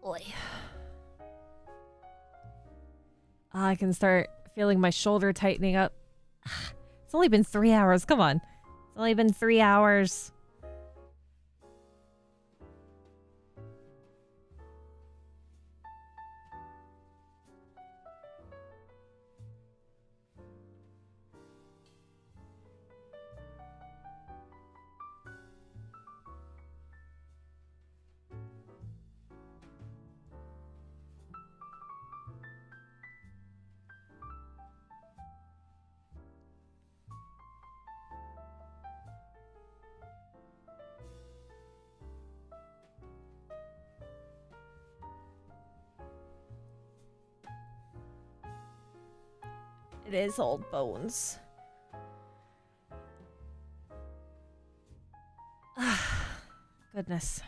Boy. I can start feeling my shoulder tightening up. It's only been 3 hours. Come on. It's only been 3 hours. It is old bones. Goodness.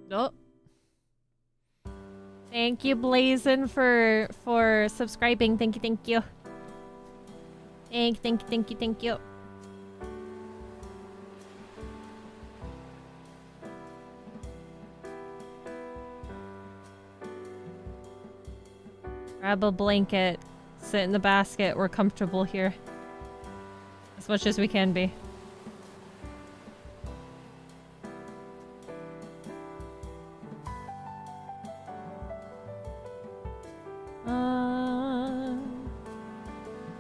Oh. Thank you, Blazin, for subscribing. Thank you, thank you. Thank you. Grab a blanket. Sit in the basket. We're comfortable here. As much as we can be.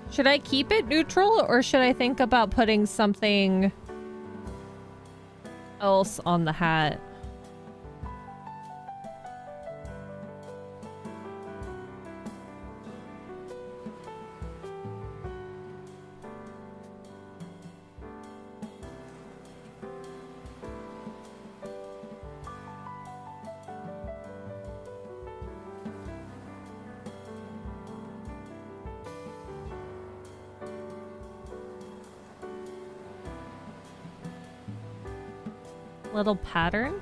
Should I keep it neutral, or should I think about putting something else on the hat? Little pattern?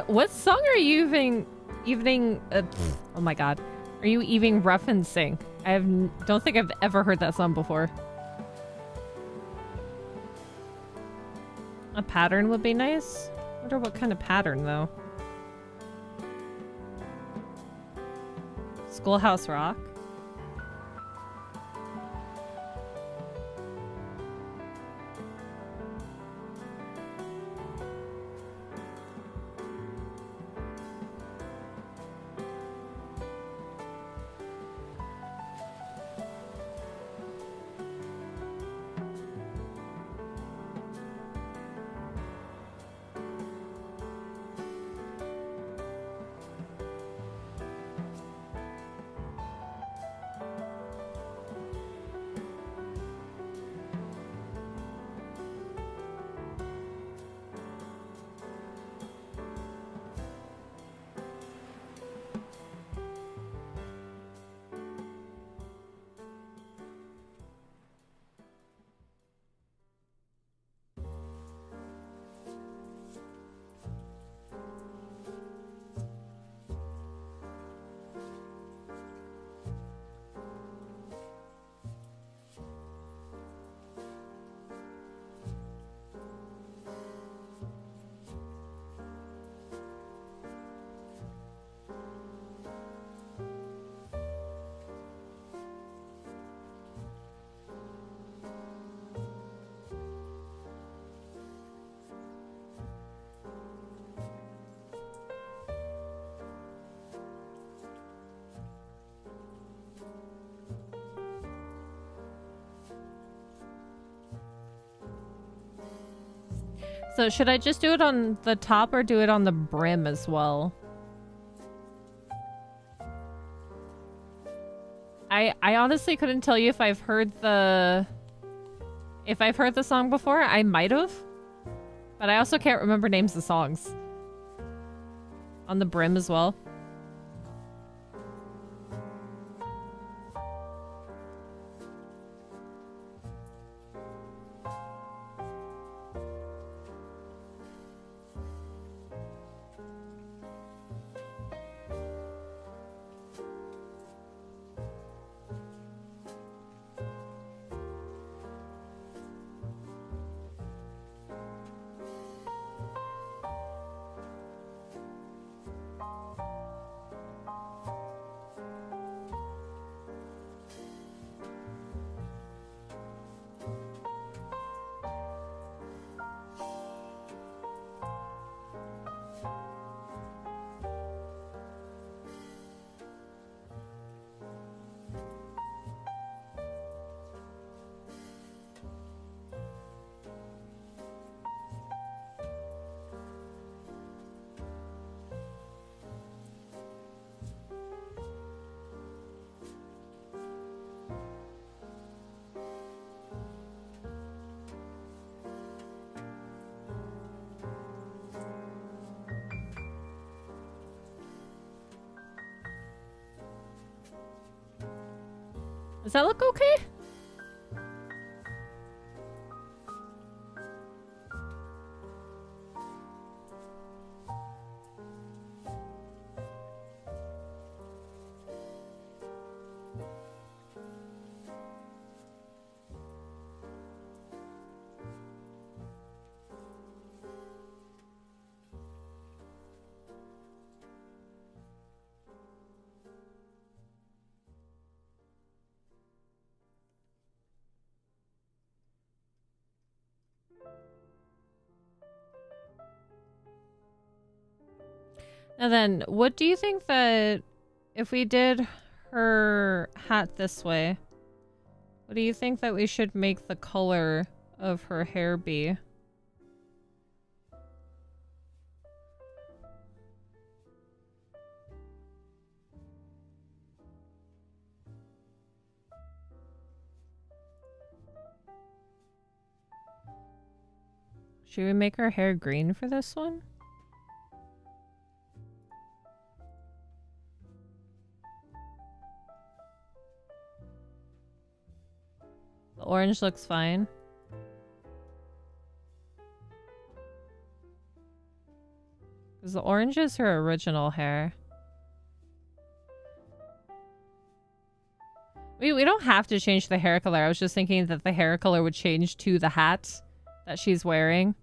What song are you even oh my god. Are you even referencing? Don't think I've ever heard that song before. A pattern would be nice. Wonder what kind of pattern though. Schoolhouse Rock. So should I just do it on the top or do it on the brim as well? I honestly couldn't tell you if I've heard the song before. I might have. But I also can't remember names of songs. On the brim as well. Does that look okay? And then, what do you think that if we did her hat this way, what do you think that we should make the color of her hair be? Should we make her hair green for this one? The orange looks fine. Because the orange is her original hair. We don't have to change the hair color. I was just thinking that the hair color would change to the hat that she's wearing.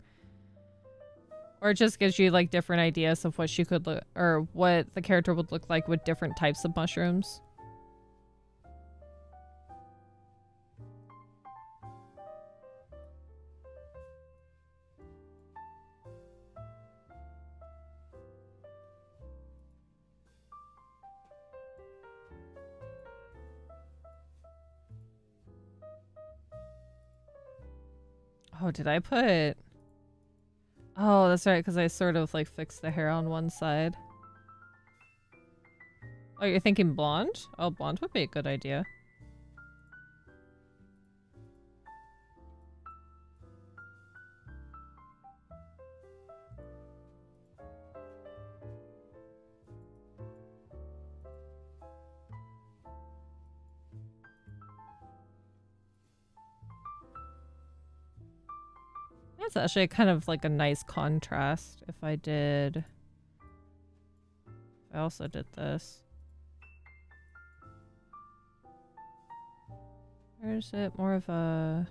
Or it just gives you like different ideas of what she could look, or what the character would look like with different types of mushrooms. Oh, did I put... Oh, that's right, because I sort of like fixed the hair on one side. Oh, you're thinking blonde? Oh, blonde would be a good idea. That's actually kind of like a nice contrast if I did... I also did this. Or is it more of a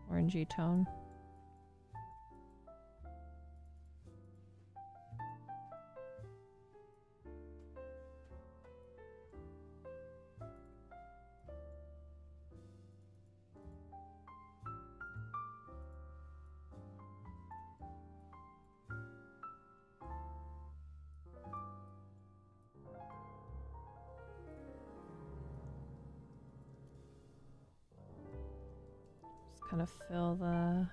orangey tone? Kind of fill the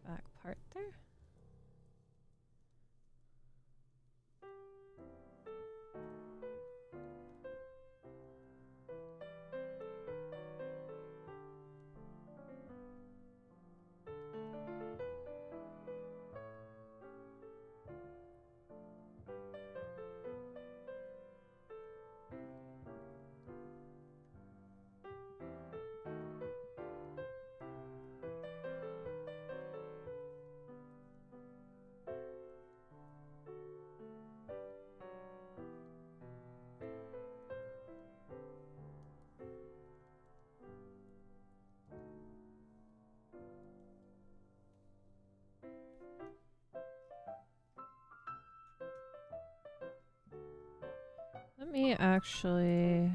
back part there. Let me actually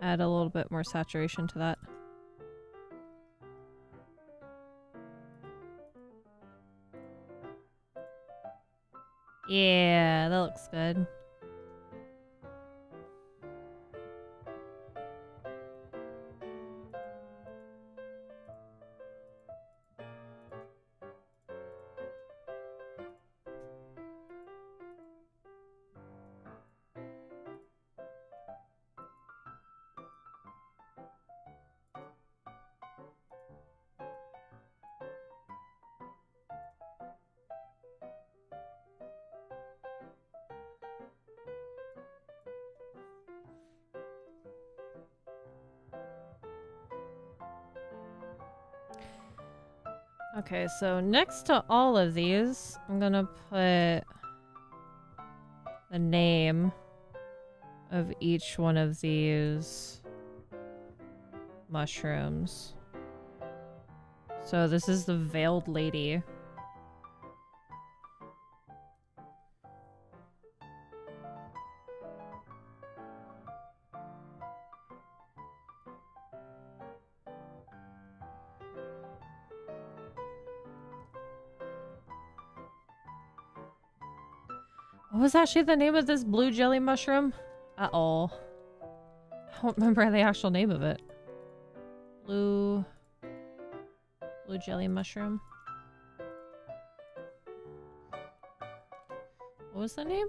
add a little bit more saturation to that. Yeah, that looks good. Okay, so next to all of these, I'm gonna put the name of each one of these mushrooms. So this is the Veiled Lady. What was actually the name of this blue jelly mushroom? Uh-oh. I don't remember the actual name of it. Blue jelly mushroom. What was the name?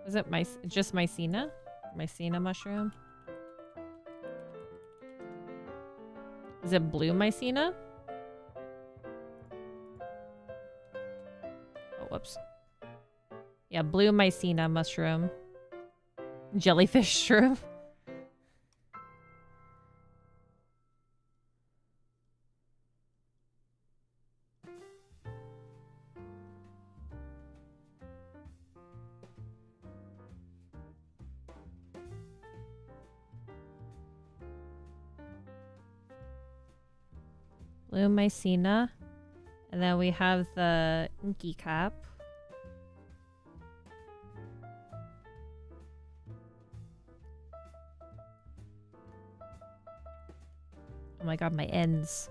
Was it just Mycena? Mycena mushroom? Is it blue Mycena? Oh, whoops. Yeah, blue Mycena mushroom. Jellyfish shroom. Blue Mycena. And then we have the inky cap. Oh my god, my ends.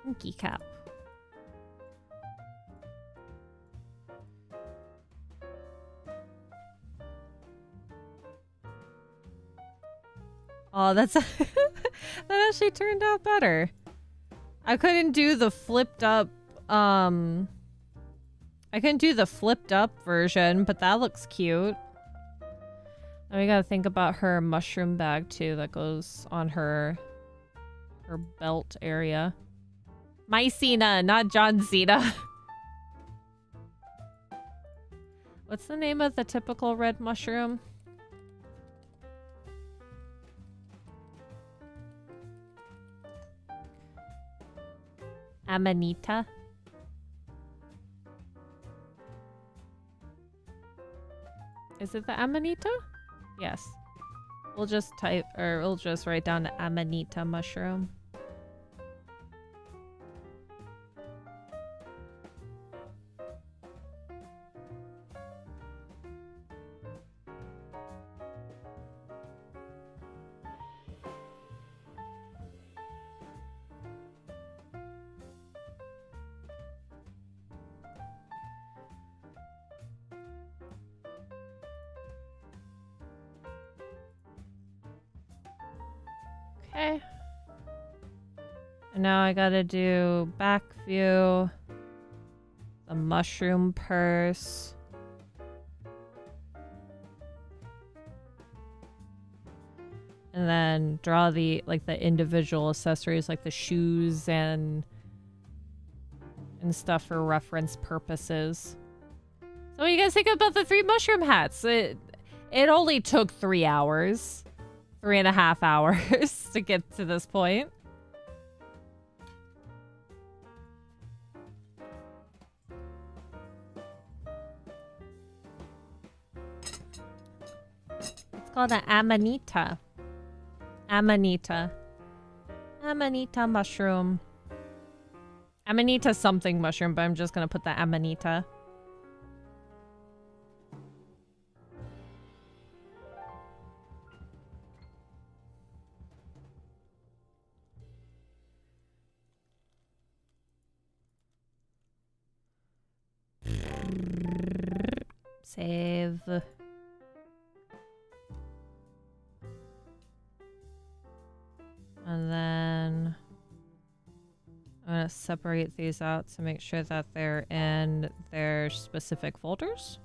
Inky cap. Oh, that's that actually turned out better. I couldn't do the flipped up I couldn't do the flipped up version, but that looks cute. Now we gotta think about her mushroom bag too that goes on her belt area. Mycena, not John Cena. What's the name of the typical red mushroom? Amanita. Is it the Amanita? Yes. We'll just write down the Amanita mushroom. Okay. And now I gotta do back view, the mushroom purse. And then draw the individual accessories like the shoes and stuff for reference purposes. So what do you guys think about the 3 mushroom hats? It only took 3 hours. 3.5 hours to get to this point. It's called an Amanita. Amanita. Amanita mushroom. Amanita something mushroom, but I'm just gonna put the Amanita. Save. And then I'm going to separate these out to make sure that they're in their specific folders.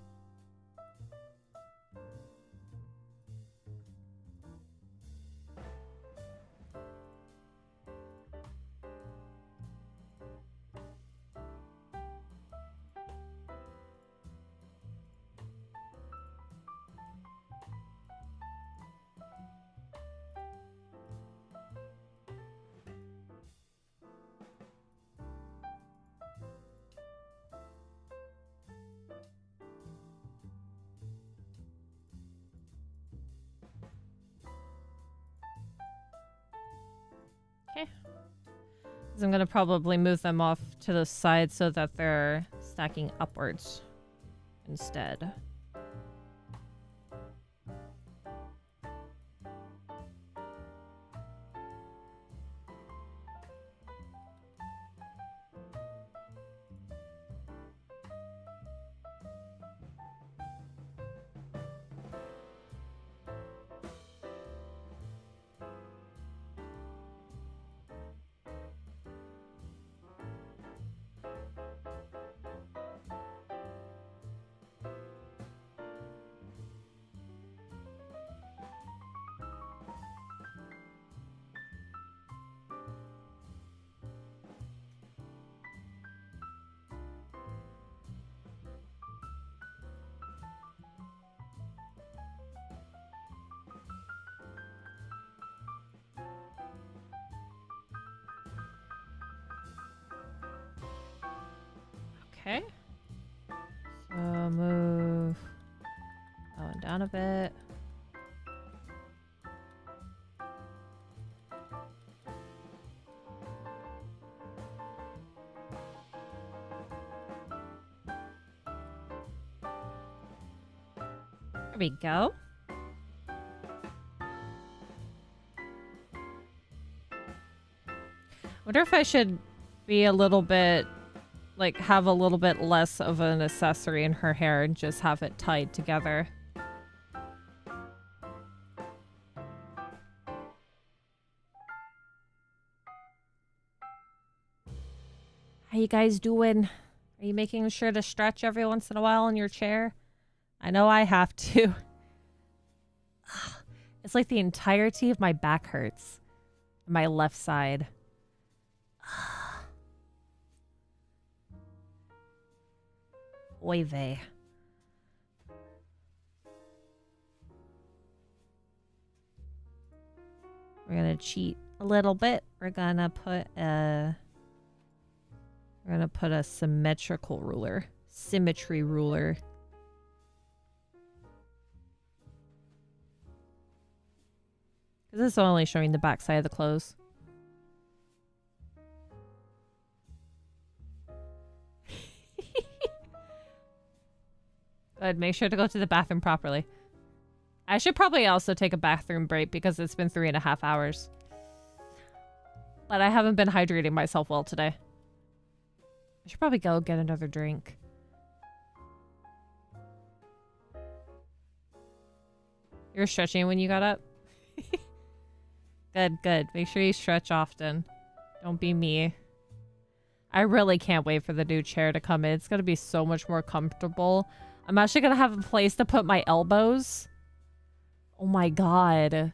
Because I'm going to probably move them off to the side so that they're stacking upwards instead. Okay. So move that one down a bit. There we go. Wonder if I should be a little bit, like, have a little bit less of an accessory in her hair and just have it tied together. How you guys doing? Are you making sure to stretch every once in a while in your chair? I know I have to. It's like the entirety of my back hurts. My left side. Oy vey. We're gonna cheat a little bit. We're gonna put a symmetrical ruler. Symmetry ruler. Because this is only showing the back side of the clothes. Good. Make sure to go to the bathroom properly. I should probably also take a bathroom break because it's been 3.5 hours. But I haven't been hydrating myself well today. I should probably go get another drink. You're stretching when you got up? Good, good. Make sure you stretch often. Don't be me. I really can't wait for the new chair to come in. It's going to be so much more comfortable. I'm actually going to have a place to put my elbows. Oh my god.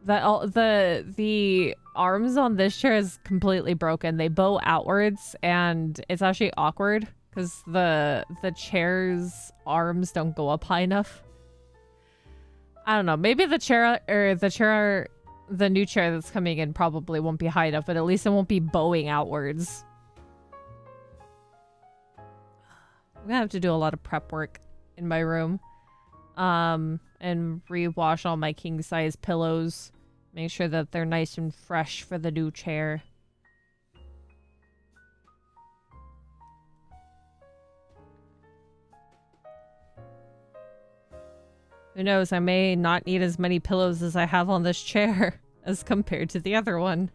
The arms on this chair is completely broken. They bow outwards and it's actually awkward because the chair's arms don't go up high enough. I don't know. Maybe the new chair that's coming in probably won't be high enough, but at least it won't be bowing outwards. I'm gonna have to do a lot of prep work in my room. And rewash all my king size pillows. Make sure that they're nice and fresh for the new chair. Who knows, I may not need as many pillows as I have on this chair as compared to the other one.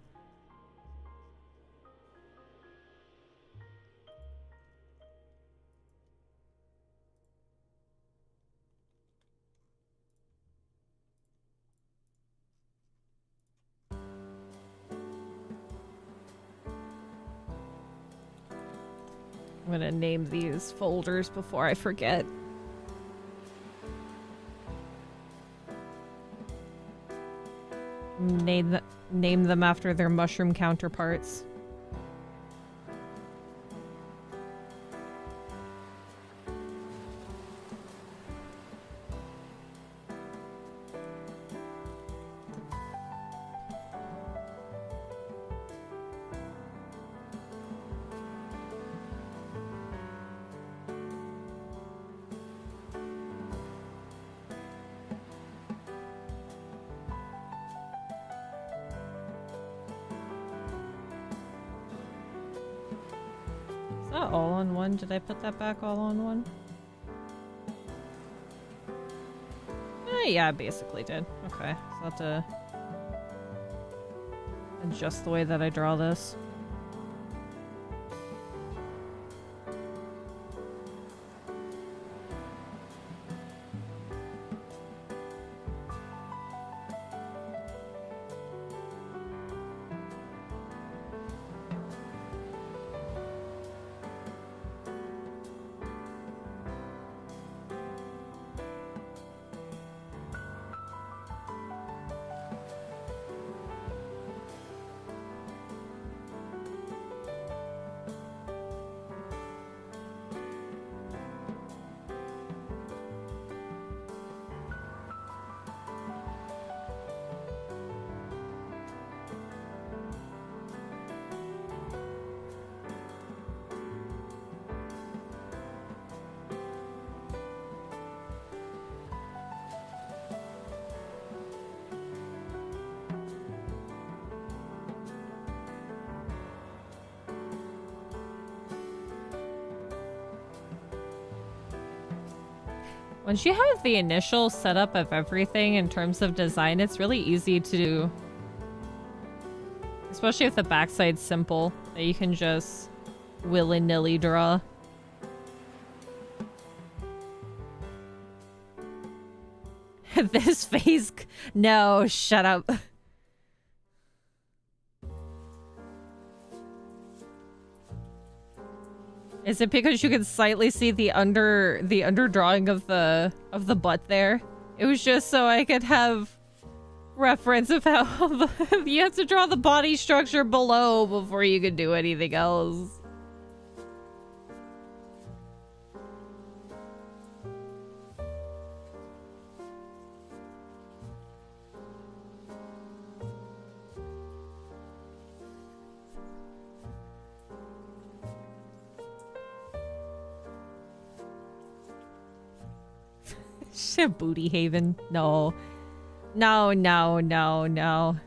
I'm gonna name these folders before I forget. Name them after their mushroom counterparts. Is that all on one? Did I put that back all on one? Yeah, I basically did. Okay, so I have to adjust the way that I draw this. Once you have the initial setup of everything in terms of design, it's really easy to do. Especially if the backside's simple, that you can just willy-nilly draw. This face... No, shut up. Is it because you can slightly see the underdrawing of the butt there? It was just so I could have reference of how you have to draw the body structure below before you can do anything else. Shit, Booty Haven. No. No, no, no, no.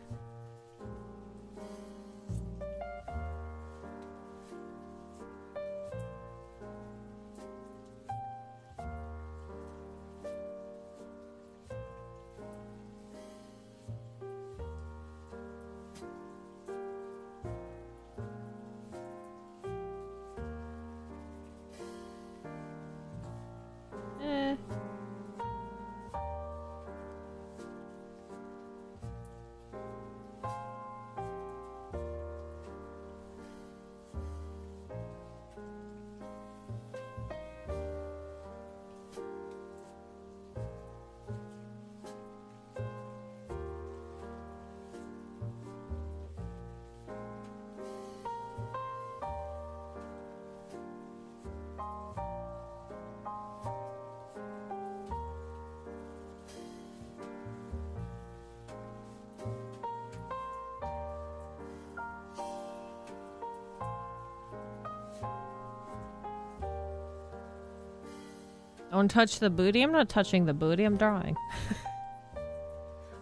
Don't touch the booty? I'm not touching the booty, I'm drawing.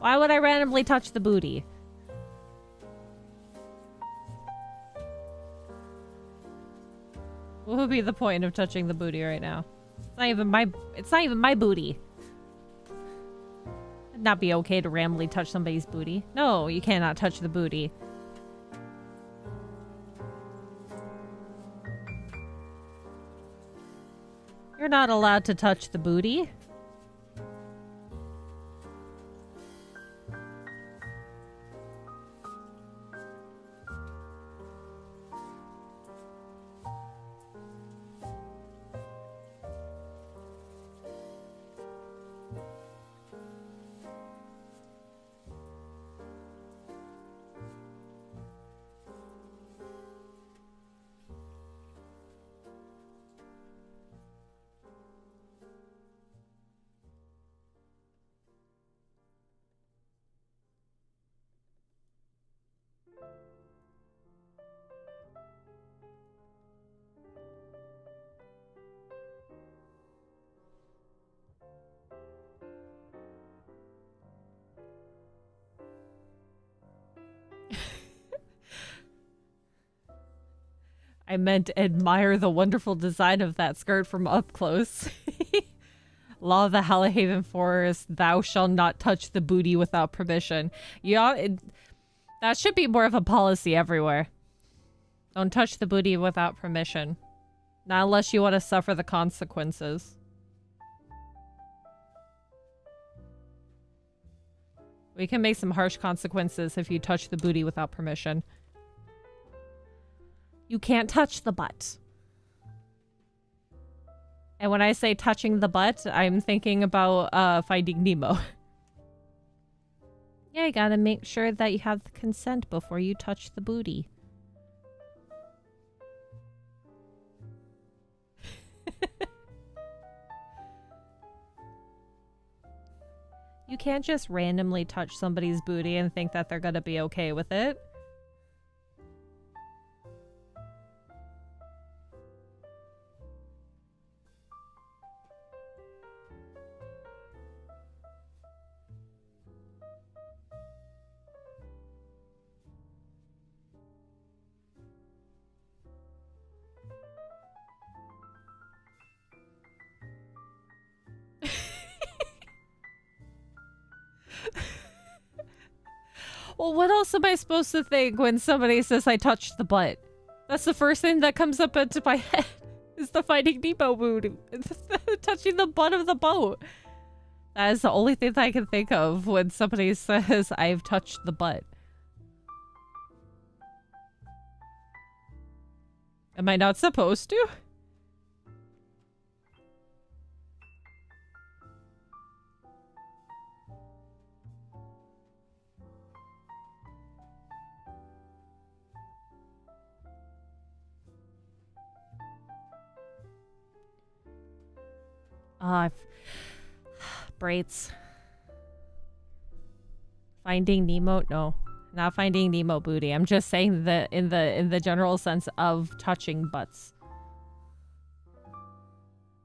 Why would I randomly touch the booty? What would be the point of touching the booty right now? It's not even my booty. It'd not be okay to randomly touch somebody's booty. No, you cannot touch the booty. You're not allowed to touch the booty. I meant admire the wonderful design of that skirt from up close. Law of the Halehaven Forest, thou shalt not touch the booty without permission. Yeah, that should be more of a policy everywhere. Don't touch the booty without permission. Not unless you want to suffer the consequences. We can make some harsh consequences if you touch the booty without permission. You can't touch the butt. And when I say touching the butt, I'm thinking about Finding Nemo. Yeah, you gotta make sure that you have the consent before you touch the booty. You can't just randomly touch somebody's booty and think that they're gonna be okay with it. Well, what else am I supposed to think when somebody says I touched the butt? That's the first thing that comes up into my head. Is the Finding Nemo mood. Touching the butt of the boat. That is the only thing that I can think of when somebody says I've touched the butt. Am I not supposed to? Braids. Finding Nemo? No, not Finding Nemo booty. I'm just saying that in the general sense of touching butts.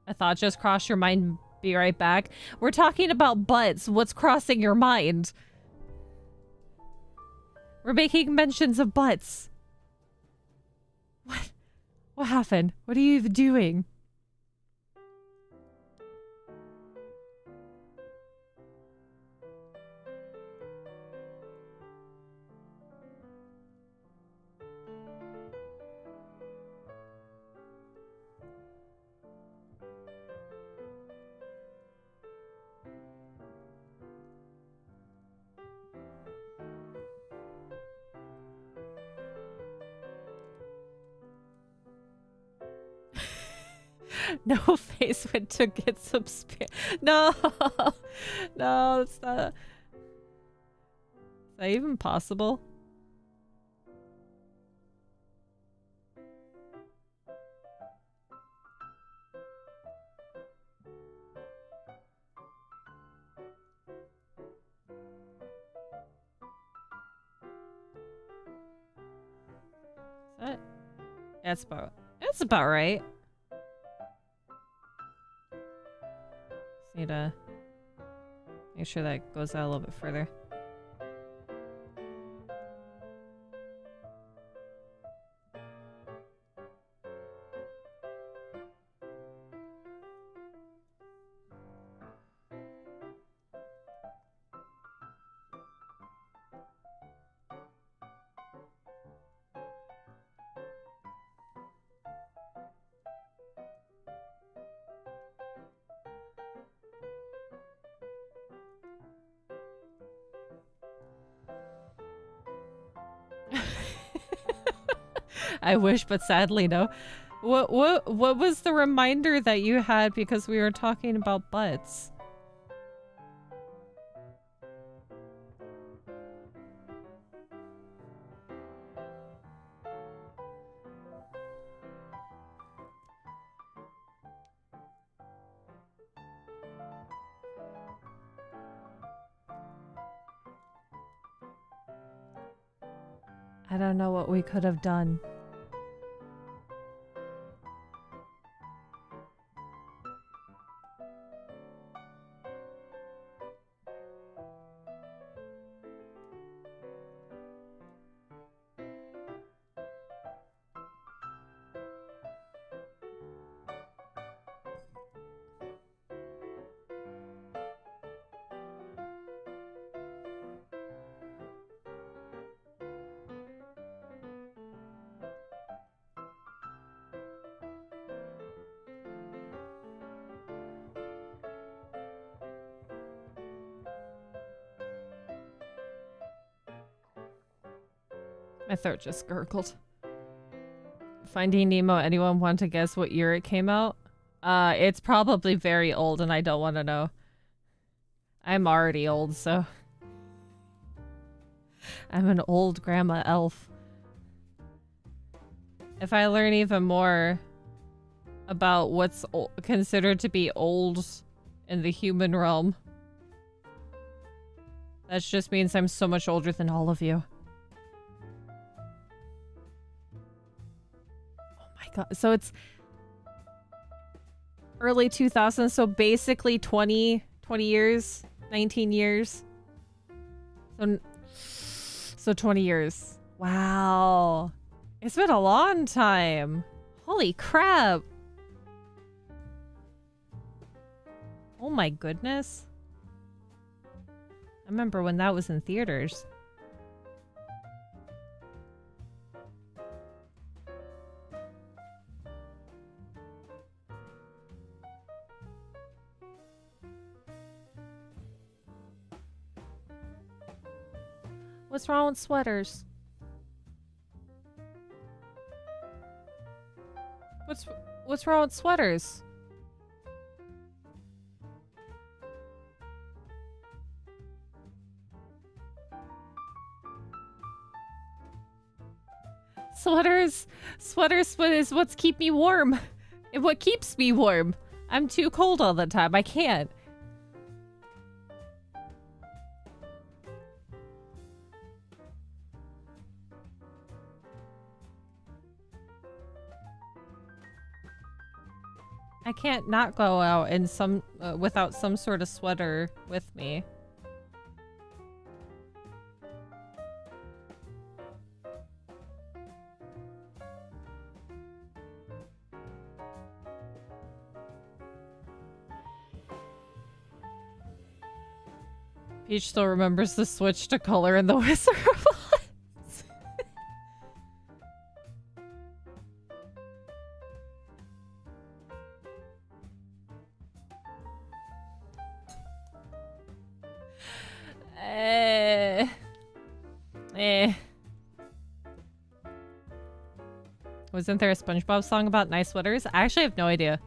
A thought just crossed your mind. Be right back. We're talking about butts. What's crossing your mind? We're making mentions of butts. What? What happened? What are you even doing? No face went to get some spit. No, no, it's not. Is that even possible? Is that? That's about right. Need to make sure that goes out a little bit further. I wish, but sadly no. What was the reminder that you had because we were talking about butts? I don't know what we could have done. My throat just gurgled. Finding Nemo, anyone want to guess what year it came out? It's probably very old and I don't want to know. I'm already old, so... I'm an old grandma elf. If I learn even more about what's considered to be old in the human realm, that just means I'm so much older than all of you. Oh my god. So it's early 2000s, so basically 20 years, 19 years. So 20 years. Wow. It's been a long time. Holy crap. Oh my goodness. I remember when that was in theaters. What's wrong with sweaters? What's wrong with sweaters? Sweaters is what's keep me warm. And what keeps me warm. I'm too cold all the time. I can't. I can't not go out in without some sort of sweater with me. Peach still remembers the switch to color in the Wizard of Oz. Wasn't there a SpongeBob song about nice sweaters? I actually have no idea.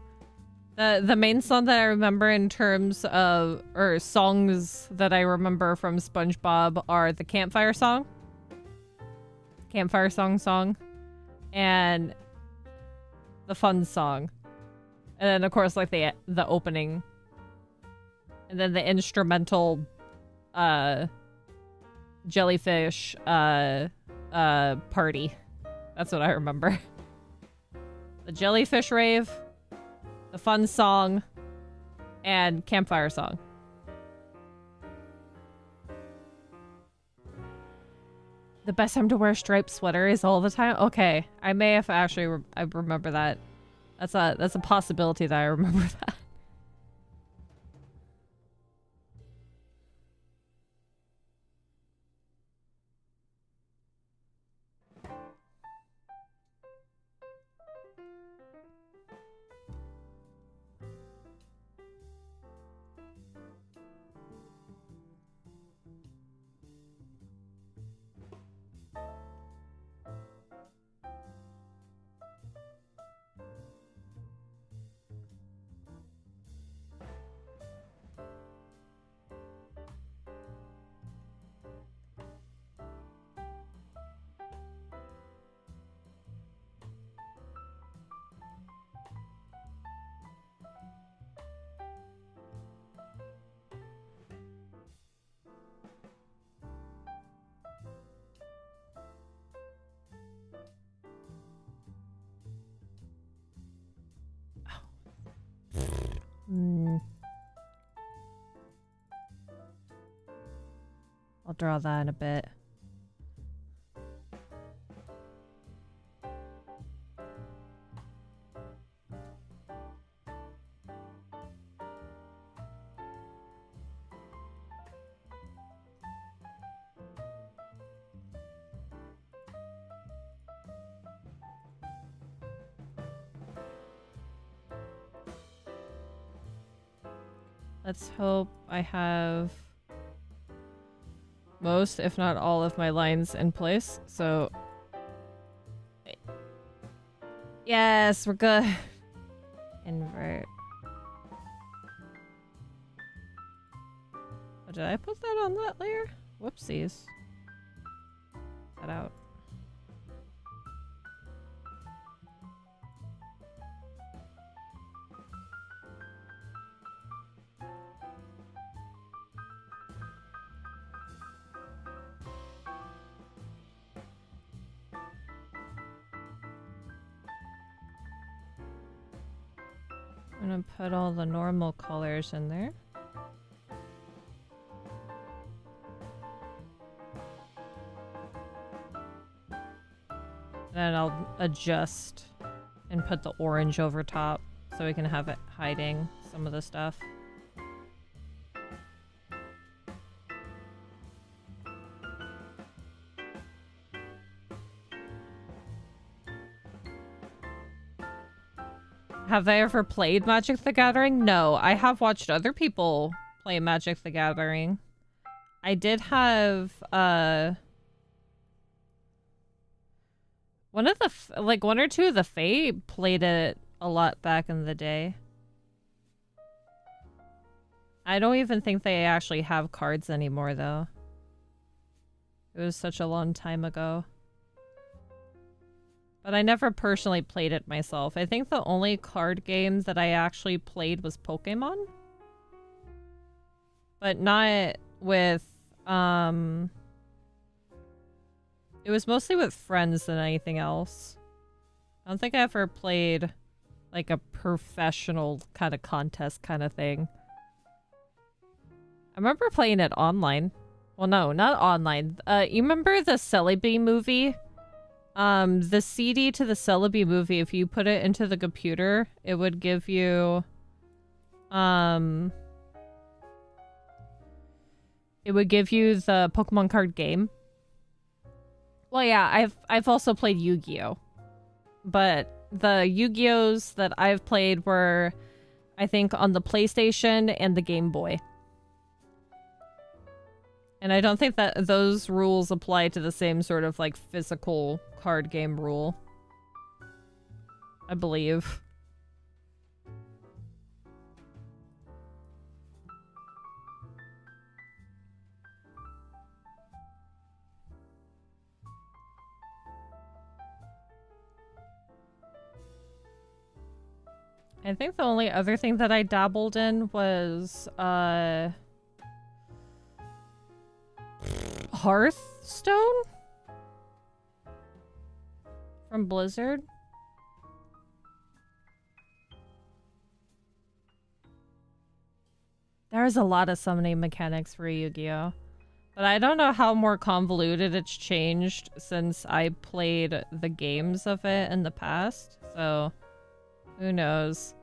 The main song that I remember in terms of, or songs that I remember from SpongeBob are the Campfire Song. Campfire Song, and the Fun Song. And then of course like the opening. And then the instrumental jellyfish party. That's what I remember. The jellyfish rave, the Fun Song, and Campfire Song. The best time to wear a striped sweater is all the time? Okay, I may have actually I remember that. That's a possibility that I remember that. I'll draw that in a bit. Let's hope I have most, if not all, of my lines in place. So Yes, we're good. Invert. Oh, did I put that on that layer? Whoopsies. That out. I'm gonna put all the normal colors in there. Then I'll adjust and put the orange over top so we can have it hiding some of the stuff. Have I ever played Magic the Gathering? No, I have watched other people play Magic the Gathering. I did have, one of the, like, one or two of the Fae played it a lot back in the day. I don't even think they actually have cards anymore, though. It was such a long time ago. But I never personally played it myself. I think the only card game that I actually played was Pokemon. But not with, it was mostly with friends than anything else. I don't think I ever played, like, a professional kind of contest kind of thing. I remember playing it online. Well, no, not online. You remember the Celebi movie? The CD to the Celebi movie, if you put it into the computer, it would give you, it would give you the Pokemon card game. Well, yeah, I've also played Yu-Gi-Oh! But the Yu-Gi-Ohs that I've played were, I think, on the PlayStation and the Game Boy. And I don't think that those rules apply to the same sort of, like, physical card game rule. I believe. I think the only other thing that I dabbled in was, Hearthstone? From Blizzard? There's a lot of summoning mechanics for Yu-Gi-Oh! But I don't know how more convoluted it's changed since I played the games of it in the past. So, who knows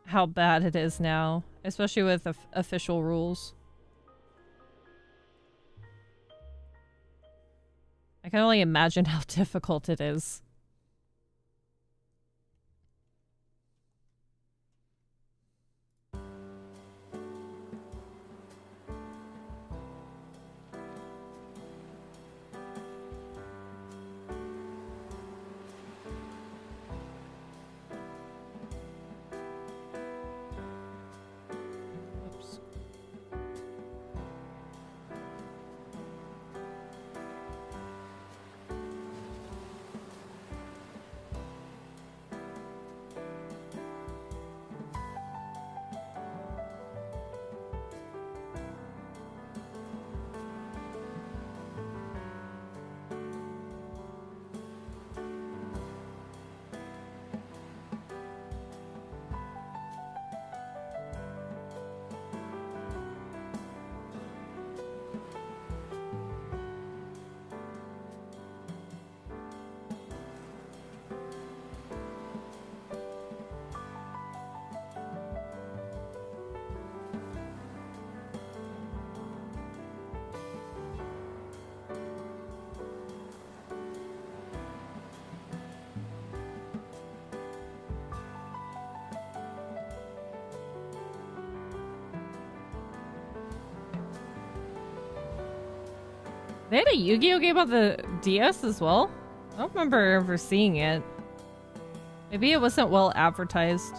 how bad it is now, especially with official rules. I can only imagine how difficult it is. They had a Yu-Gi-Oh game on the DS as well? I don't remember ever seeing it. Maybe it wasn't well advertised.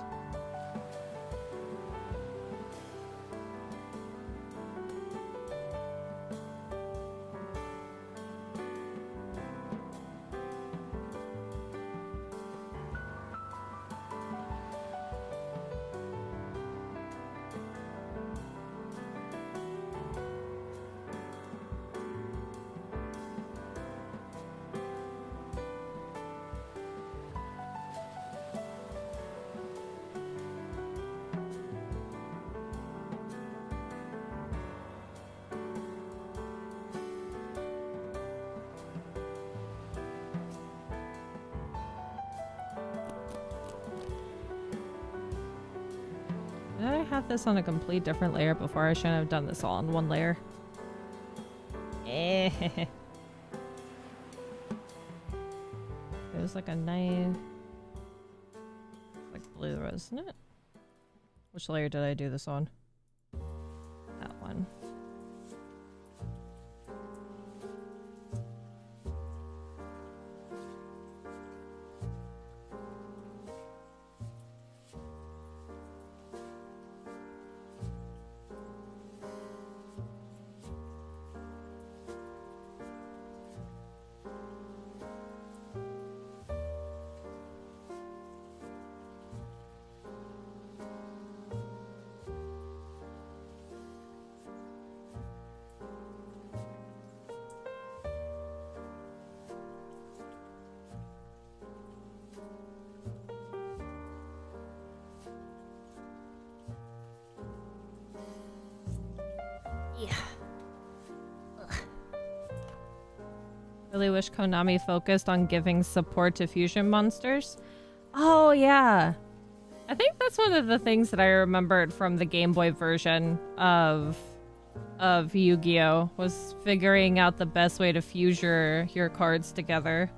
Did I have this on a complete different layer before? I shouldn't have done this all on one layer. It was like a nice... like blue, wasn't it? Which layer did I do this on? That one. Really wish Konami focused on giving support to fusion monsters. Oh, yeah. I think that's one of the things that I remembered from the Game Boy version of Yu-Gi-Oh! Was figuring out the best way to fuse your cards together.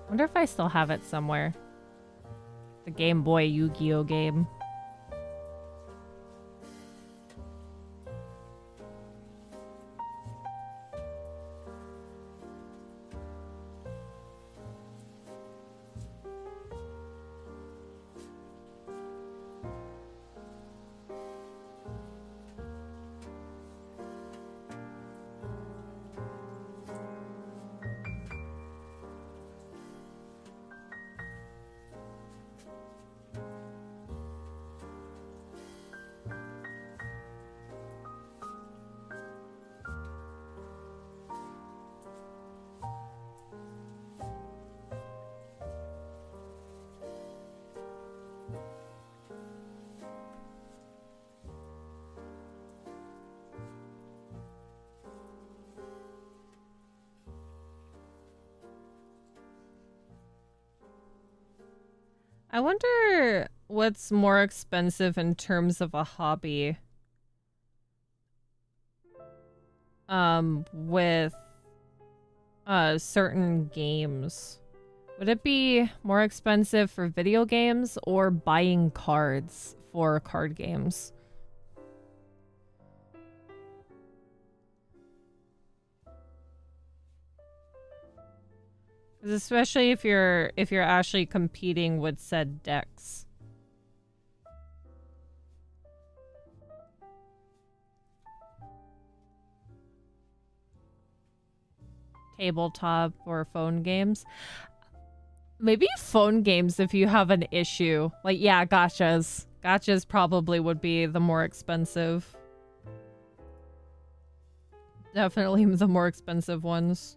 I wonder if I still have it somewhere. The Game Boy Yu-Gi-Oh game. I wonder what's more expensive in terms of a hobby. With certain games. Would it be more expensive for video games or buying cards for card games? Especially if you're actually competing with said decks. Tabletop or phone games. Maybe phone games if you have an issue. Like, yeah, gachas. Gachas probably would be the more expensive. Definitely the more expensive ones.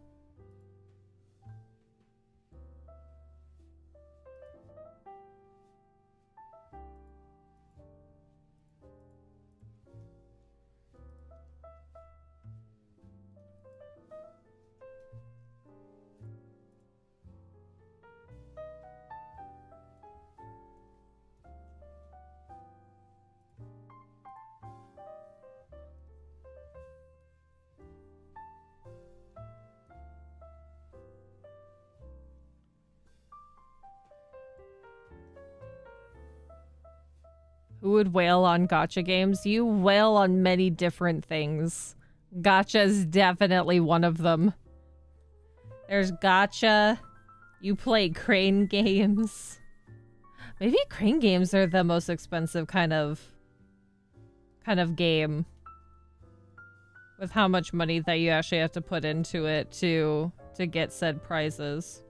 Who would wail on gacha games? You wail on many different things. Gacha's definitely one of them. There's gacha. You play crane games. Maybe crane games are the most expensive kind of game. With how much money that you actually have to put into it to get said prizes.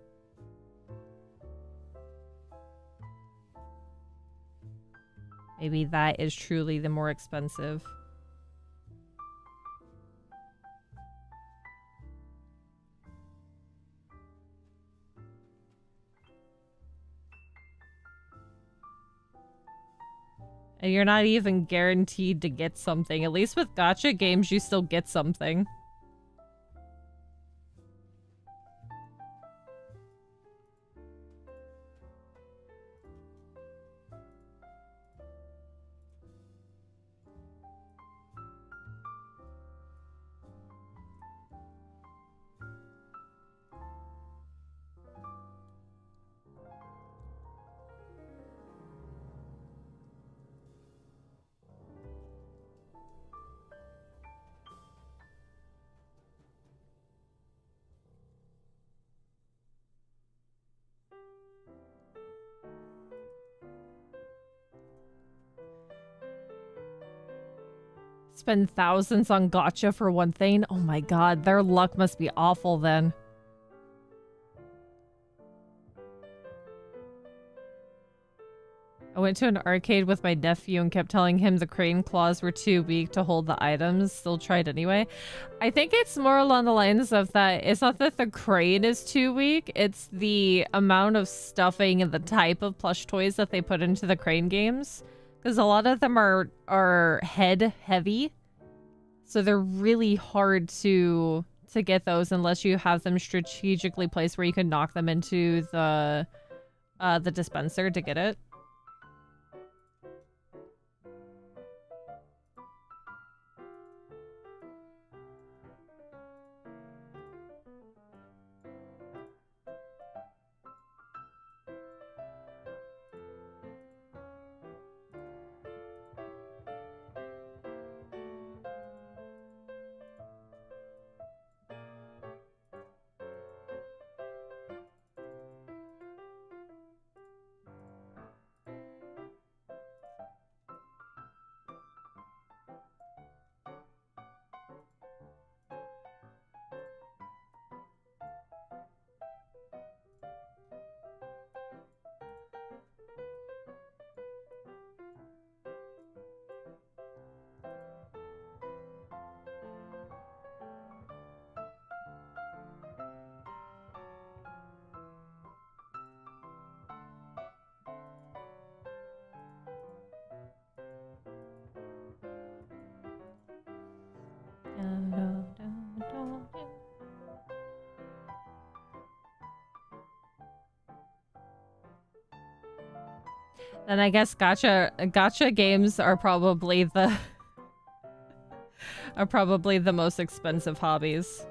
Maybe that is truly the more expensive. And you're not even guaranteed to get something. At least with gacha games, you still get something. Spend thousands on gacha for one thing? Oh my god, their luck must be awful then. I went to an arcade with my nephew and kept telling him the crane claws were too weak to hold the items. Still tried anyway. I think it's more along the lines of that it's not that the crane is too weak, it's the amount of stuffing and the type of plush toys that they put into the crane games. Because a lot of them are head heavy. So they're really hard to get those unless you have them strategically placed where you can knock them into the dispenser to get it. Then I guess gacha games are probably the most expensive hobbies.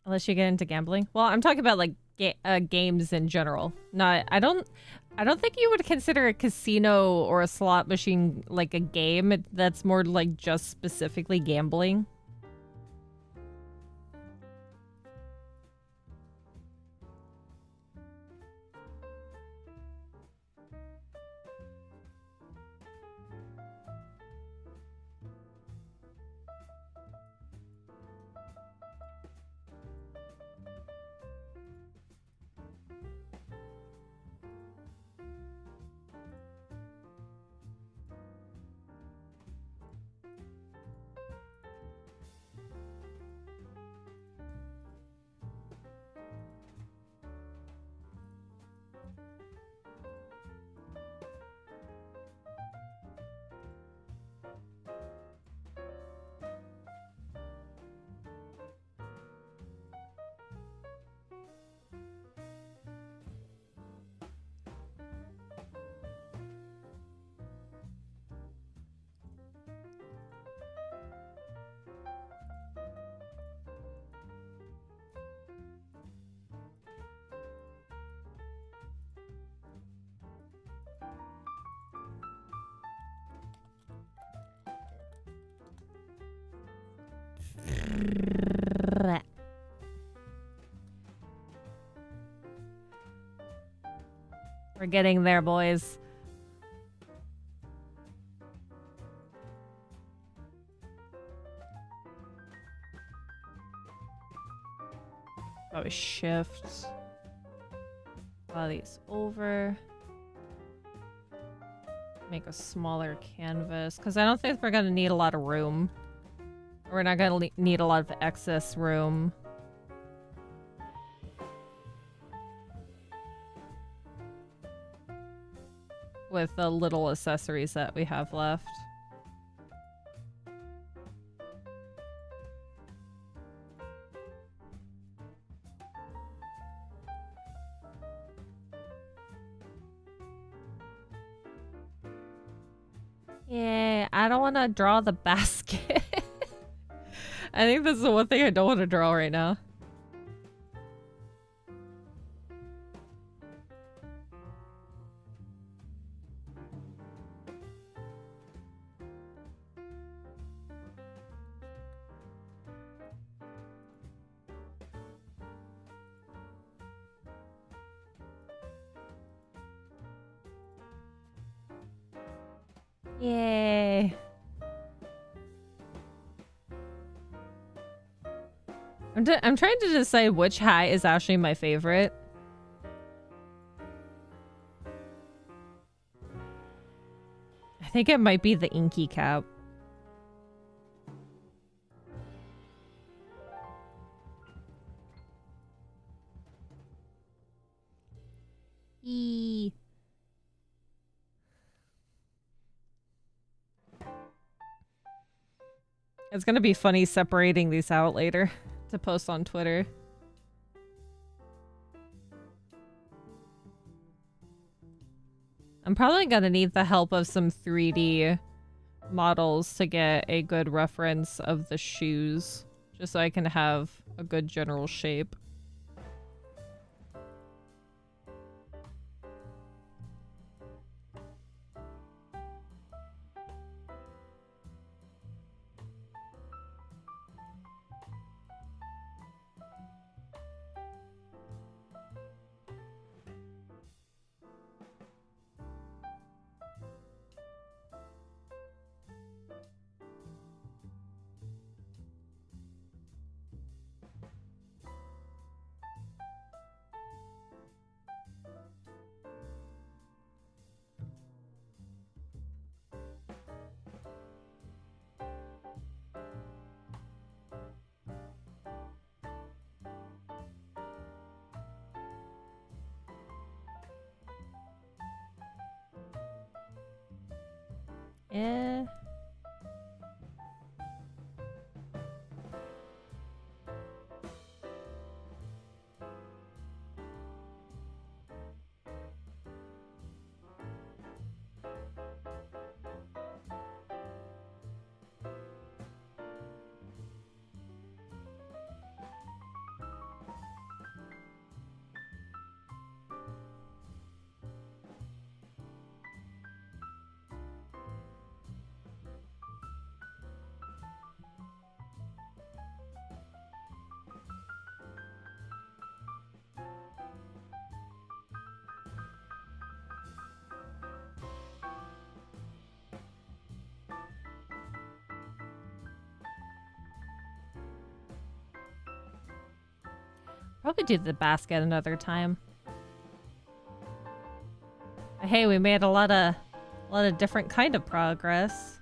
Unless you get into gambling. Well, I'm talking about like games in general. Not. I don't think you would consider a casino or a slot machine like a game. That's more like just specifically gambling. We're getting there, boys. Oh, shift. File these over. Make a smaller canvas, because I don't think we're going to need a lot of room. We're not going to need a lot of excess room. With the little accessories that we have left. Yeah, I don't want to draw the basket. I think this is the one thing I don't want to draw right now. Yay. I'm trying to decide which hat is actually my favorite. I think it might be the inky cap. Eee. It's gonna be funny separating these out later to post on Twitter. I'm probably gonna need the help of some 3D models to get a good reference of the shoes, just so I can have a good general shape. Yeah. Probably do the basket another time. But hey, we made a lot of different kind of progress.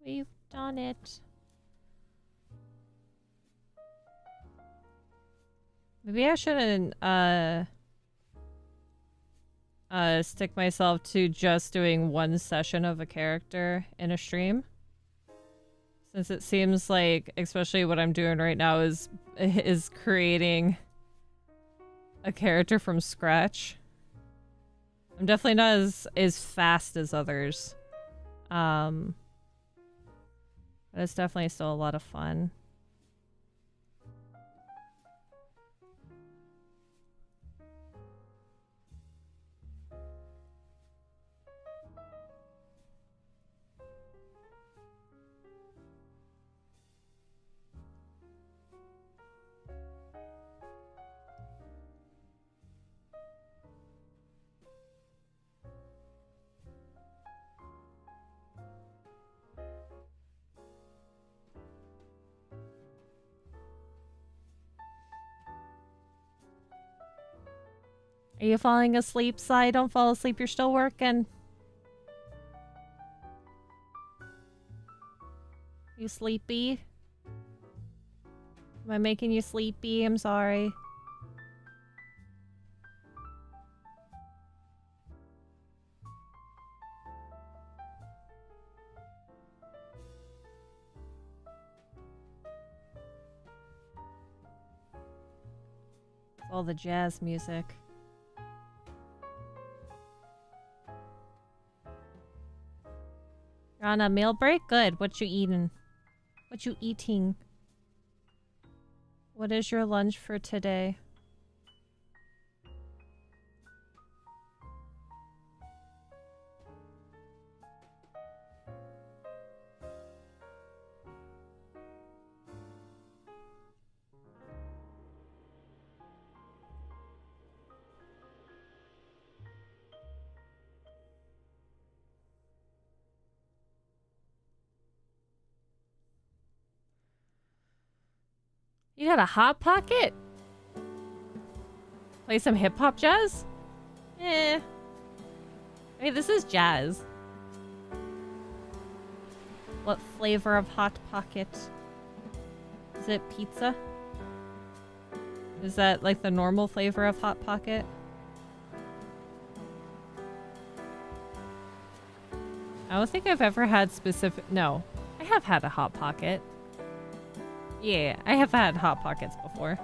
We've done it. Maybe I shouldn't stick myself to just doing one session of a character in a stream. Since it seems like, especially what I'm doing right now is creating a character from scratch. I'm definitely not as fast as others. But it's definitely still a lot of fun. Are you falling asleep, Sai? Don't fall asleep, you're still working. You sleepy? Am I making you sleepy? I'm sorry. It's all the jazz music. You're on a meal break? Good. What you eating? What you eating? What is your lunch for today? You got a hot pocket? Play some hip-hop jazz? Eh. Hey, this is jazz. What flavor of hot pocket? Is it pizza? Is that like the normal flavor of hot pocket? I don't think I've ever had specific... No. I have had a hot pocket. Yeah, I have had hot pockets before.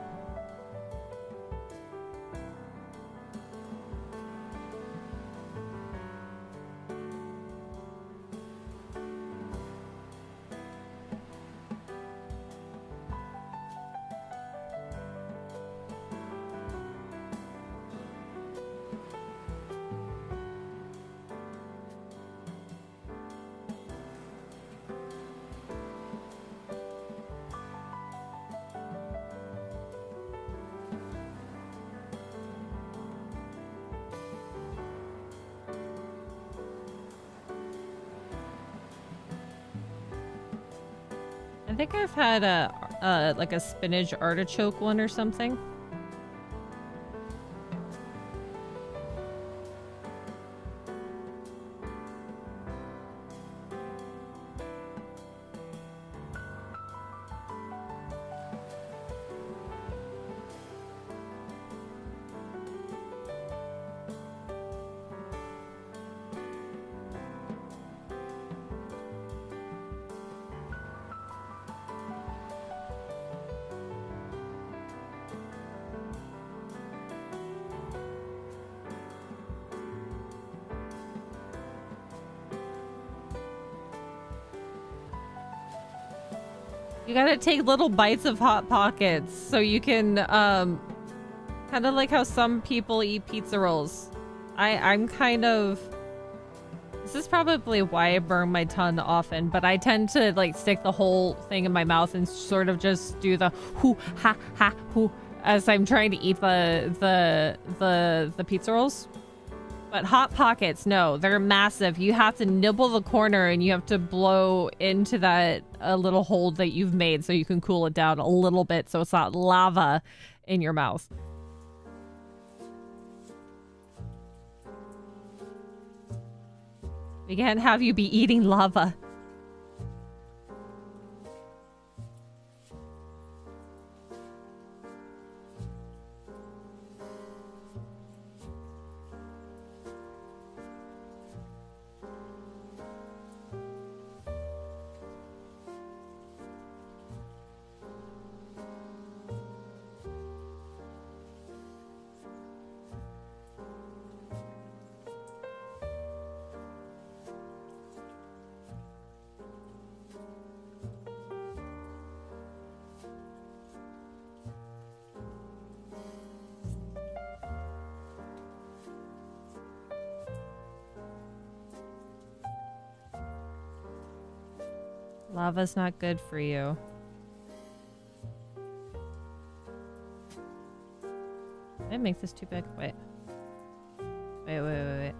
I think I've had a like a spinach artichoke one or something. You gotta take little bites of Hot Pockets so you can, kind of like how some people eat pizza rolls. I'm kind of... This is probably why I burn my tongue often, but I tend to, like, stick the whole thing in my mouth and sort of just do the hoo, ha, ha, hoo, as I'm trying to eat the pizza rolls. But Hot Pockets, no, they're massive. You have to nibble the corner and you have to blow into that little hole that you've made so you can cool it down a little bit so it's not lava in your mouth. We can't have you be eating lava. Lava's not good for you. Did I make this too big? Wait. Wait.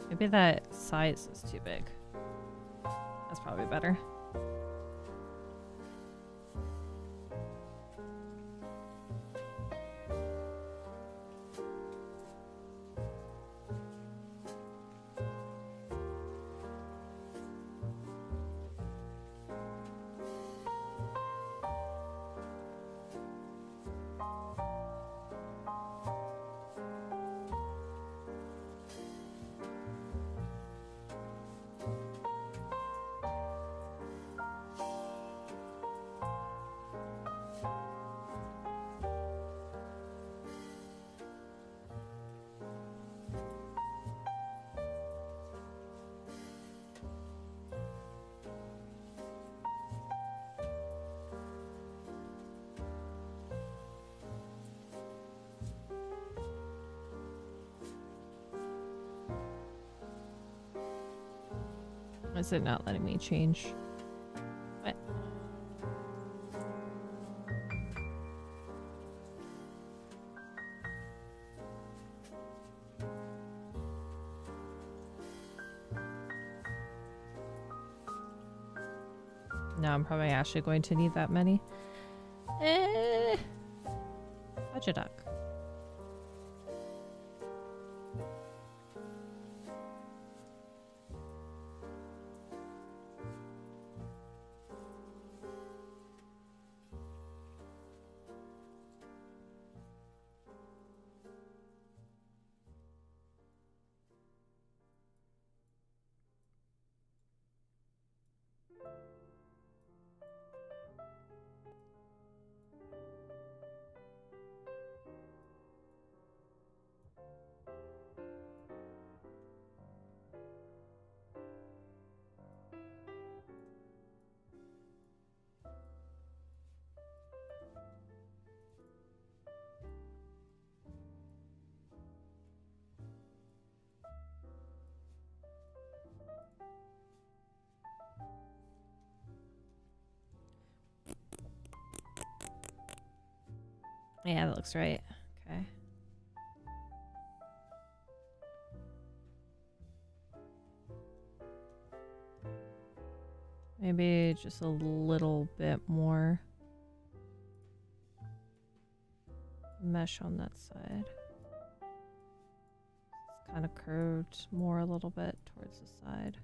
Maybe that size is too big. That's probably better. Why is it not letting me change? What? No, I'm probably actually going to need that many. Fudge a duck. Yeah, that looks right. Okay. Maybe just a little bit more mesh on that side. It's kind of curved more a little bit towards the side.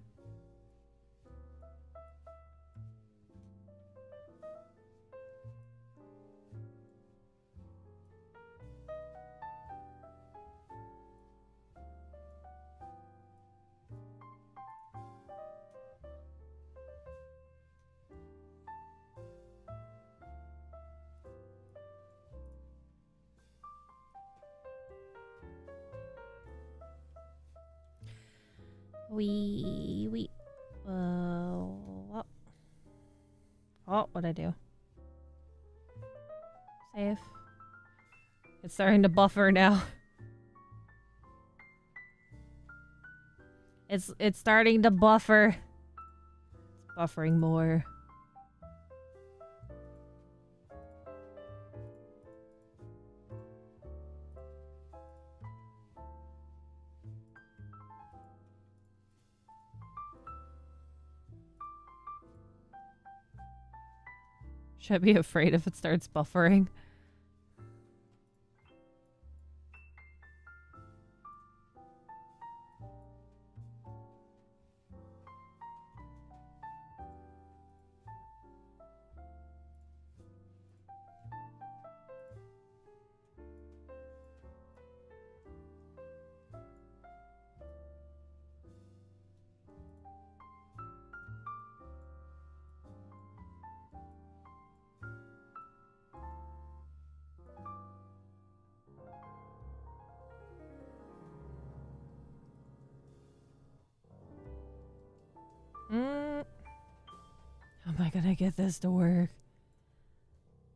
What'd I do? Save. It's starting to buffer now. It's starting to buffer. It's buffering more. Should I be afraid if it starts buffering? How am I gonna get this to work?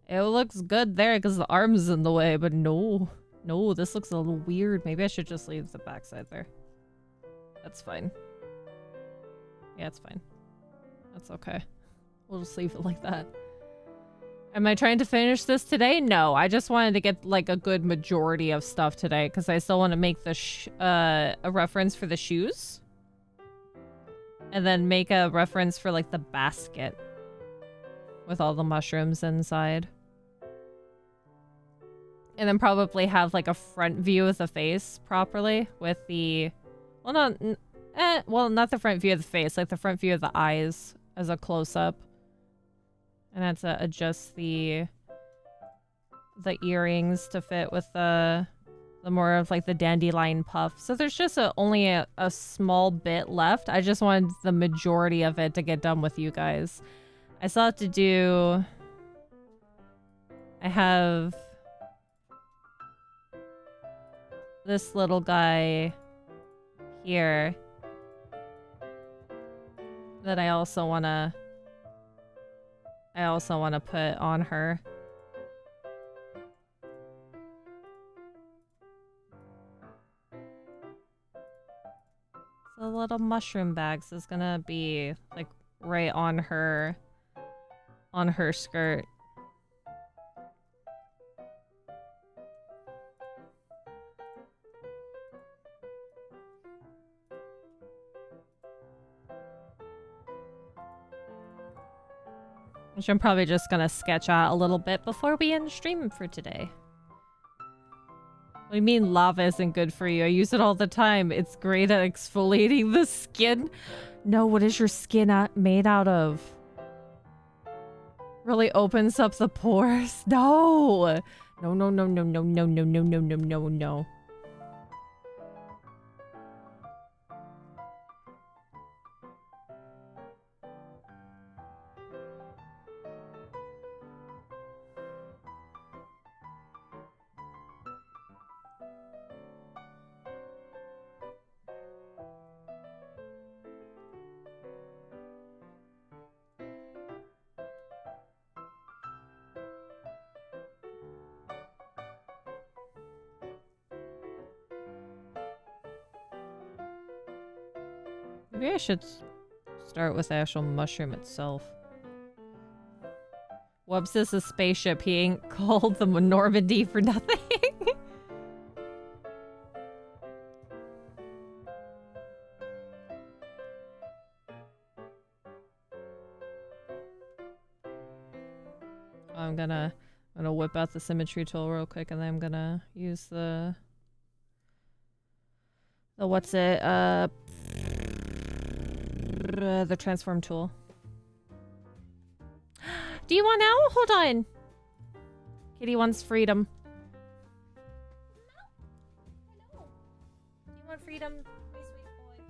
It looks good there because the arm's in the way, but no. No, this looks a little weird. Maybe I should just leave the backside there. That's fine. Yeah, it's fine. That's okay. We'll just leave it like that. Am I trying to finish this today? No, I just wanted to get like a good majority of stuff today because I still want to make the a reference for the shoes. And then make a reference for like the basket with all the mushrooms inside. And then probably have like a front view of the face properly with the, well, not the front view of the face, like the front view of the eyes as a close-up. And I had to adjust the earrings to fit with the more of like the dandelion puff. So there's just only a small bit left. I just wanted the majority of it to get done with you guys. I still have to do... I have this little guy here that I also want to put on her. So the little mushroom bags is gonna be like right on her skirt. Which I'm probably just gonna sketch out a little bit before we end stream for today. What do you mean lava isn't good for you? I use it all the time. It's great at exfoliating the skin. No, what is your skin made out of? Really opens up the pores? No! No, no, no, no, no, no, no, no, no, no, no, no. Maybe I should start with the actual mushroom itself. Whoops is a spaceship. He ain't called the Normandy for nothing. I'm gonna whip out the symmetry tool real quick, and then I'm gonna use the what's it? The transform tool. Do you want now? Hold on. Kitty wants freedom. No. Do you want freedom, my sweet boy?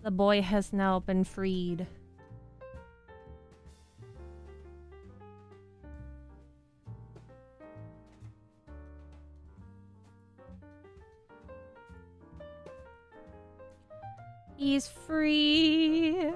The boy has now been freed. He's free.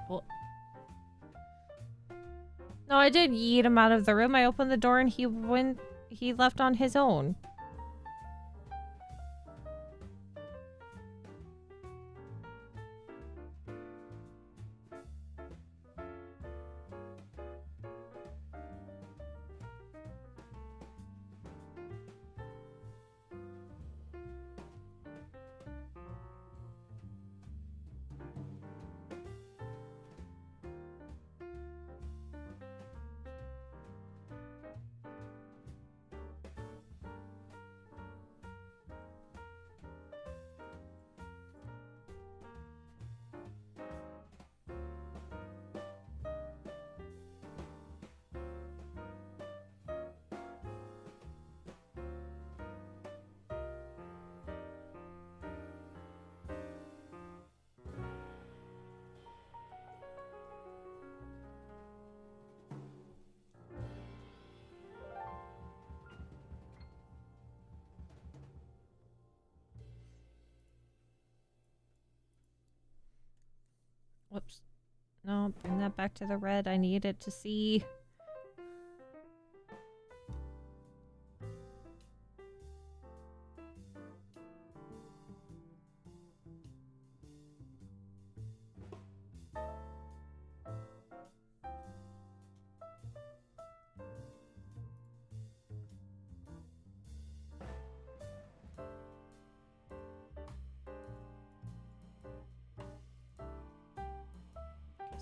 Well, no, I did yeet him out of the room. I opened the door and he left on his own. Whoops. No, bring that back to the red. I need it to see.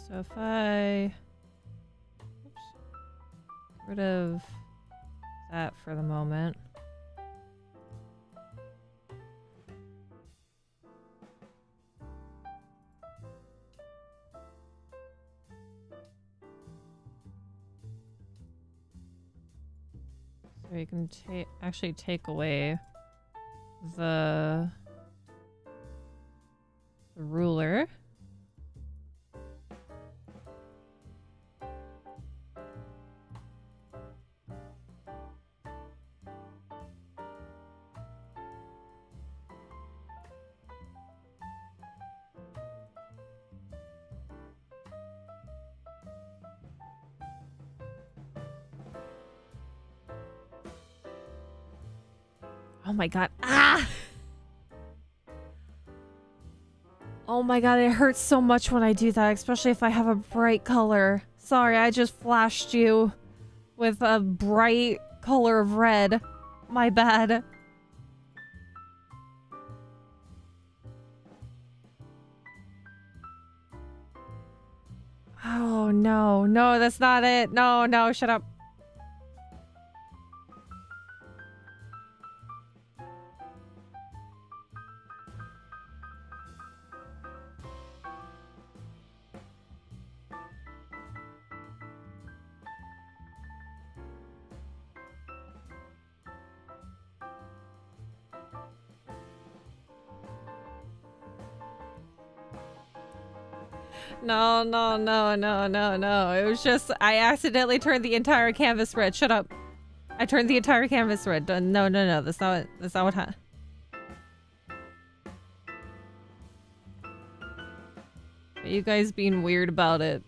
So if I get rid of that for the moment. So you can actually take away the ruler. Oh my god. Ah! Oh my god, it hurts so much when I do that, especially if I have a bright color. Sorry, I just flashed you with a bright color of red. My bad. Oh no, no, that's not it. No, no, shut up. No, no, no, no, no, no. It was just, I accidentally turned the entire canvas red. Shut up. I turned the entire canvas red. No, no, no. That's not what happened. You guys being weird about it.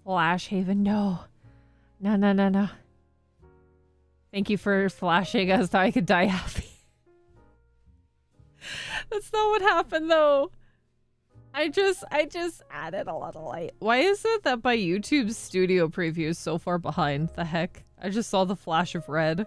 HalehavenFood, no. No, no, no, no. Thank you for flashing us so I could die happy. That's not what happened though. I just added a little light. Why is it that my YouTube studio preview is so far behind? The heck? I just saw the flash of red.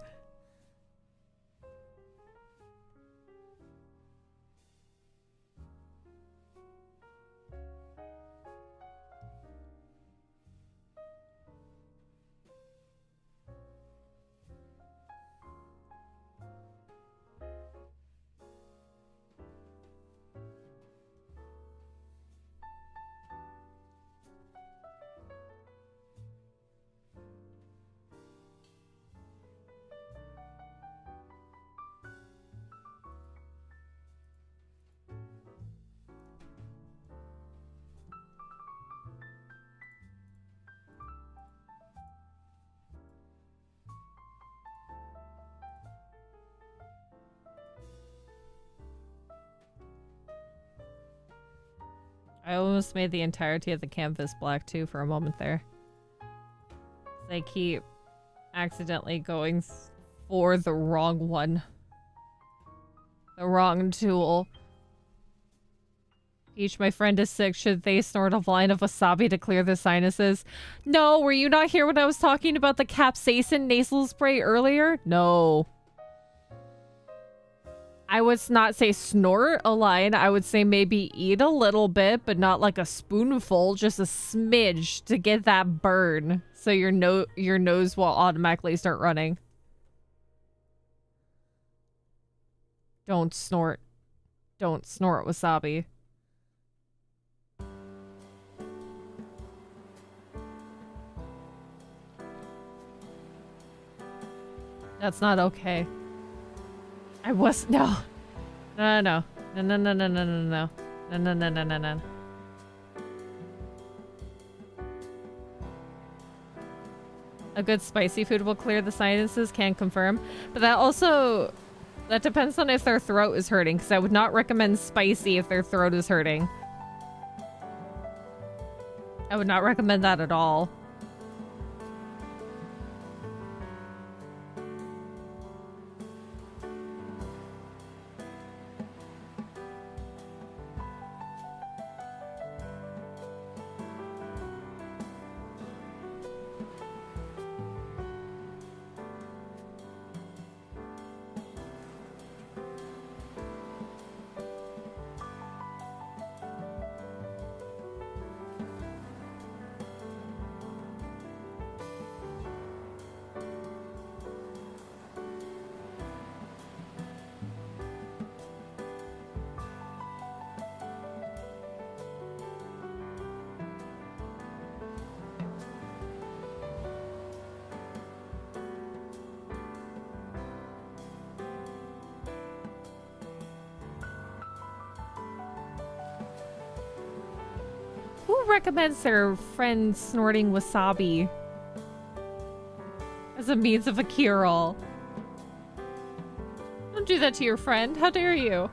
I almost made the entirety of the canvas black too for a moment there. I keep accidentally going for the wrong one. The wrong tool. Peach, my friend is sick. Should they snort a line of wasabi to clear their sinuses? No, were you not here when I was talking about the capsaicin nasal spray earlier? No. I would not say snort a line. I would say maybe eat a little bit, but not like a spoonful, just a smidge to get that burn. So your nose will automatically start running. Don't snort. Don't snort wasabi. That's not okay. I was no. No no no no no no no no no no no no no no no. A good spicy food will clear the sinuses, can confirm. But that depends on if their throat is hurting, because I would not recommend spicy if their throat is hurting. I would not recommend that at all. Recommends their friend snorting wasabi as a means of a cure-all. Don't do that to your friend. How dare you?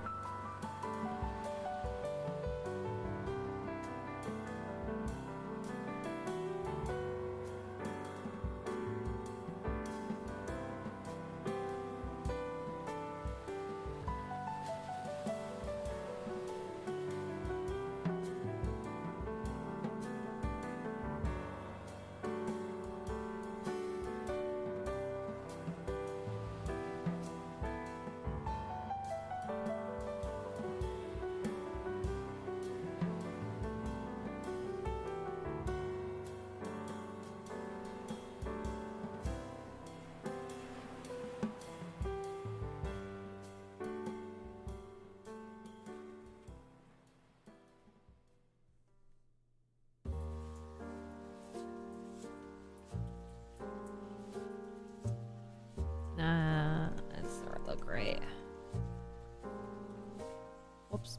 That's not look great. Whoops.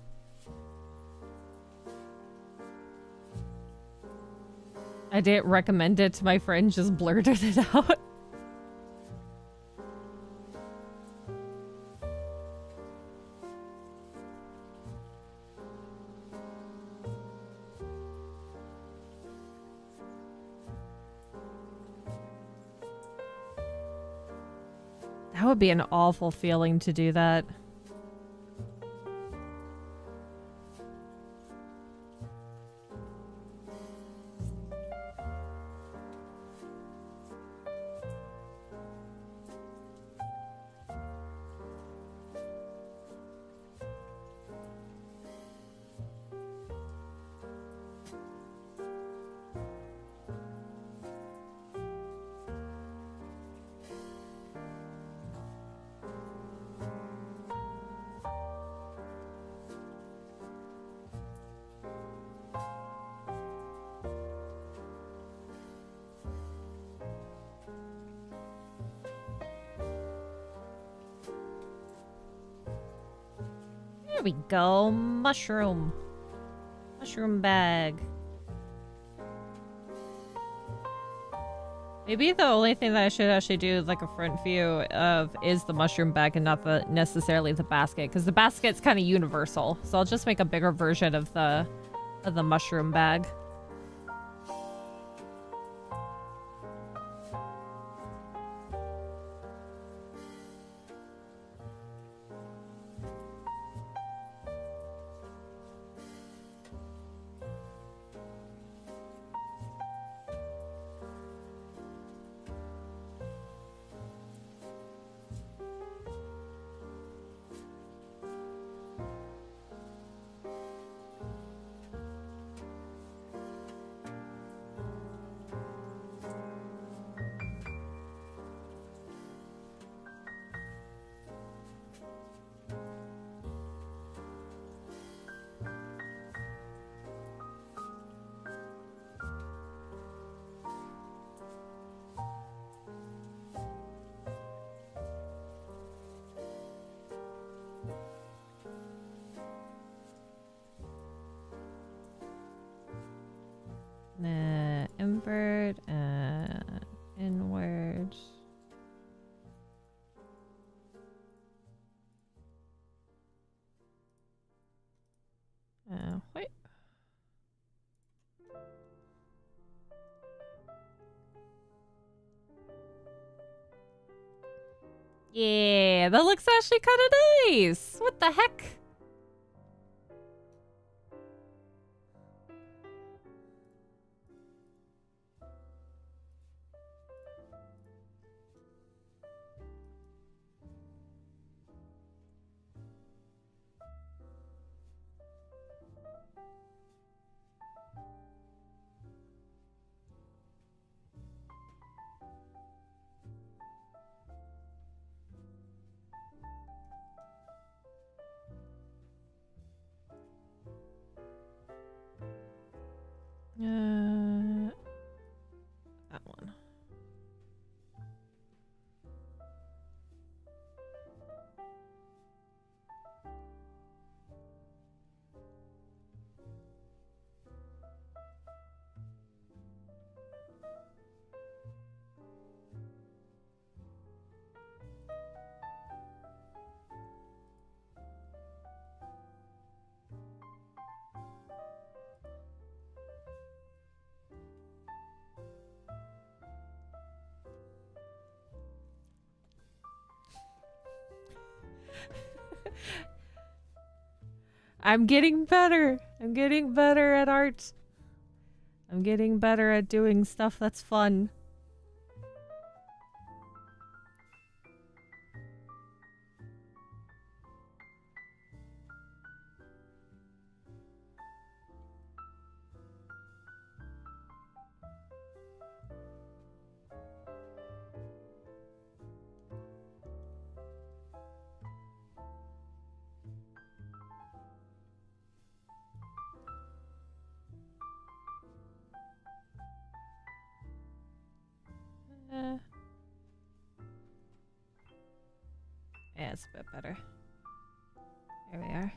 I didn't recommend it to my friend, just blurted it out. That would be an awful feeling to do that. There we go. Mushroom. Mushroom bag. Maybe the only thing that I should actually do like a front view of is the mushroom bag and not necessarily the basket, because the basket's kind of universal. So I'll just make a bigger version of the of the mushroom bag. Invert and inward. Wait. Yeah, that looks actually kind of nice. What the heck? That one. I'm getting better. I'm getting better at art. I'm getting better at doing stuff that's fun. Yeah, it's a bit better. There we are.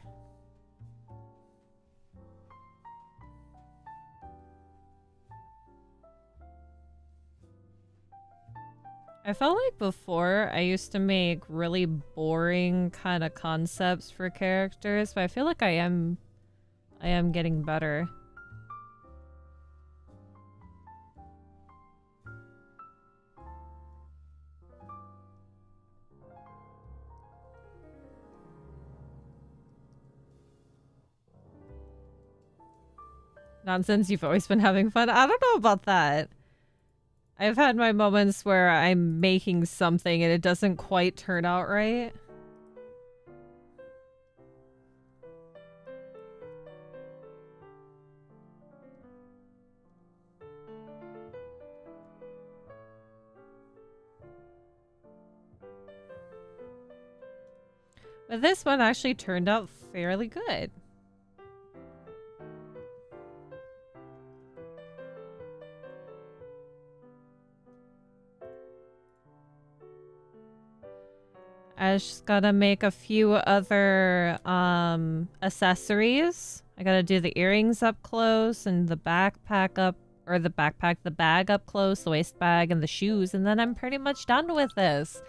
I felt like before I used to make really boring kind of concepts for characters, but I feel like I am getting better. Nonsense, you've always been having fun. I don't know about that. I've had my moments where I'm making something and it doesn't quite turn out right. But this one actually turned out fairly good. I just gotta make a few other accessories. I gotta do the earrings up close and the backpack up, or the bag up close, the waist bag and the shoes, and then I'm pretty much done with this.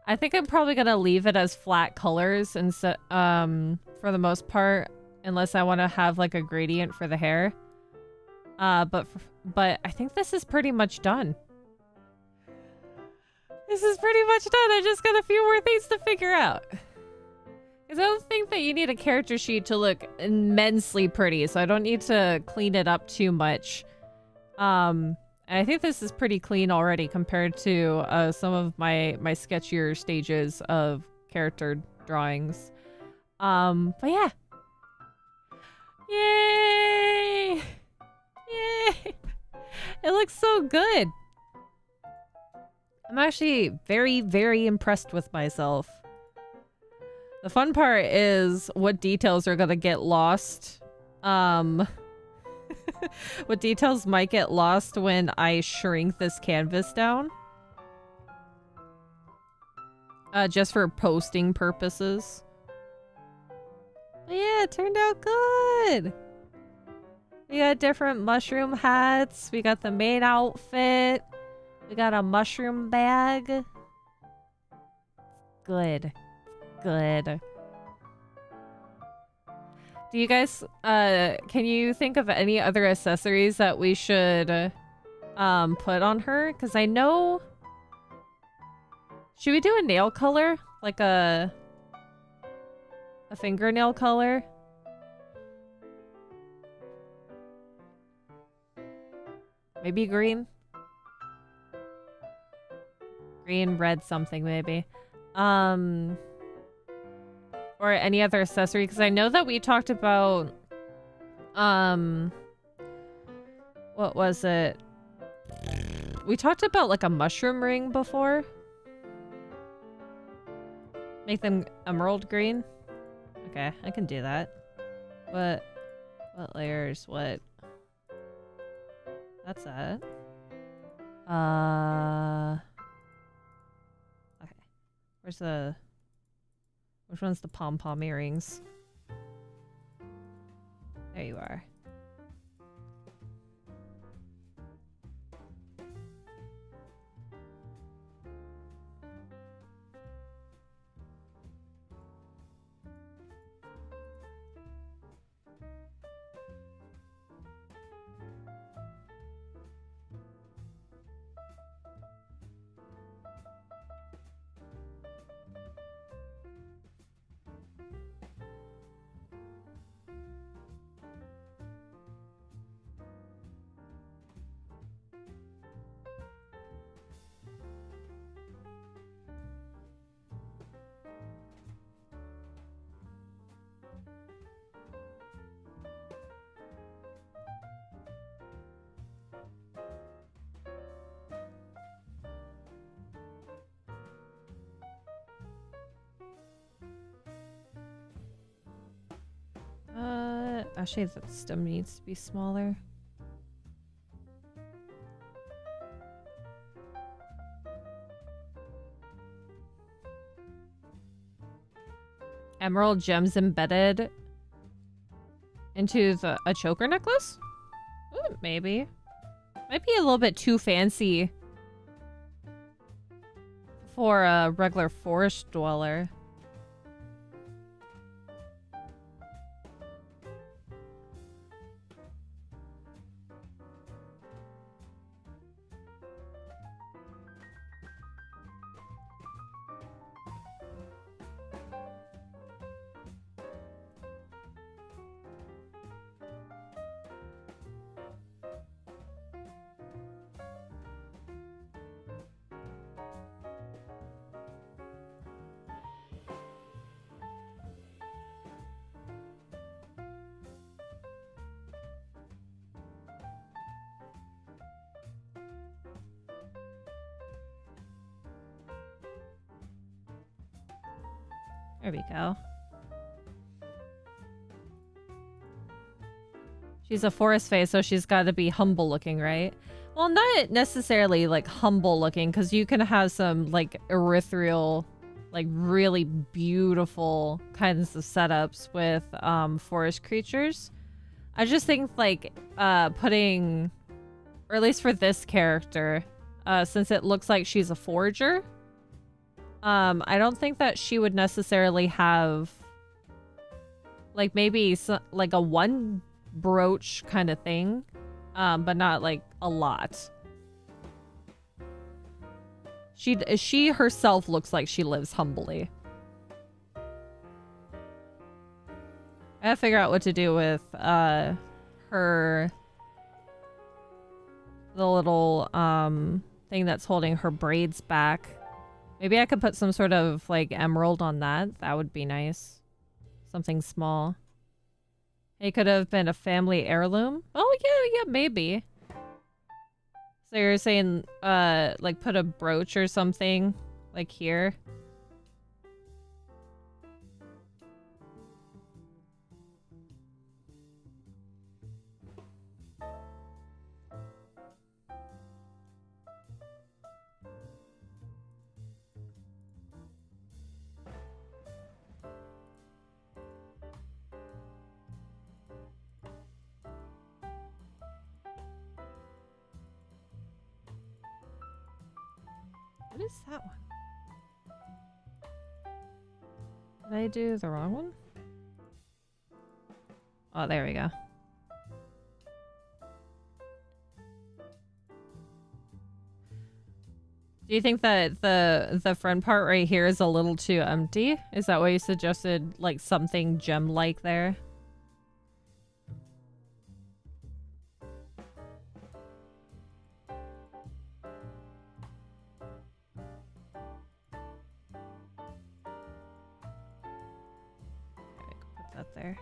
I think I'm probably gonna leave it as flat colors and so, for the most part. unless I want to have like a gradient for the hair. But I think this is pretty much done. This is pretty much done. I just got a few more things to figure out. Because I don't think that you need a character sheet to look immensely pretty, so I don't need to clean it up too much. And I think this is pretty clean already compared to some of my sketchier stages of character drawings. But yeah. Yay! Yay! It looks so good. I'm actually very, very impressed with myself. The fun part is what details are gonna get lost. What details might get lost when I shrink this canvas down. Just for posting purposes. But yeah, it turned out good. We got different mushroom hats. We got the main outfit. We got a mushroom bag. Good. Good. Do you guys, can you think of any other accessories that we should, put on her? Because I know... Should we do a nail color? Like a fingernail color? Maybe green? Green, red, something maybe. Or any other accessory, because I know that we talked about, what was it? We talked about like a mushroom ring before. Make them emerald green. Okay, I can do that. What layers? What? That's that. Okay. Where's the... Which one's the pom-pom earrings? There you are. Actually, that stem needs to be smaller. Emerald gems embedded into a choker necklace? Ooh, maybe. Might be a little bit too fancy for a regular forest dweller. There we go. She's a forest fae, so she's got to be humble looking, right? Well, not necessarily like humble looking, because you can have some like ethereal, like really beautiful kinds of setups with forest creatures. I just think like putting, or at least for this character, since it looks like she's a forager, I don't think that she would necessarily have Like maybe like a one brooch kind of thing, but not like a lot. She herself looks like she lives humbly. I gotta figure out what to do with the little thing that's holding her braids back. Maybe I could put some sort of like emerald on that. That would be nice. Something small. It could have been a family heirloom. Oh yeah, maybe. So you're saying like put a brooch or something like here? What is that one? Did I do the wrong one? Oh, there we go. Do you think that the front part right here is a little too empty? Is that why you suggested like something gem-like there? Put that there.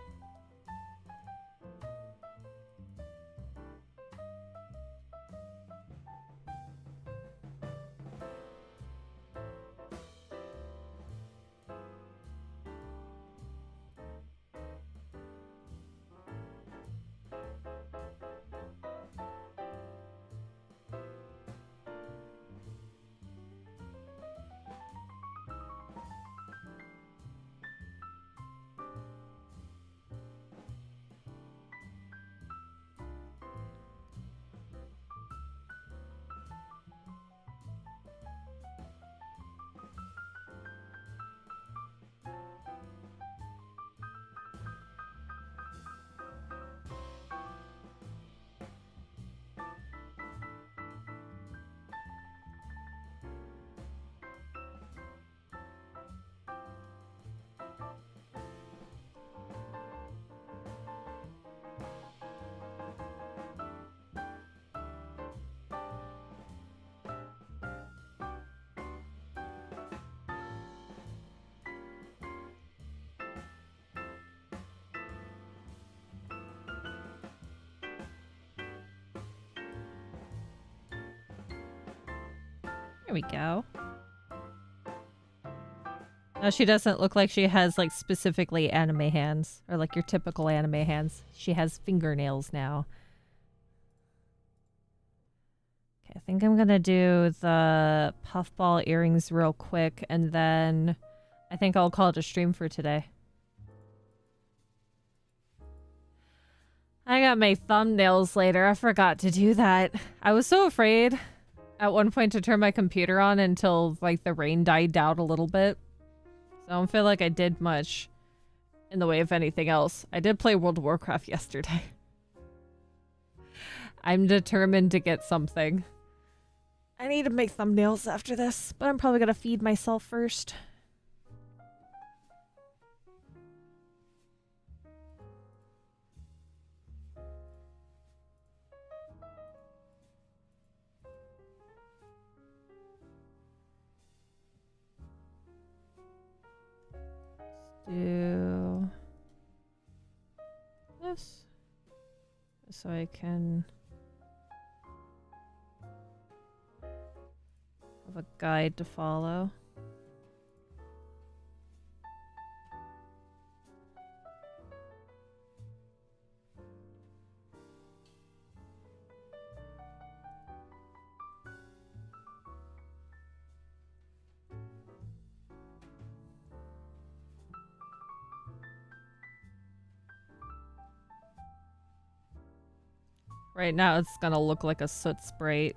There we go. No, she doesn't look like she has like specifically anime hands or like your typical anime hands. She has fingernails now. Okay, I think I'm gonna do the puffball earrings real quick and then I think I'll call it a stream for today. I got my thumbnails later. I forgot to do that. I was so afraid at one point to turn my computer on until like the rain died down a little bit. So I don't feel like I did much in the way of anything else. I did play World of Warcraft yesterday. I'm determined to get something. I need to make thumbnails after this, but I'm probably gonna feed myself first. Do this so I can have a guide to follow. Right now it's gonna look like a soot sprite.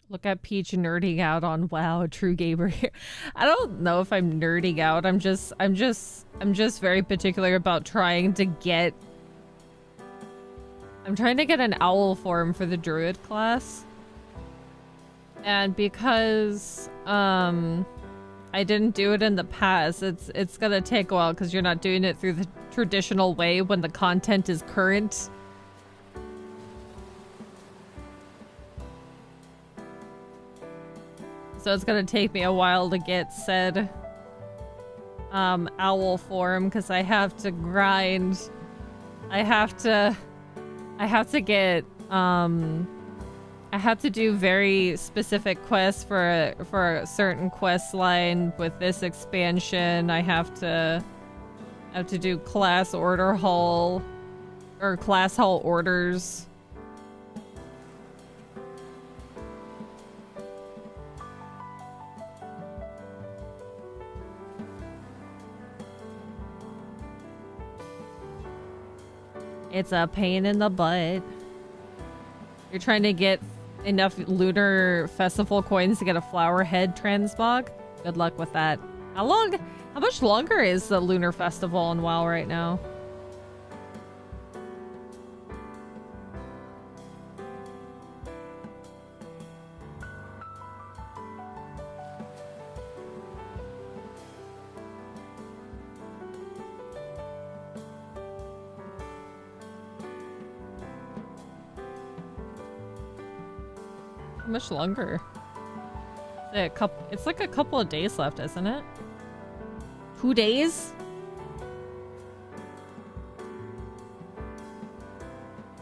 Look at Peach nerding out on WoW, true gamer here. I don't know if I'm nerding out. I'm just very particular about trying to get. I'm trying to get an owl form for the druid class. And because I didn't do it in the past, it's gonna take a while because you're not doing it through the traditional way when the content is current. So it's gonna take me a while to get said owl form because I have to grind. I have to get I have to do very specific quests for a certain quest line with this expansion. I have to do class order haul or class haul orders. It's a pain in the butt. You're trying to get enough lunar festival coins to get a flower head transmog? Good luck with that. How much longer is the lunar festival on WoW right now? How much longer? It's like a couple of days left, isn't it? 2 days?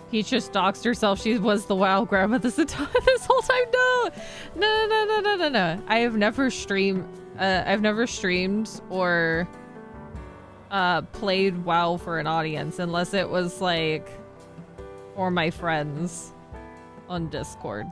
Peach just doxed herself. She was the WoW grandma this whole time. No. I have never streamed. I've never streamed or played WoW for an audience unless it was like for my friends on Discord.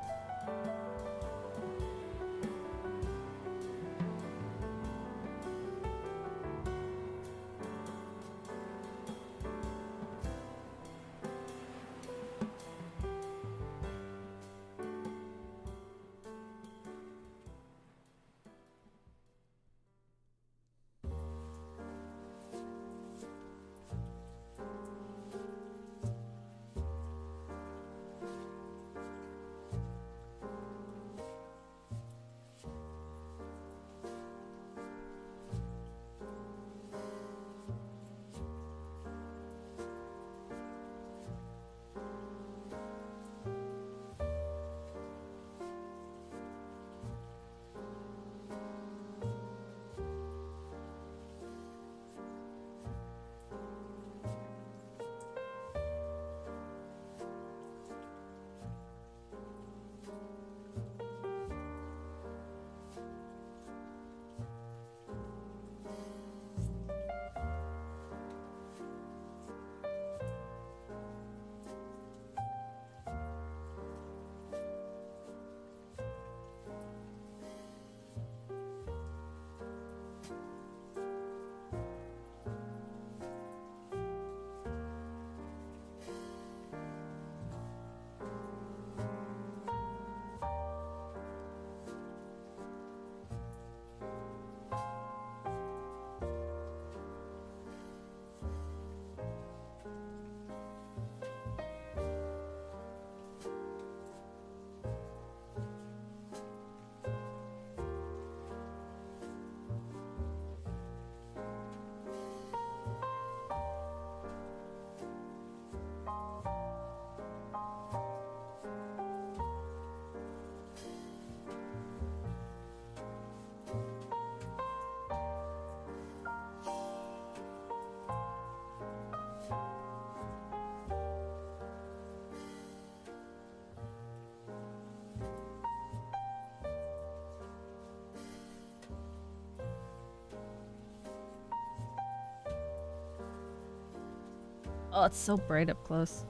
Oh, it's so bright up close.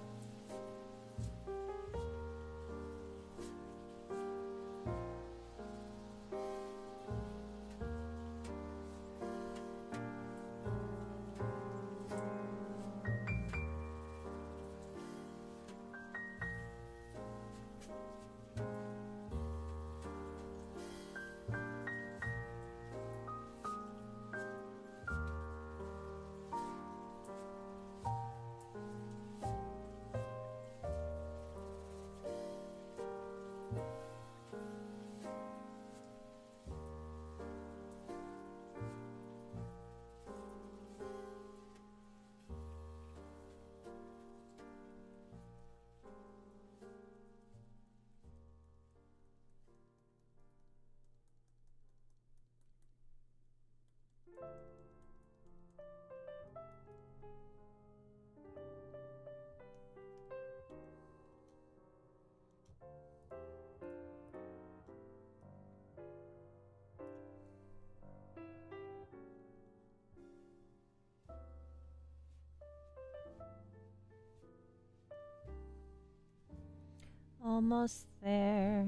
Almost there.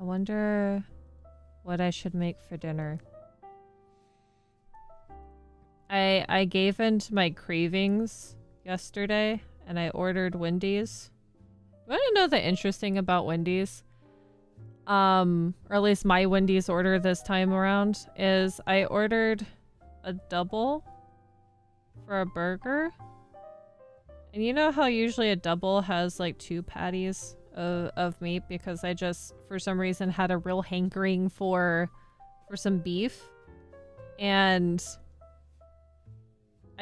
I wonder what I should make for dinner. I gave in to my cravings yesterday and I ordered Wendy's. You want to know the interesting about Wendy's? Or at least my Wendy's order this time around is I ordered a double for a burger. And you know how usually a double has like 2 patties of meat because I just for some reason had a real hankering for some beef, and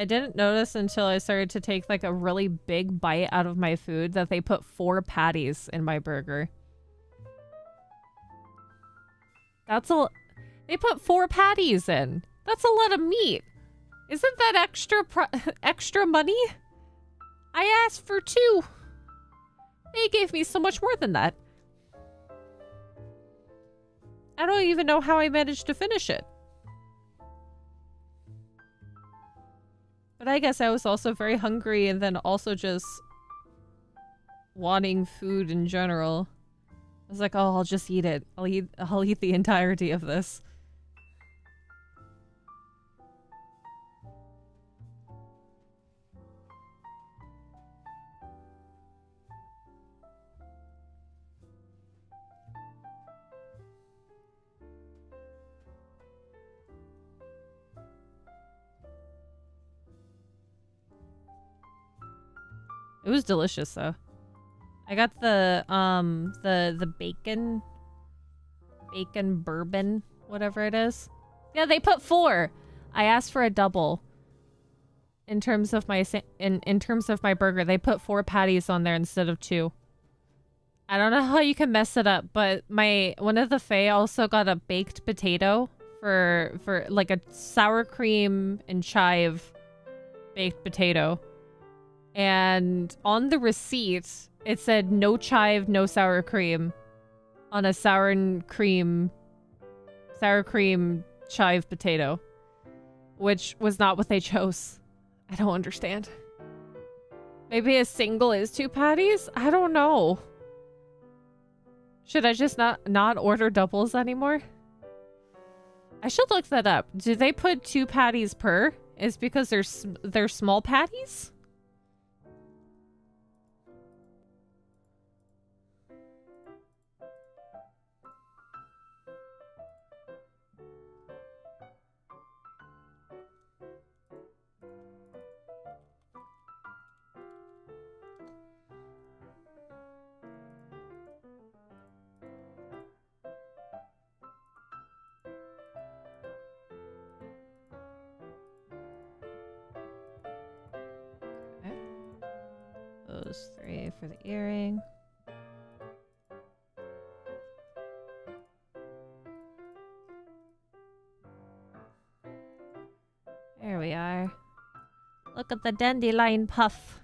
I didn't notice until I started to take like a really big bite out of my food that they put 4 patties in my burger. They put 4 patties in. That's a lot of meat. Isn't that extra money? I asked for 2. They gave me so much more than that. I don't even know how I managed to finish it. But I guess I was also very hungry and then also just wanting food in general. I was like, oh, I'll just eat it. I'll eat the entirety of this. It was delicious though. I got the bacon bourbon, whatever it is. Yeah, they put 4. I asked for a double. In terms of my in terms of my burger, they put 4 patties on there instead of 2. I don't know how you can mess it up, but one of the Fae also got a baked potato for like a sour cream and chive baked potato. And on the receipt, it said no chive, no sour cream on a sour cream chive potato, which was not what they chose. I don't understand. Maybe a single is 2 patties? I don't know. Should I just not order doubles anymore? I should look that up. Do they put 2 patties per? Is because they're small patties? Those 3 for the earring. There we are. Look at the dandelion puff.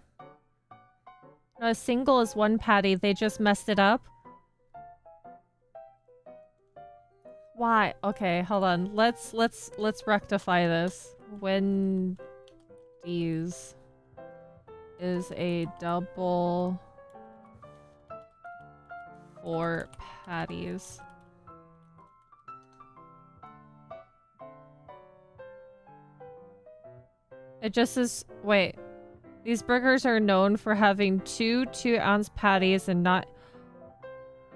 No, a single is 1 patty. They just messed it up. Why? Okay, hold on. Let's rectify this. Wendy's is a double 4 patties. It just says, wait. These burgers are known for having 2 2-ounce patties and not...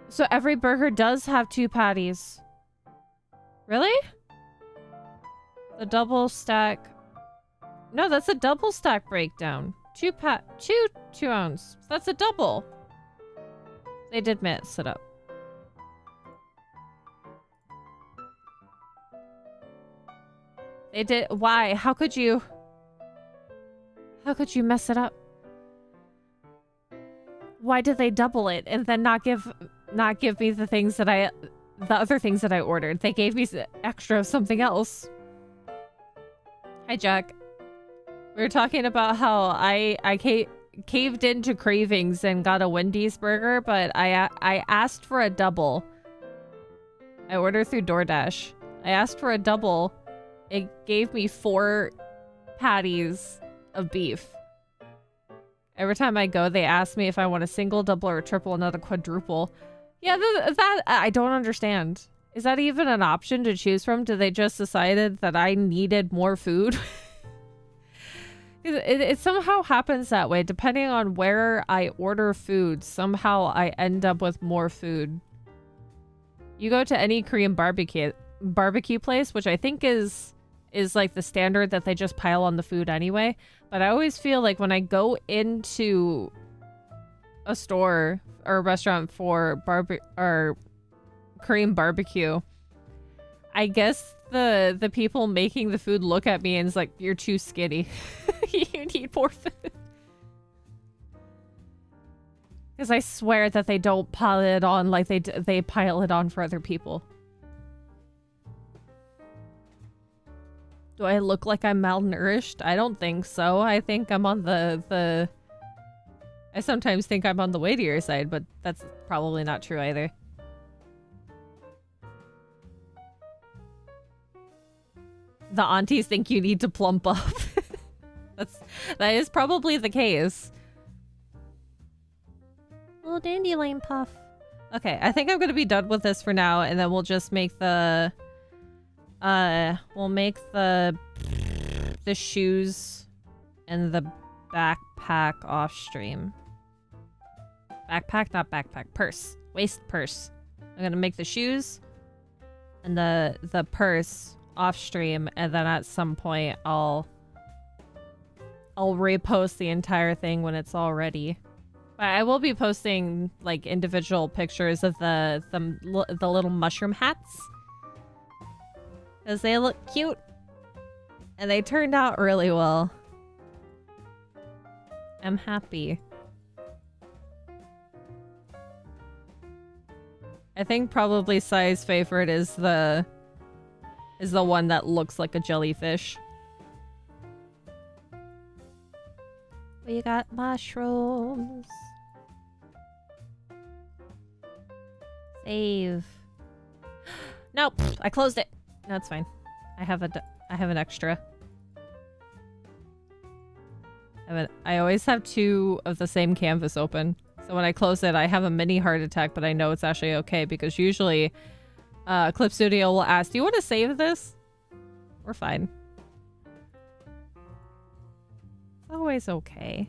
So every burger does have 2 patties. Really? The double stack... No, that's a double stack breakdown. 2 2-ounce. That's a double. They did mess it up. They did. Why? How could you? How could you mess it up? Why did they double it and then not give me the things that I the other things that I ordered. They gave me extra of something else. Hi, Jack. We were talking about how I caved into cravings and got a Wendy's burger, but I asked for a double. I ordered through DoorDash. I asked for a double. It gave me 4 patties of beef. Every time I go, they ask me if I want a single, double, or a triple, not a quadruple. Yeah, that I don't understand. Is that even an option to choose from? Did they just decided that I needed more food? It somehow happens that way. Depending on where I order food, somehow I end up with more food. You go to any Korean barbecue place, which I think is like the standard that they just pile on the food anyway. But I always feel like when I go into a store or a restaurant for Korean barbecue, I guess the people making the food look at me and it's like, you're too skinny. You need more food. Because I swear that they don't pile it on like they pile it on for other people. Do I look like I'm malnourished? I don't think so. I think I'm on the I sometimes think I'm on the weightier side, but that's probably not true either. The aunties think you need to plump up. That is probably the case. Little dandelion puff. Okay, I think I'm gonna be done with this for now, and then we'll just make the we'll make the shoes and the backpack off stream. Backpack, not backpack. Purse. Waist purse. I'm gonna make the shoes and the purse off stream, and then at some point I'll repost the entire thing when it's all ready. But I will be posting like individual pictures of the little mushroom hats, because they look cute and they turned out really well. I'm happy. I think probably Sai's favorite is the one that looks like a jellyfish. We got mushrooms. Save. Nope, I closed it. No, it's fine. I have an extra. I always have 2 of the same canvas open. So when I close it, I have a mini heart attack, but I know it's actually okay because usually Clip Studio will ask, do you want to save this? We're fine. It's always okay.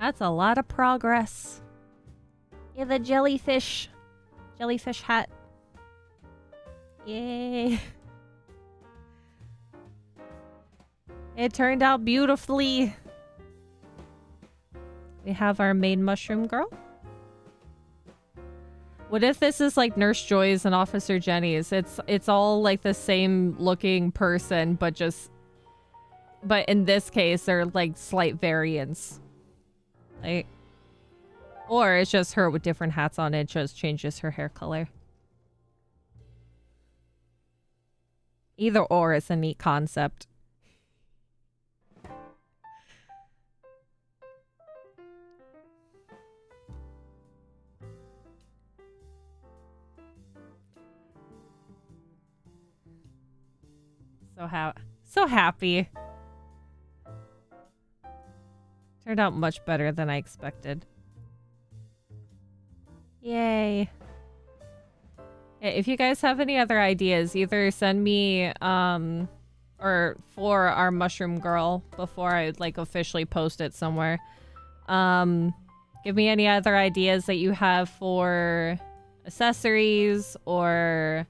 That's a lot of progress. Yeah, the jellyfish hat. Yay. It turned out beautifully. We have our main mushroom girl. What if this is like Nurse Joy's and Officer Jenny's? It's all like the same looking person, but in this case, they're like slight variants. Like, or it's just her with different hats on. It just changes her hair color. Either or is a neat concept. So happy. Turned out much better than I expected. Yay. If you guys have any other ideas, either send me or for our mushroom girl before I like officially post it somewhere. Give me any other ideas that you have for accessories or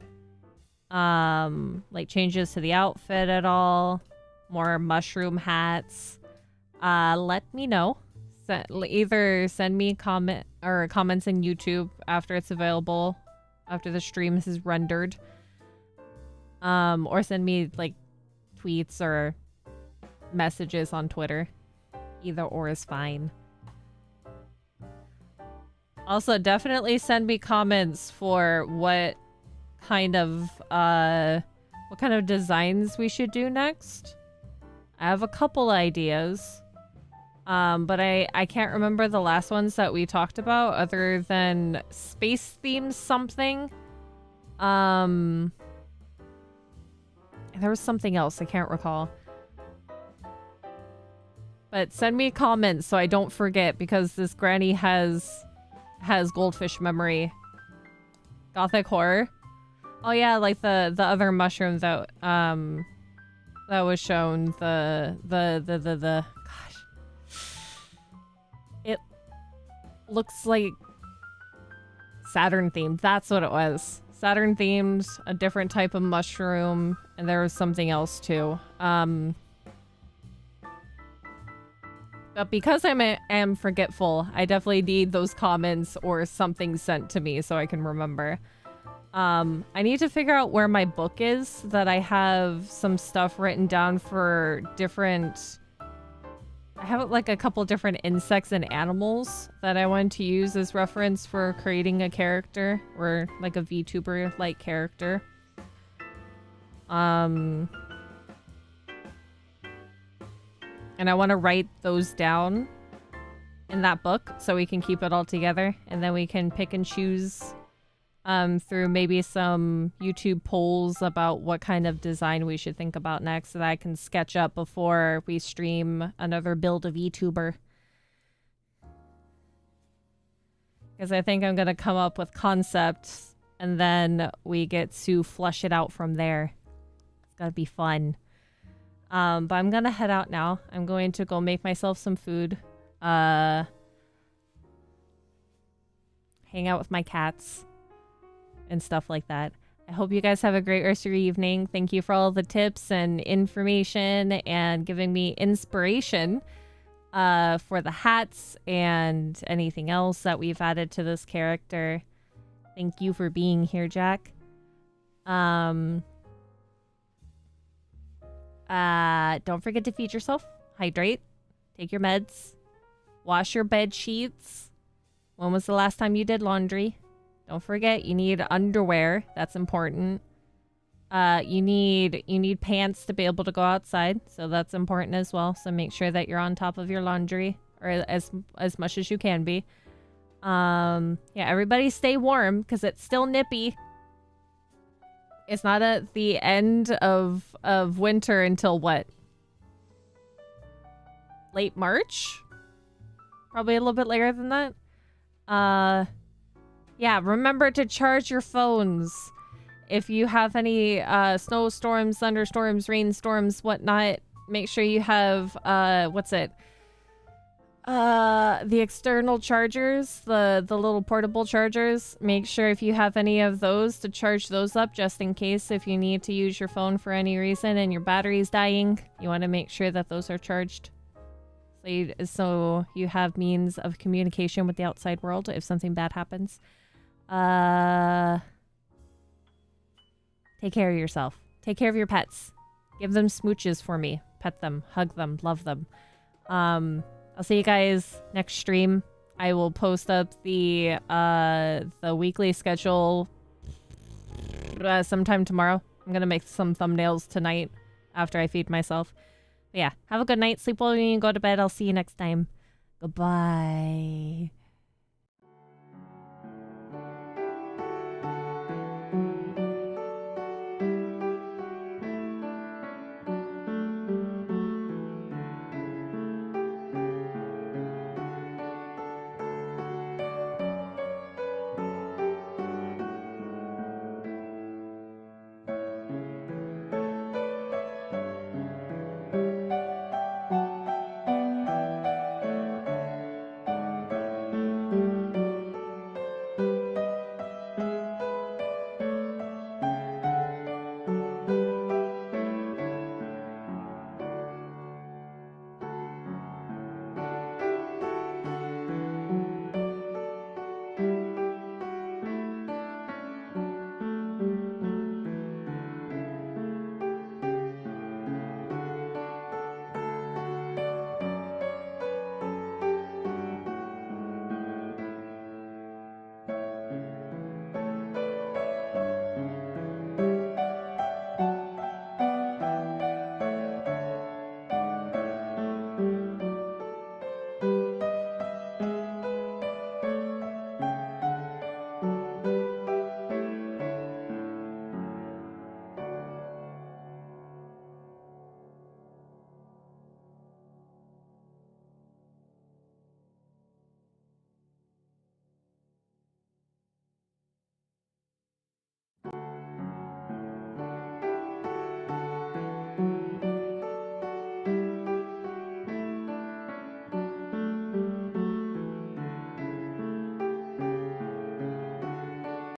like changes to the outfit at all, more mushroom hats. Let me know. Either send me comment or comments in YouTube after it's available, after the stream is rendered, or send me like tweets or messages on Twitter. Either or is fine. Also, definitely send me comments for what kind of designs we should do next. I have a couple ideas. But I can't remember the last ones that we talked about other than space themed something. There was something else I can't recall. But send me comments so I don't forget, because this granny has goldfish memory. Gothic horror. Oh yeah, like the other mushroom that that was shown. The gosh. It looks like Saturn themed. That's what it was. Saturn themed, a different type of mushroom, and there was something else too. But because I am forgetful, I definitely need those comments or something sent to me so I can remember. I need to figure out where my book is, that I have some stuff written down for different... I have like a couple different insects and animals that I want to use as reference for creating a character, or like a VTuber-like character. And I want to write those down in that book so we can keep it all together. And then we can pick and choose through maybe some YouTube polls about what kind of design we should think about next, so that I can sketch up before we stream another build of Vtuber. Because I think I'm going to come up with concepts and then we get to flush it out from there. It's going to be fun. But I'm gonna head out now. I'm going to go make myself some food. Hang out with my cats. And stuff like that. I hope you guys have a great rest of your evening. Thank you for all the tips and information and giving me inspiration for the hats and anything else that we've added to this character. Thank you for being here, Jack. Don't forget to feed yourself, hydrate, take your meds, wash your bed sheets. When was the last time you did laundry? Don't forget, you need underwear. That's important. You need pants to be able to go outside, so that's important as well. So make sure that you're on top of your laundry, or as much as you can be. Yeah, everybody stay warm because it's still nippy. It's not at the end of winter until what? Late March? Probably a little bit later than that. Yeah, remember to charge your phones. If you have any snowstorms, thunderstorms, rainstorms, whatnot, make sure you have the external chargers, the little portable chargers. Make sure if you have any of those to charge those up, just in case if you need to use your phone for any reason and your battery's dying. You want to make sure that those are charged. So you have means of communication with the outside world if something bad happens. Take care of yourself. Take care of your pets. Give them smooches for me. Pet them. Hug them. Love them. I'll see you guys next stream. I will post up the weekly schedule sometime tomorrow. I'm gonna make some thumbnails tonight after I feed myself. But yeah, have a good night. Sleep well when you go to bed. I'll see you next time. Goodbye.